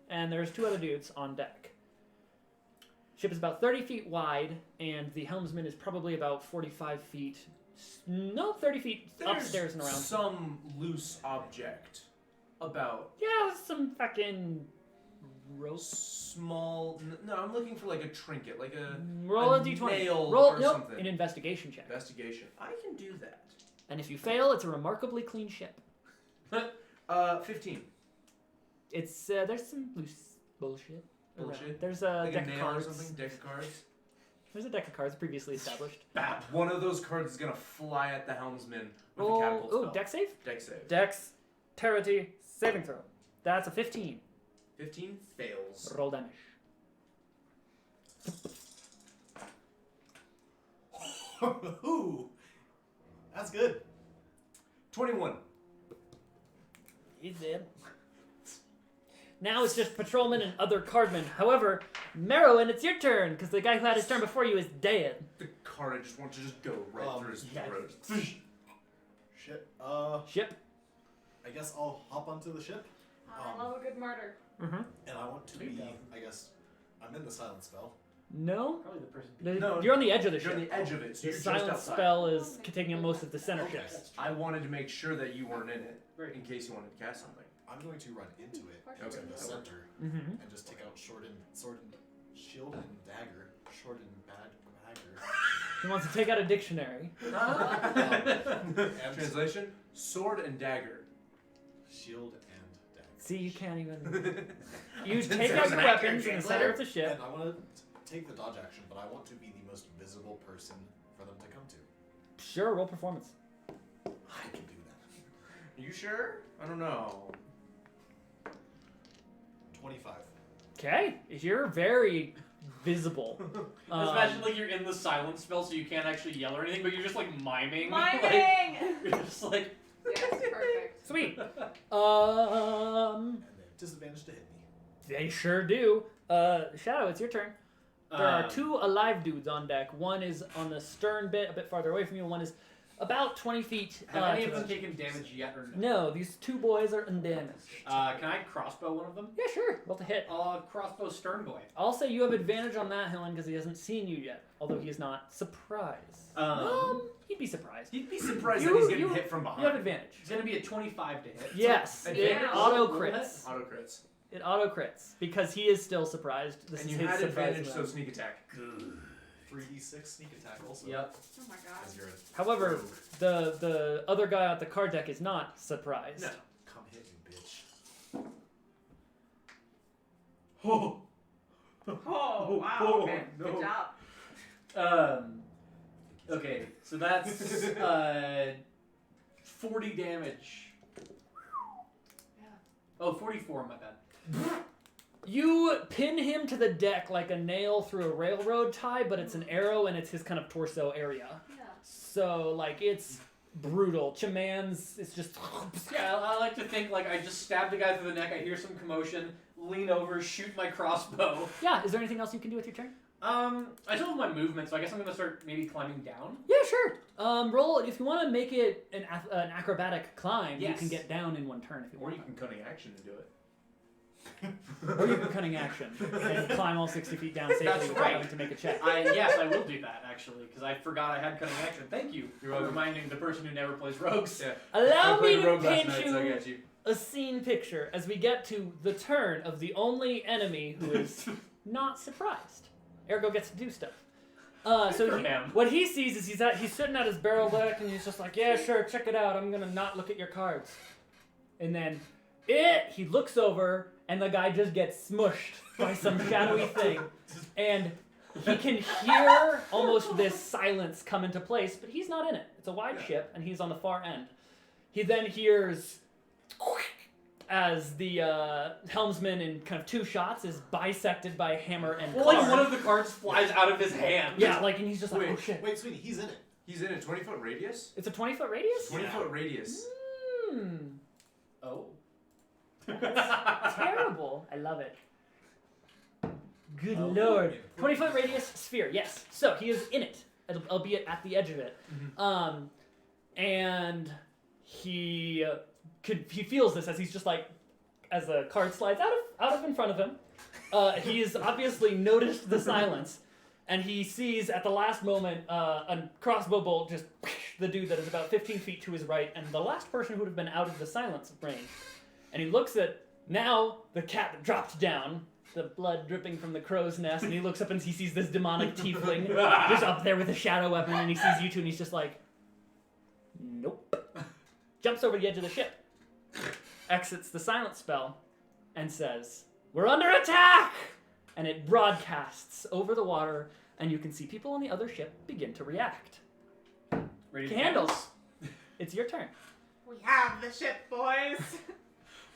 and there's 2 other dudes on deck. Ship is about 30 feet wide, and the helmsman is probably about 45 feet. No, 30 feet upstairs and around. Some loose object about Yeah, some fucking rope. small. No, I'm looking for like a trinket, like a Roll a a d20. nail Roll or nope, something. an investigation check. investigation. I can do that. And if you fail, it's a remarkably clean ship. 15. It's there's some loose bullshit. around. Bullshit? There's a Like a deck of nail cards. or something. Deck of cards. There's a deck of cards previously established. Bap. One of those cards is gonna fly at the helmsman with a Roll. catapult Ooh, spell. deck save. Deck save. Dexterity saving throw. That's a 15. 15 fails. Roll damage. Ooh, that's good. 21. He's dead. Now it's just patrolmen and other cardmen. However, Merowyn, it's your turn, because the guy who had his turn before you is dead. The card I just want to just go right through his yeah. throat. Shit. Ship. I guess I'll hop onto the ship, I love a good murder. Mm-hmm. and I want to There you be. go. I guess I'm in the silent spell. No. Probably the person. No, You're on the edge of the You're ship. on the edge of it, so The you're just silent outside. spell is taking up most of the center Okay. ships. I wanted to make sure that you weren't in it, Right. in case you wanted to cast something. I'm going to run into it, Okay. into the center, Mm-hmm. and just take out sword and shield and dagger, sword and dagger. He wants to take out a dictionary. Translation: sword and dagger. Shield and dagger. See, you can't even. You Didn't take say it out was your an accurate weapons in the center of the ship. And I want to take the dodge action, but I want to be the most visible person for them to come to. Sure, roll performance. I can do that. You sure? I don't know. 25. Okay, you're very visible. Just imagine like you're in the silence spell, so you can't actually yell or anything, but you're just like miming. Like, Miming! you're just like. Yes, perfect. Sweet. And they have disadvantage to hit me. They sure do. Shadow, it's your turn. There are Um, 2 alive dudes on deck. One is on the stern bit, a bit farther away from you. One is about 20 feet. Have any to of them the- taken damage yet or no? No, these two boys are undamaged. Can I crossbow one of them? Yeah, sure. Roll to hit. Crossbow Stern Boy. I'll say you have advantage on that, Helen, because he hasn't seen you yet. Although he is not surprised. He'd be surprised. He'd be surprised that You- he's getting you- hit from You have behind. advantage. It's gonna be a 25 to hit. Yes, it advantage? auto Roll crits. Auto crits. It auto crits because he is still surprised. This And is you his had surprise advantage, so round. sneak attack. 3d6 sneak attack also. Yep. Oh my god. As you're a However, rogue. the other guy at the card deck is not surprised. No. Come hit me, bitch. Oh. Oh, wow. Oh, Okay. no. Good job. Okay, so that's 40 damage. Yeah. Oh, 44, my bad. You pin him to the deck like a nail through a railroad tie, but it's an arrow and it's his kind of torso area. Yeah. So, like, it's brutal. Chaman's, it's just... Yeah, I like to think like I just stabbed a guy through the neck, I hear some commotion, lean over, shoot my crossbow. Yeah, is there anything else you can do with your turn? I told my movement, so I guess I'm gonna start maybe climbing down. Yeah, sure. Roll, if you want to make it an acrobatic climb, you Yes. can get down in one turn if you Or want. you can cunning action to do it. Or you can cunning action and climb all 60 feet down safely That's without right. having to make a check. Yes, I will do that actually, because I forgot I had cunning action. Thank you for reminding the person who never plays rogues. Yeah. Allow I me played to rogue last paint night, you so I got you. a scene picture as we get to the turn of the only enemy who is not surprised. Ergo gets to do stuff. For So him. what he sees is he's sitting at his barrel deck and he's just like, yeah, sure, check it out. I'm gonna not look at your cards. And then he looks over and the guy just gets smushed by some shadowy thing, and he can hear almost this silence come into place, but he's not in it. It's a wide ship and he's on the far end. He then hears as the helmsman in kind of two shots is bisected by hammer and Well, card. like one of the cards flies out of his hand. Yeah, like, and he's just like, Wait, oh shit. Wait, sweetie, he's in it. He's in a 20-foot radius? It's a 20-foot radius? 20-foot radius. Hmm. Oh. Terrible. I love it. Good Oh, lord. boy. 20-foot radius sphere, yes. So he is in it, albeit at the edge of it. And he feels this as he's just like, as the card slides out of in front of him. He has obviously noticed the silence, and he sees at the last moment a crossbow bolt just the dude that is about 15 feet to his right, and the last person who would have been out of the silence range. And he looks at now the cat that dropped down, the blood dripping from the crow's nest, and he looks up and he sees this demonic tiefling just up there with a shadow weapon, and he sees you two, and he's just like, nope. Jumps over the edge of the ship, exits the silence spell, and says, "We're under attack!" And it broadcasts over the water, and you can see people on the other ship begin to react. Ready to Candles. It's your turn. We have the ship, boys.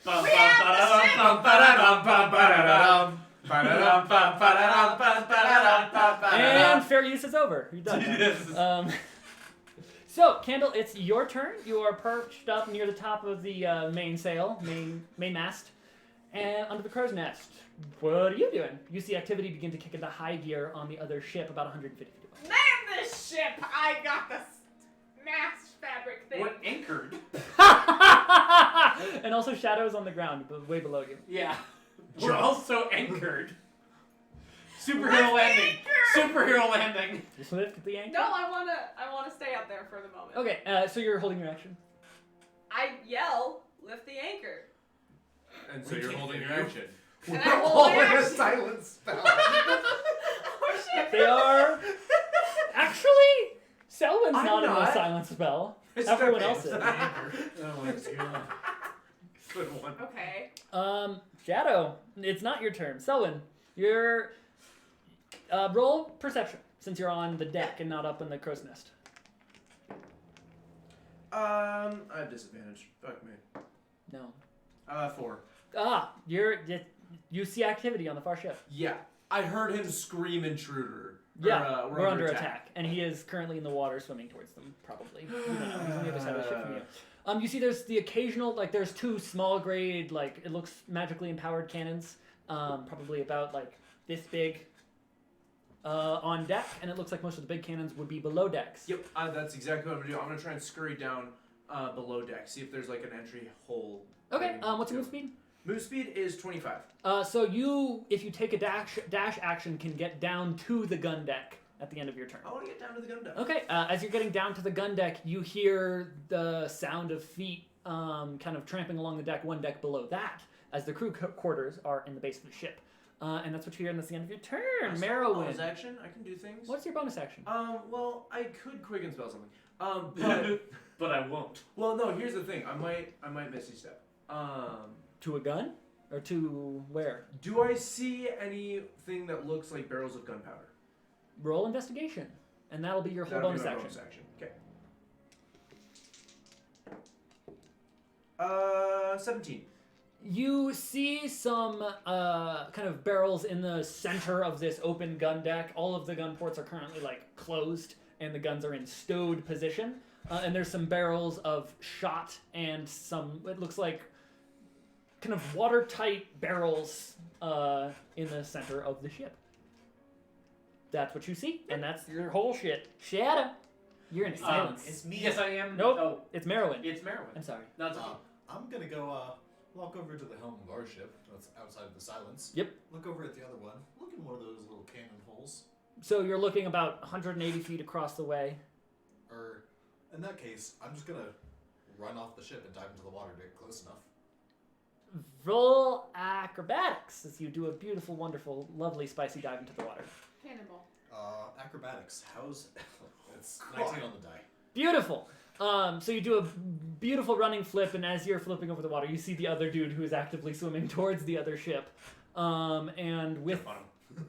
Bum, We bum, have ba-da-dum, the bum, ba-da-dum, bum, ba-da-dum. Ba-da-dum, bum, ba-da-dum, bum, ba-da-dum, bum, ba-da-dum. And fair use is over. You're done. Yes. So, Candle, it's your turn. You are perched up near the top of the main mast, and under the crow's nest. What are you doing? You see activity begin to kick into high gear on the other ship about 150 feet away. Man this ship! I got the mast fabric thing. What anchored? And also shadows on the ground, way below you. Yeah. We're also anchored. Superhero landing. Superhero landing. Just lift the anchor. No, I wanna stay up there for the moment. Okay, so you're holding your action. I yell, lift the anchor. And so We you're can't holding hear your you. action. And We're I hold all my in a action. silence spell. Oh shit! They are actually. Selwyn's I'm not in the not. silence spell. It's Everyone okay. else is. Oh my god. Good one. Okay. Shadow, it's not your turn. Selwyn, you're roll perception since you're on the deck and not up in the crow's nest. I have disadvantage. Fuck me. No. 4. You see activity on the far ship. Yeah. I heard him scream intruder. Yeah, Or, we're under attack, and he is currently in the water, swimming towards them. Probably. You don't know. He's on the other side of the ship from you. You see, there's the occasional there's two small grade it looks magically empowered cannons, probably about this big. on deck, and it looks like most of the big cannons would be below decks. Yep, that's exactly what I'm gonna do. I'm gonna try and scurry down below deck, see if there's like an entry hole. Okay, what's your move speed? Move speed is 25. So you, if you take a dash action, can get down to the gun deck at the end of your turn. I want to get down to the gun deck. Okay, as you're getting down to the gun deck, you hear the sound of feet kind of tramping along the deck, one deck below that, as the crew quarters are in the base of the ship. And that's what you hear, and that's the end of your turn. Marrowwind. Bonus action, I can do things. What's your bonus action? Well, I could quicken spell something. But But I won't. well, no. Here's the thing. I might misty step. To a gun? Or to where? Do I see anything that looks like barrels of gunpowder? Roll investigation. And that'll be your whole That'll be bonus my action. bonus action. Okay. 17. You see some kind of barrels in the center of this open gun deck. All of the gun ports are currently like closed, and the guns are in stowed position. And there's some barrels of shot and some, it looks like, kind of watertight barrels in the center of the ship. That's what you see, and that's your whole shit. Shadow, you're in silence. It's me. Yes, I am. Nope. Oh, It's Merowyn. it's Merowyn. I'm sorry. No, it's okay. I'm gonna go walk over to the helm of our ship that's outside of the silence. Yep. Look over at the other one. Look in one of those little cannon holes. So you're looking about 180 feet across the way. Or, in that case, I'm just gonna run off the ship and dive into the water to get close enough. Roll acrobatics as you do a beautiful, wonderful, lovely, spicy dive into the water. Cannonball. Acrobatics. How's it's 19 on the die. Beautiful. So you do a beautiful running flip, and as you're flipping over the water, you see the other dude who is actively swimming towards the other ship. And with Jump on him.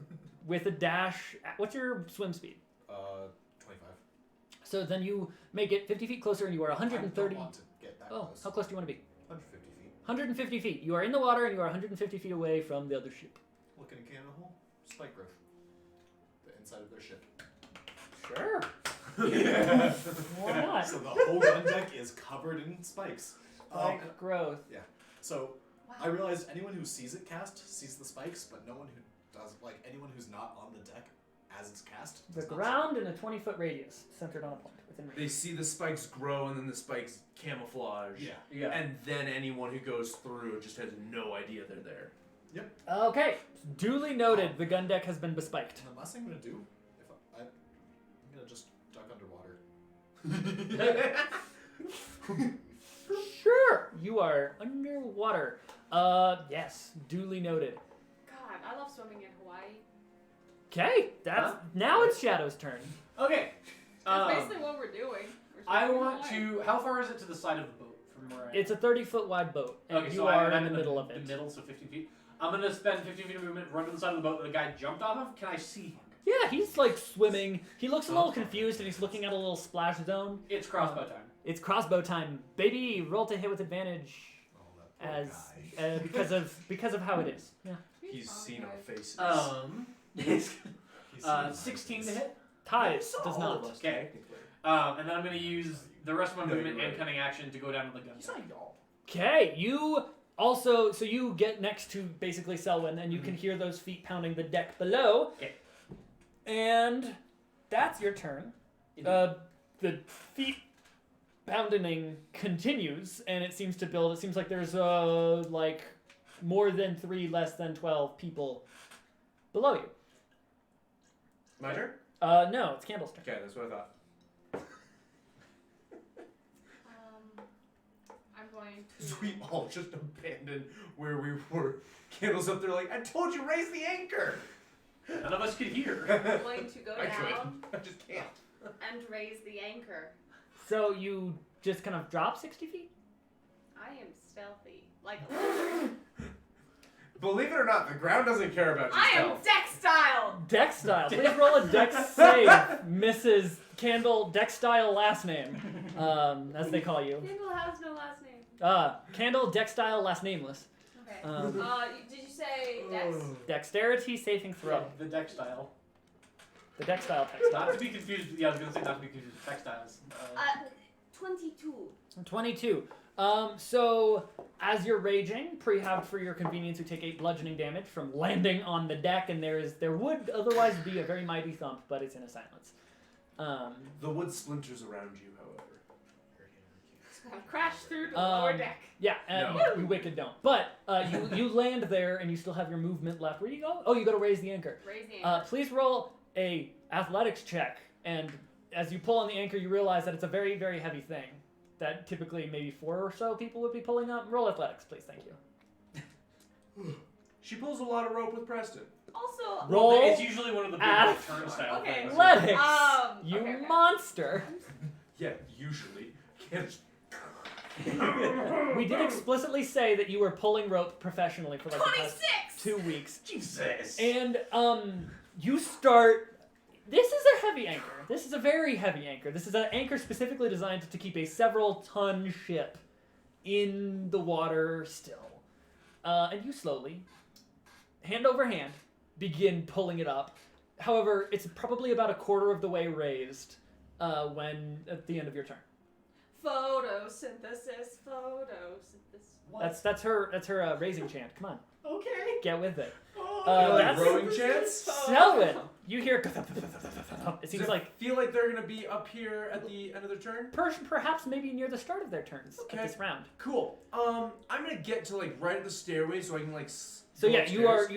with a dash, what's your swim speed? 25. So then you make it 50 feet closer, and you are 130. I don't want to get that Oh, close. how close do you want to be? 150 feet. 150 feet. You are in the water, and you are 150 feet away from the other ship. Look in a cannon hole. Spike growth. The inside of their ship. Sure. Yeah. Why not? So the whole gun deck is covered in spikes. Like growth. So Wow. I realized anyone who sees it cast sees the spikes, but no one who does, like anyone who's not on the deck as it's cast. The does not ground in a 20-foot radius, centered on a point within They range. see the spikes grow and then the spikes camouflage. see. Yeah. Yeah. And then anyone who goes through just has no idea they're there. Okay, duly noted. The gun deck has been bespiked. And the last thing I'm gonna do, if I'm gonna just duck underwater. Sure, you are underwater. Yes, duly noted. God, I love swimming in Hawaii. Okay, that's now it's Shadow's turn. Okay. That's basically what we're doing. We're I swimming in want Hawaii. to. How far is it to the side of the boat from where I am? It's a 30-foot wide boat, and Okay, you so are I'm in the middle of it. The middle, so 15 feet. I'm gonna spend 15 feet of movement, run to the side of the boat that the guy jumped off of. Can I see him? Yeah, he's like swimming. He looks a little confused, and he's looking at a little splash zone. It's crossbow time. It's crossbow time, baby. Roll to hit with advantage, Oh, that poor as guy. because of how it is. Yeah. He's seen our faces. He's 16 to hit. Ties does All not. of us, Okay. technically. And then I'm gonna use the rest of my No, movement you're and right. cunning action to go down to the gun. He's not y'all. Okay, you also so you get next to basically Selwyn, and you can hear those feet pounding the deck below. Okay. And that's your turn. The feet pounding continues, and it seems to build. It seems like there's like more than 3, less than 12 people below you. My turn? No, it's Campbell's turn. Okay, that's what I thought. I'm going We to. all just abandoned where we were. Candles up there like, I told you, raise the anchor! None of us could hear. I'm going to go I could. down I just can't. and raise the anchor. So you just kind of drop 60 feet? I am stealthy, like a lizard. Believe it or not, the ground doesn't care about your I am stealth. deck style. Dex style. Please roll a dex save, Mrs. Candle. Dex style last name, as they call you. Candle has no last name. Candle, dex style, last nameless. Okay. Did you say dex? Dexterity saving throw. The deck style. The dex style text. Not to be confused. Yeah, I was gonna say not to be confused with textiles. 22. 22. So as you're raging, pre-halved for your convenience, you take 8 bludgeoning damage from landing on the deck, and there would otherwise be a very mighty thump, but it's in a silence. The wood splinters around you, however. Crash through to the lower deck. Yeah, and you wicked don't. But you land there, and you still have your movement left. Where do you go? Oh, you got to raise the anchor. Raise the anchor. Please roll a athletics check, and as you pull on the anchor, you realize that it's a very, very heavy thing that typically maybe 4 or so people would be pulling up. Roll athletics, please. Thank you. She pulls a lot of rope with Preston. Also, Roll It's usually one of the big turnstile Okay. things. athletics. You okay. monster. Yeah, usually. Can't We did explicitly say that you were pulling rope professionally for like the past 26! 2 weeks. Jesus. And you start. This is a heavy anchor. This is a very heavy anchor. This is an anchor specifically designed to keep a several-ton ship in the water still. And you slowly, hand over hand, begin pulling it up. However, it's probably about a quarter of the way raised when at the end of your turn. Photosynthesis. That's her raising chant. Come on, Okay. get with it. like that's rowing chants? Selwyn, you hear. It seems Does like feel like they're gonna be up here at the end of their turn? perhaps maybe near the start of their turns Okay. at this round. Cool. I'm gonna get to like right at the stairway so I can like. So go yeah, upstairs.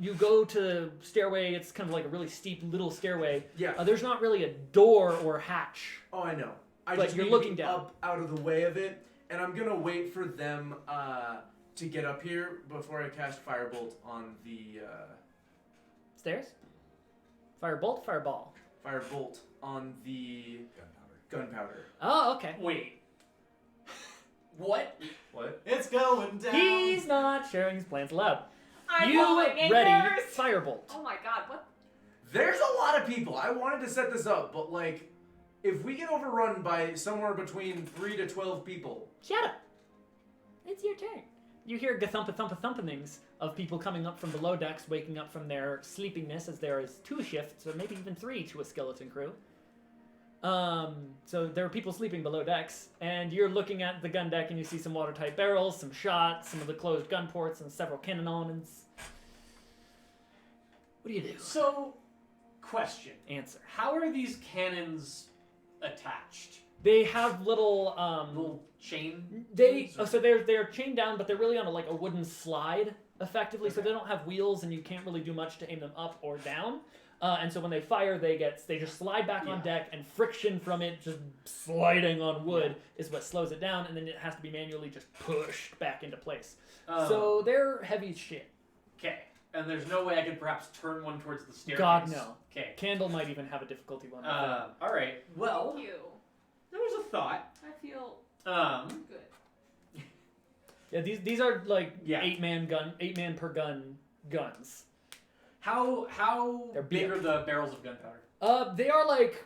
you go to stairway. It's kind of like a really steep little stairway. Yeah. There's not really a door or hatch. Oh, I know. I But just you're need to looking be down. up out of the way of it, and I'm gonna wait for them to get up here before I cast Firebolt on the Stairs. Firebolt, fireball. Firebolt on the gunpowder. Oh, okay. Wait. What? What? It's going down. He's not sharing his plans aloud. I'm You pulling ready? anchors. Firebolt. Oh my god, what? There's a lot of people. I wanted to set this up, but like, if we get overrun by somewhere between 3 to 12 people, Shut up. It's your turn. You hear thumpa-thumpa-thumpanings of people coming up from below decks, waking up from their sleepiness, as there is 2 shifts, or maybe even 3 to a skeleton crew. So there are people sleeping below decks, and you're looking at the gun deck, and you see some watertight barrels, some shots, some of the closed gun ports, and several cannon elements. What do you do? So, question. Answer. How are these cannons attached? They have little Little chain? So they're chained down, but they're really on a wooden slide, effectively. So Okay. they don't have wheels, and you can't really do much to aim them up or down. And so when they fire, they just slide back on Yeah. deck, and friction from it just sliding on wood is what slows it down, and then it has to be manually just pushed back into place. So they're heavy as shit. Okay. And there's no way I could perhaps turn one towards the staircase? God, no. Okay. Candle might even have a difficulty one. Alright. Well, Thank you. there was a thought. I feel good. Yeah, these are like Yeah. 8-man per gun guns. How They're big big. are the barrels of gunpowder? They are like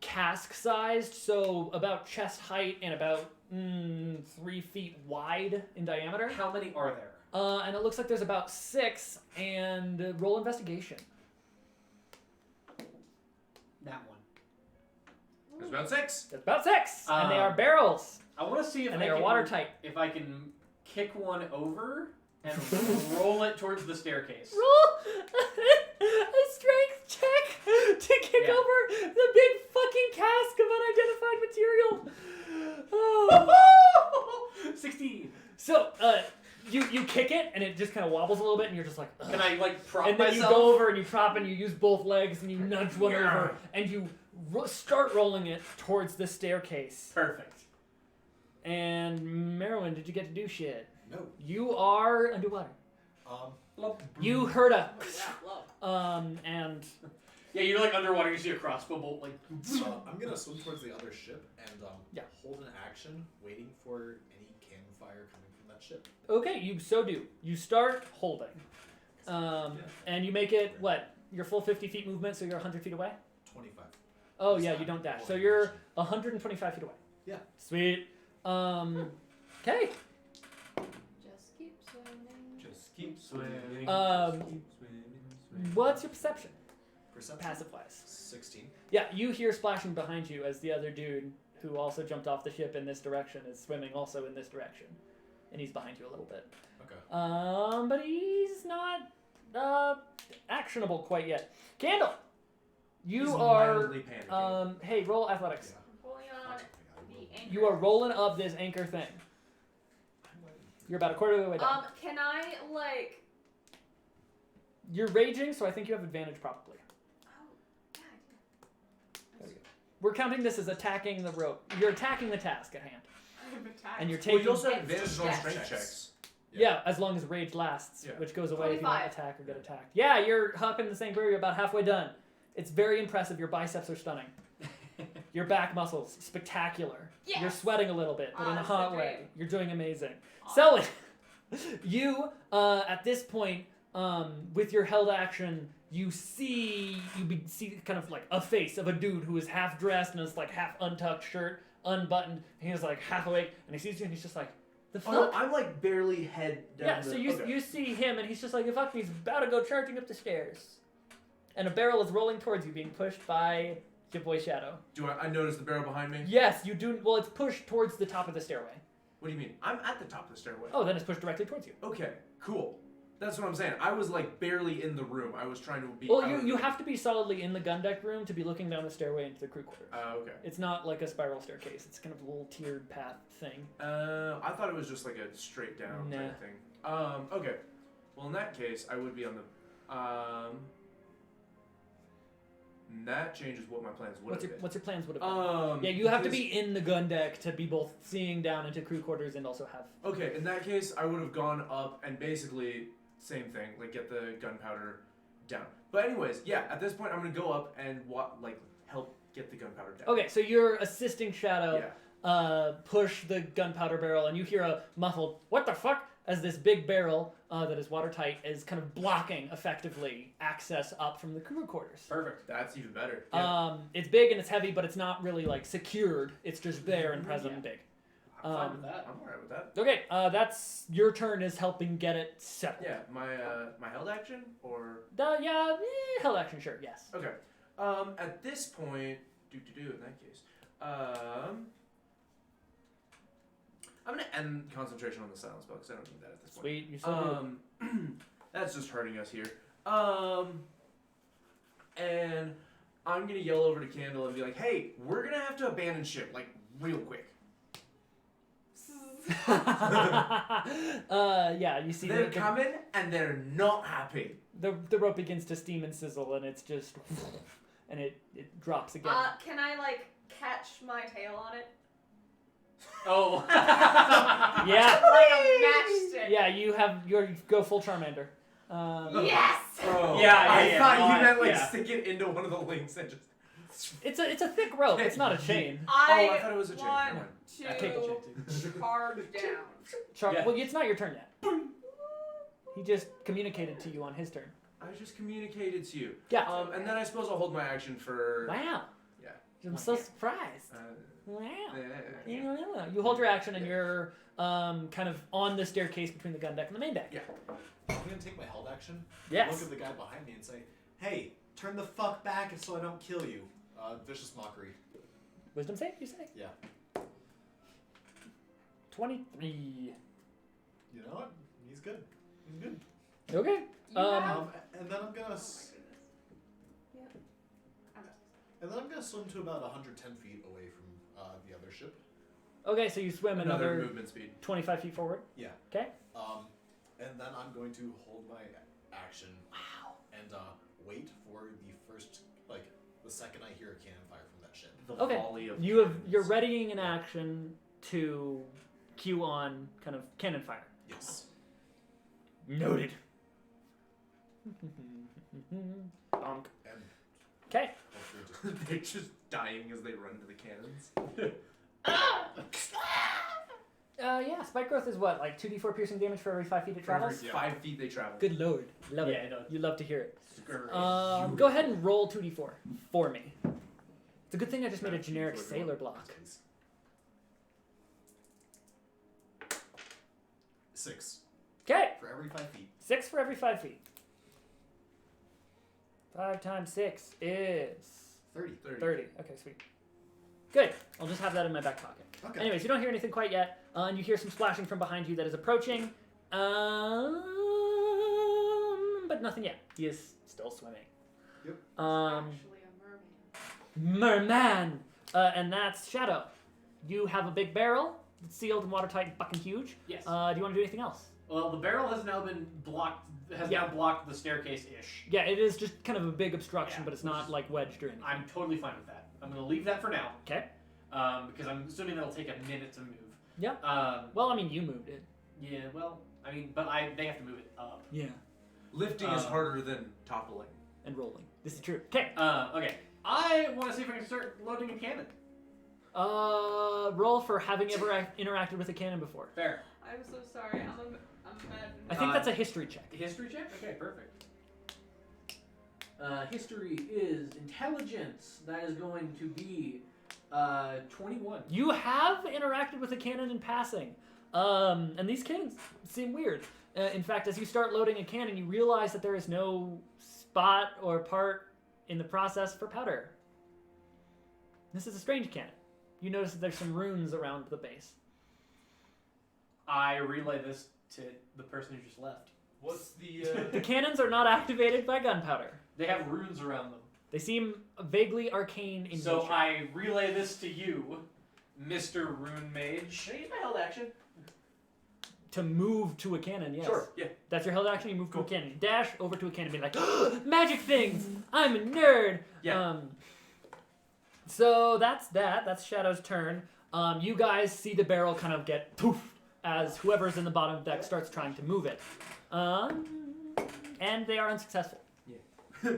cask sized, so about chest height and about 3 feet wide in diameter. How many are there? And it looks like there's about 6. And roll investigation. That one. there's about 6. That's about 6, and they are barrels, I want to see if and I they are can, watertight. if I can kick one over and roll it towards the staircase. Roll a strength check to kick Yeah. over the big fucking cask of unidentified material. Oh. 16. So, you kick it, and it just kind of wobbles a little bit, and you're just like, ugh. Can I like prop And then myself? you go over and you prop and you use both legs and you nudge one Yeah. over and you start rolling it towards the staircase. Perfect. And Merwin, did you get to do shit? No. You are underwater. You heard a and Yeah, you're like underwater. You see a crossbow bolt like. So I'm gonna swim towards the other ship and Yeah. hold an action, waiting for any cannon fire coming from that ship. okay, you so do. You start holding. And you make it what? Your full 50 feet movement, so you're 100 feet away? 25. Oh This yeah, time, you don't dash. So holding you're action. 125 feet away. Yeah. Sweet. Okay. Just keep swimming. Just keep swimming. What's your perception? Perception. Passive wise. 16. Yeah, you hear splashing behind you as the other dude who also jumped off the ship in this direction, is swimming also in this direction, and he's behind you a little bit. Okay. But he's not actionable quite yet. Candle, you He's are. mildly panicking. Hey, roll athletics. I'm pulling on the anchor. You are rolling up this anchor thing. You're about a quarter of the way down. Can I like? You're raging, so I think you have advantage probably. Oh, yeah, I There we go. We're counting this as attacking the rope. You're attacking the task at hand, do. and you're Well, taking. you also have It's advantage just on checks. strength checks. Yeah, as long as rage lasts, Yeah. which goes away if you don't 25. attack or get attacked. Yeah, you're hopping the same where you're about halfway done. It's very impressive. Your biceps are stunning. Your back muscles, spectacular. Yes! You're sweating a little bit, but in a That's hot the way. dream. You're doing amazing. Awesome. Selwyn, you, at this point, with your held action, you see kind of like a face of a dude who is half dressed in his like half untucked shirt, unbuttoned, and he's like half awake, and he sees you and he's just like, the fuck? Oh, no, I'm like barely head down. Yeah, so you see him and he's just like, fuck, he's about to go charging up the stairs. And a barrel is rolling towards you, being pushed by your boy Shadow. Do I notice the barrel behind me? Yes, you do. Well, it's pushed towards the top of the stairway. What do you mean? I'm at the top of the stairway. Oh, then it's pushed directly towards you. Okay, cool. That's what I'm saying. I was like barely in the room. I was trying to be. Well, you have to be solidly in the gun deck room to be looking down the stairway into the crew quarters. Okay. It's not like a spiral staircase. It's kind of a little tiered path thing. I thought it was just like a straight down Nah. type thing. Okay. Well, in that case, I would be on the. That changes what my plans would have been. What's your plans would have been? Yeah, you have to be in the gun deck to be both seeing down into crew quarters and also have. Okay, in that case, I would have gone up and basically same thing, like get the gunpowder down. But anyways, yeah, at this point, I'm gonna go up and help get the gunpowder down. Okay, so you're assisting Shadow. Yeah. Push the gunpowder barrel, and you hear a muffled "What the fuck?" as this big barrel that is watertight is kind of blocking effectively access up from the crew quarters. Perfect. That's even better. Yeah. It's big and it's heavy, but it's not really like secured. It's just there and present and big. I'm fine with that. I'm alright with that. Okay, that's your turn is helping get it settled. Yeah, my held action or Held action, sure, yes. okay. At this point, in that case, I'm gonna end concentration on the silence spell because I don't need that at this point. Sweet, you so do. That's just hurting us here. And I'm gonna yell over to Candle and be like, "Hey, we're gonna have to abandon ship like real quick." Yeah, you see They're coming and they're not happy. the rope begins to steam and sizzle, and it's just and it drops again. Can I like catch my tail on it? Oh. Yeah. Like a matchstick. Yeah, you go full Charmander. Yes. Oh, Yeah, I thought no, you meant like yeah. stick it into one of the links and just. It's a thick rope. It's not a chain. I thought it was a chain. want Come on. I take a to chain too. charge down. Yeah. Well, it's not your turn yet. He just communicated to you on his turn. I just communicated to you. Yeah. And then I suppose I'll hold my action for. Wow. Yeah. I'm so surprised. Wow. Yeah. You hold your action and you're kind of on the staircase between the gun deck and the main deck. Yeah. I'm gonna take my held action. Yes. Look at the guy behind me and say, "Hey, turn the fuck back so I don't kill you." Vicious mockery. Wisdom save, you say? Yeah. 23. You know what? He's good. He's good. Okay. You have- And then I'm gonna. Yep. And then I'm gonna swim to about 110 feet away from the other ship. Okay, so you swim Another another movement speed. 25 feet forward. Yeah. Okay. And then I'm going to hold my action. Wow. And wait for the first, the second I hear a cannon fire from that ship. The Okay. volley of You're cannons. readying an action to cue on kind of cannon fire. Yes. Noted. Bonk. And Okay. hopefully just They're just dying as they run to the cannons. Yeah, spike growth is what, like 2d4 piercing damage for every 5 feet it For every travels? 5 feet they travel. Good lord. Love Yeah, it. I know. You love to hear it. Scurry. Go ahead and roll 2d4 for me. It's a good thing I just made a 2d4 generic for sailor what? block. 6 Okay, for every 5 feet. 6 for every 5 feet. 5 times 6 is 30. 30. Okay, sweet. Good. I'll just have that in my back pocket. Okay. Anyways, you don't hear anything quite yet, and you hear some splashing from behind you that is approaching. But nothing yet. He is still swimming. Yep. Actually a merman. Merman! And that's Shadow. You have a big barrel, it's sealed and watertight and fucking huge. Yes. Do you want to do anything else? Well, the barrel has now been blocked. Has Yeah. now blocked the staircase-ish. Yeah, it is just kind of a big obstruction, Yeah, but it's which not is- like wedged or anything. I'm totally fine with that. I'm gonna leave that for now. Okay. Because I'm assuming that'll take a minute to move. Yeah. Well, Well, I mean, you moved it. yeah. Well, I mean, but they have to move it up. Yeah. Lifting is harder than toppling. And rolling. This is true. Okay. Okay. I want to see if I can start loading a cannon. Roll for having ever interacted with a cannon before. Fair. I'm so sorry. I'm mad. I think that's a history check. History check. Okay, perfect. History is intelligence. That is going to be 21. You have interacted with a cannon in passing. And these cannons seem weird. In fact, as you start loading a cannon, you realize that there is no spot or part in the process for powder. This is a strange cannon. You notice that there's some runes around the base. I relay this to the person who just left. What's the The cannons are not activated by gunpowder. They have runes around them. They seem vaguely arcane in So nature. I relay this to you, Mr. Rune Mage. Can I use my held action? To move to a cannon, yes. Sure. Yeah. That's your held action, you move to a cannon. You dash over to a cannon, be like, magic things! I'm a nerd! Yeah. So that's that. That's Shadow's turn. You guys see the barrel kind of get poof as whoever's in the bottom deck starts trying to move it. And they are unsuccessful. Yeah.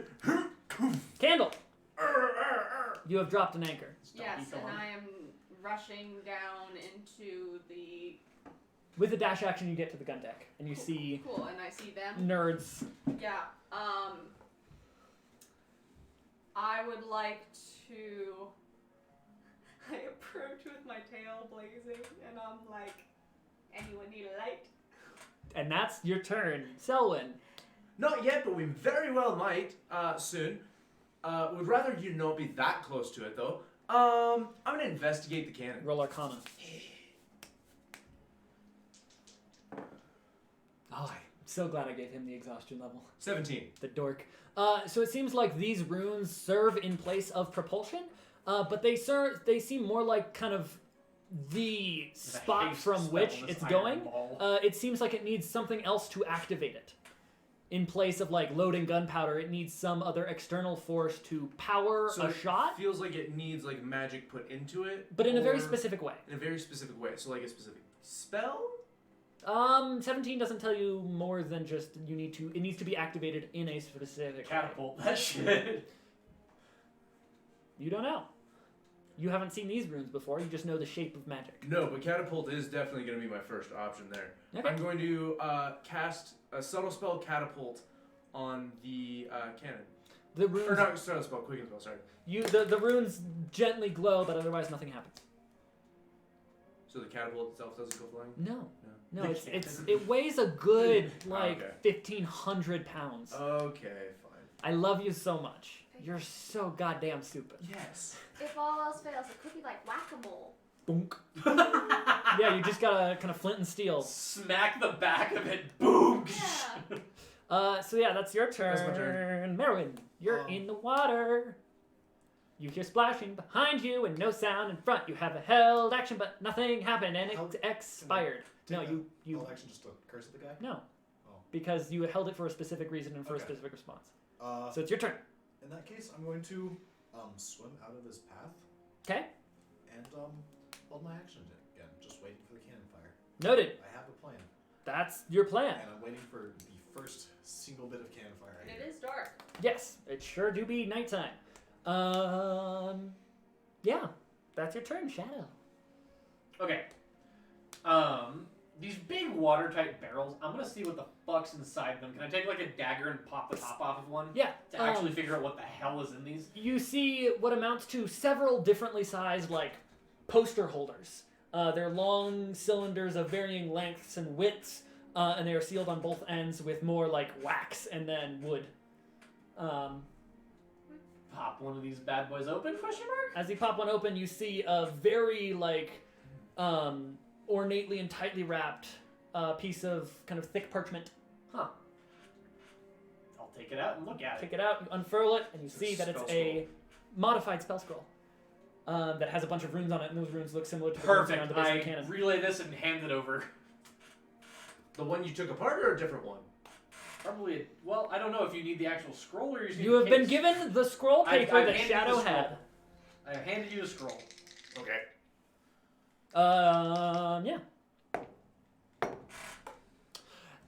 Candle! You have dropped an anchor. Yes, and I am rushing down into the. With the dash action, you get to the gun deck, and you see Cool, and I see them. nerds. Yeah. I would like to. I approach with my tail blazing, and I'm like, anyone need a light? And that's your turn. Selwyn. Not yet, but we very well might soon. Would rather you not be that close to it though. I'm gonna investigate the cannon. Roll Arcana. Oh, I'm so glad I gave him the exhaustion level. 17. The dork. So it seems like these runes serve in place of propulsion, but they seem more like kind of the spot from which it's going. It seems like it needs something else to activate it. In place of like loading gunpowder, it needs some other external force to power So a it shot, feels like it needs like magic put into it, but in a very or- specific way. In a very specific way. So like a specific spell. 17 doesn't tell you more than just it needs to be activated in a specific way. Catapult that shit. You don't know. You haven't seen these runes before, you just know the shape of magic. No, but catapult is definitely going to be my first option there. Okay. I'm going to cast a subtle spell catapult on the cannon. The Or runes not subtle spell, quicken spell. Sorry. the runes gently glow, but otherwise nothing happens. So the catapult itself doesn't go flying. No, They it weighs a good like Okay. 1,500 pounds. Okay, fine. I love you so much. You're so goddamn stupid. Yes. If all else fails, it could be like whack-a-mole. Boonk. Yeah, you just gotta kind of flint and steel. Smack the back of it. Boom. Yeah. So yeah, that's your turn. That's my turn. Merwin, you're in the water. You hear splashing behind you and no sound in front. You have a held action, but nothing happened and How- it expired. No, you I'll actually just curse at the guy. no, Oh. because you held it for a specific reason and for a Okay. specific response. So So it's your turn. in that case, I'm going to swim out of his path Okay, and hold my action again, just waiting for the cannon fire. noted. I have a plan, That's your plan. and I'm waiting for the first single bit of cannon fire. I And hear. it is dark. Yes, it sure do be nighttime. Yeah, that's your turn, Shadow. Okay. These big watertight barrels, I'm gonna see what the fuck's inside them. Can I take like a dagger and pop the top off of one? Yeah, To actually figure out what the hell is in these? you see what amounts to several differently sized, like, poster holders. They're long cylinders of varying lengths and widths, and they are sealed on both ends with more, like, wax and then wood. pop one of these bad boys open? Question mark. As you pop one open, you see a very ornately and tightly wrapped piece of kind of thick parchment. Huh. I'll take it out and look at it. Take it out, you unfurl it, and you see that it's spell a modified spell scroll that has a bunch of runes on it, and those runes look similar to the runes around Perfect. the base of I the cannon. relay this and hand it over. The one you took apart or a different one? Probably. Well, I don't know if you need the actual scroll or you just need You the have been case. given the scroll paper I've that handed you Shadow the scroll. had. I handed you the scroll. Okay. Yeah.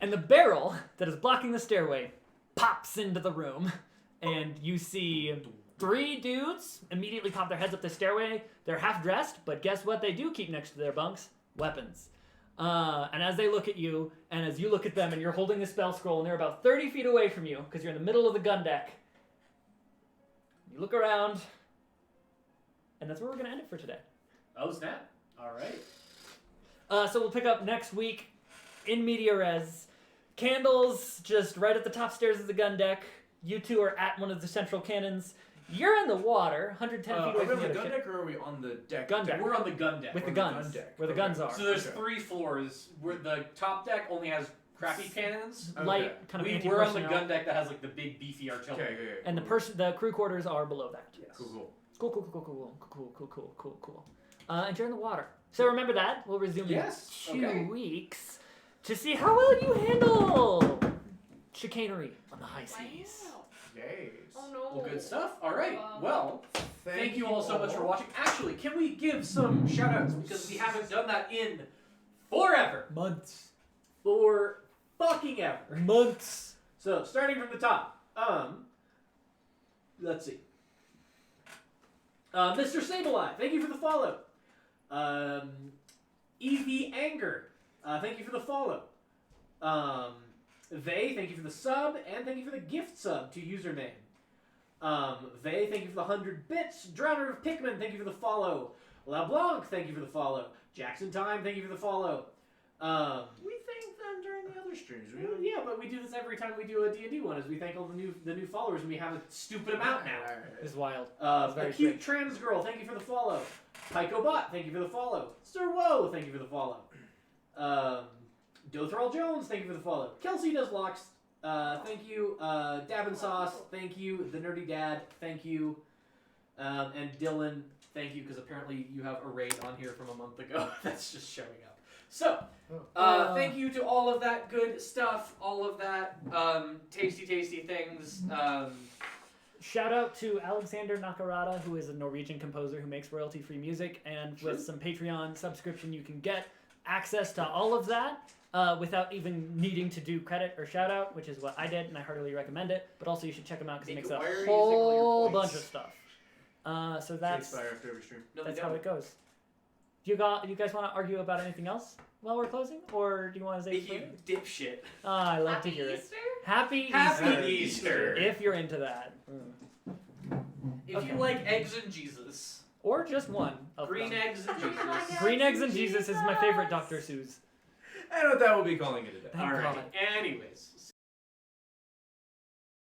And the barrel that is blocking the stairway pops into the room, and you see 3 dudes immediately pop their heads up the stairway. They're half dressed, but guess what they do keep next to their bunks? Weapons. And as they look at you, and as you look at them, and you're holding the spell scroll, and they're about 30 feet away from you, because you're in the middle of the gun deck, you look around, and that's where we're going to end it for today. Oh, snap. All right. So we'll pick up next week in media res. Candles just right at the top stairs of the gun deck. You two are at one of the central cannons. You're in the water, 110 feet Are away we from on the the other gun ship. deck or are we on the deck? Gun deck. We're on the gun deck. With the We're on guns, gun deck. where the Okay. guns are. So there's Okay. 3 floors. Where the top deck only has crappy cannons. Okay. Light, kind of We're on the anti-personnel. gun deck that has like the big beefy artillery. Okay. And the crew quarters are below that. Yes. Cool. Cool. And you're in the water. So remember that. We'll resume Yes, in 2 okay. weeks to see how well you handle chicanery on the high seas. Wow. Yes. Oh no. Well, good stuff. All right. Wow. Well, thank you all so much for watching. Actually, can we give some shout outs? Because we haven't done that in forever. Months. For fucking ever. Months. So, starting from the top. Let's see. Mr. Sableye, thank you for the follow. Evie Anger, thank you for the follow. Vey, thank you for the sub, and thank you for the gift sub to username. Vey, thank you for the 100 bits. Drowner of Pikmin, thank you for the follow. LeBlanc, thank you for the follow. Jackson Time, thank you for the follow. We thank them during the other streams. Well, yeah, but we do this every time we do a D&D one, is we thank all the new followers, and we have a stupid amount now. It's wild. The very cute trans girl, thank you for the follow. Pyco Bot, thank you for the follow. Sir Woe, thank you for the follow. Dothrall Jones, thank you for the follow. Kelsey Does Locks, thank you. Dabin Sauce, thank you. The Nerdy Dad, thank you. And Dylan, thank you, because apparently you have a raid on here from a month ago that's just showing up. So, thank you to all of that good stuff, all of that tasty things. Shout out to Alexander Nakarada, who is a Norwegian composer who makes royalty-free music, and with some Patreon subscription you can get access to all of that without even needing to do credit or shout out, which is what I did, and I heartily recommend it. But also you should check him out because he makes a Why are you using all your whole points? bunch of stuff. So That's that's after every stream. No, that's they how don't. it goes. Do you guys want to argue about anything else while we're closing, or do you want to say? You dipshit. I love Happy to hear Easter? it. Happy Happy Easter. Easter. If you're into that. If Okay. you like eggs and Jesus, Or just one of green them. eggs and Jesus. Green Eggs and Jesus is my favorite Dr. Seuss. And with that, we'll be calling it a day. Thank All right. God. Anyways,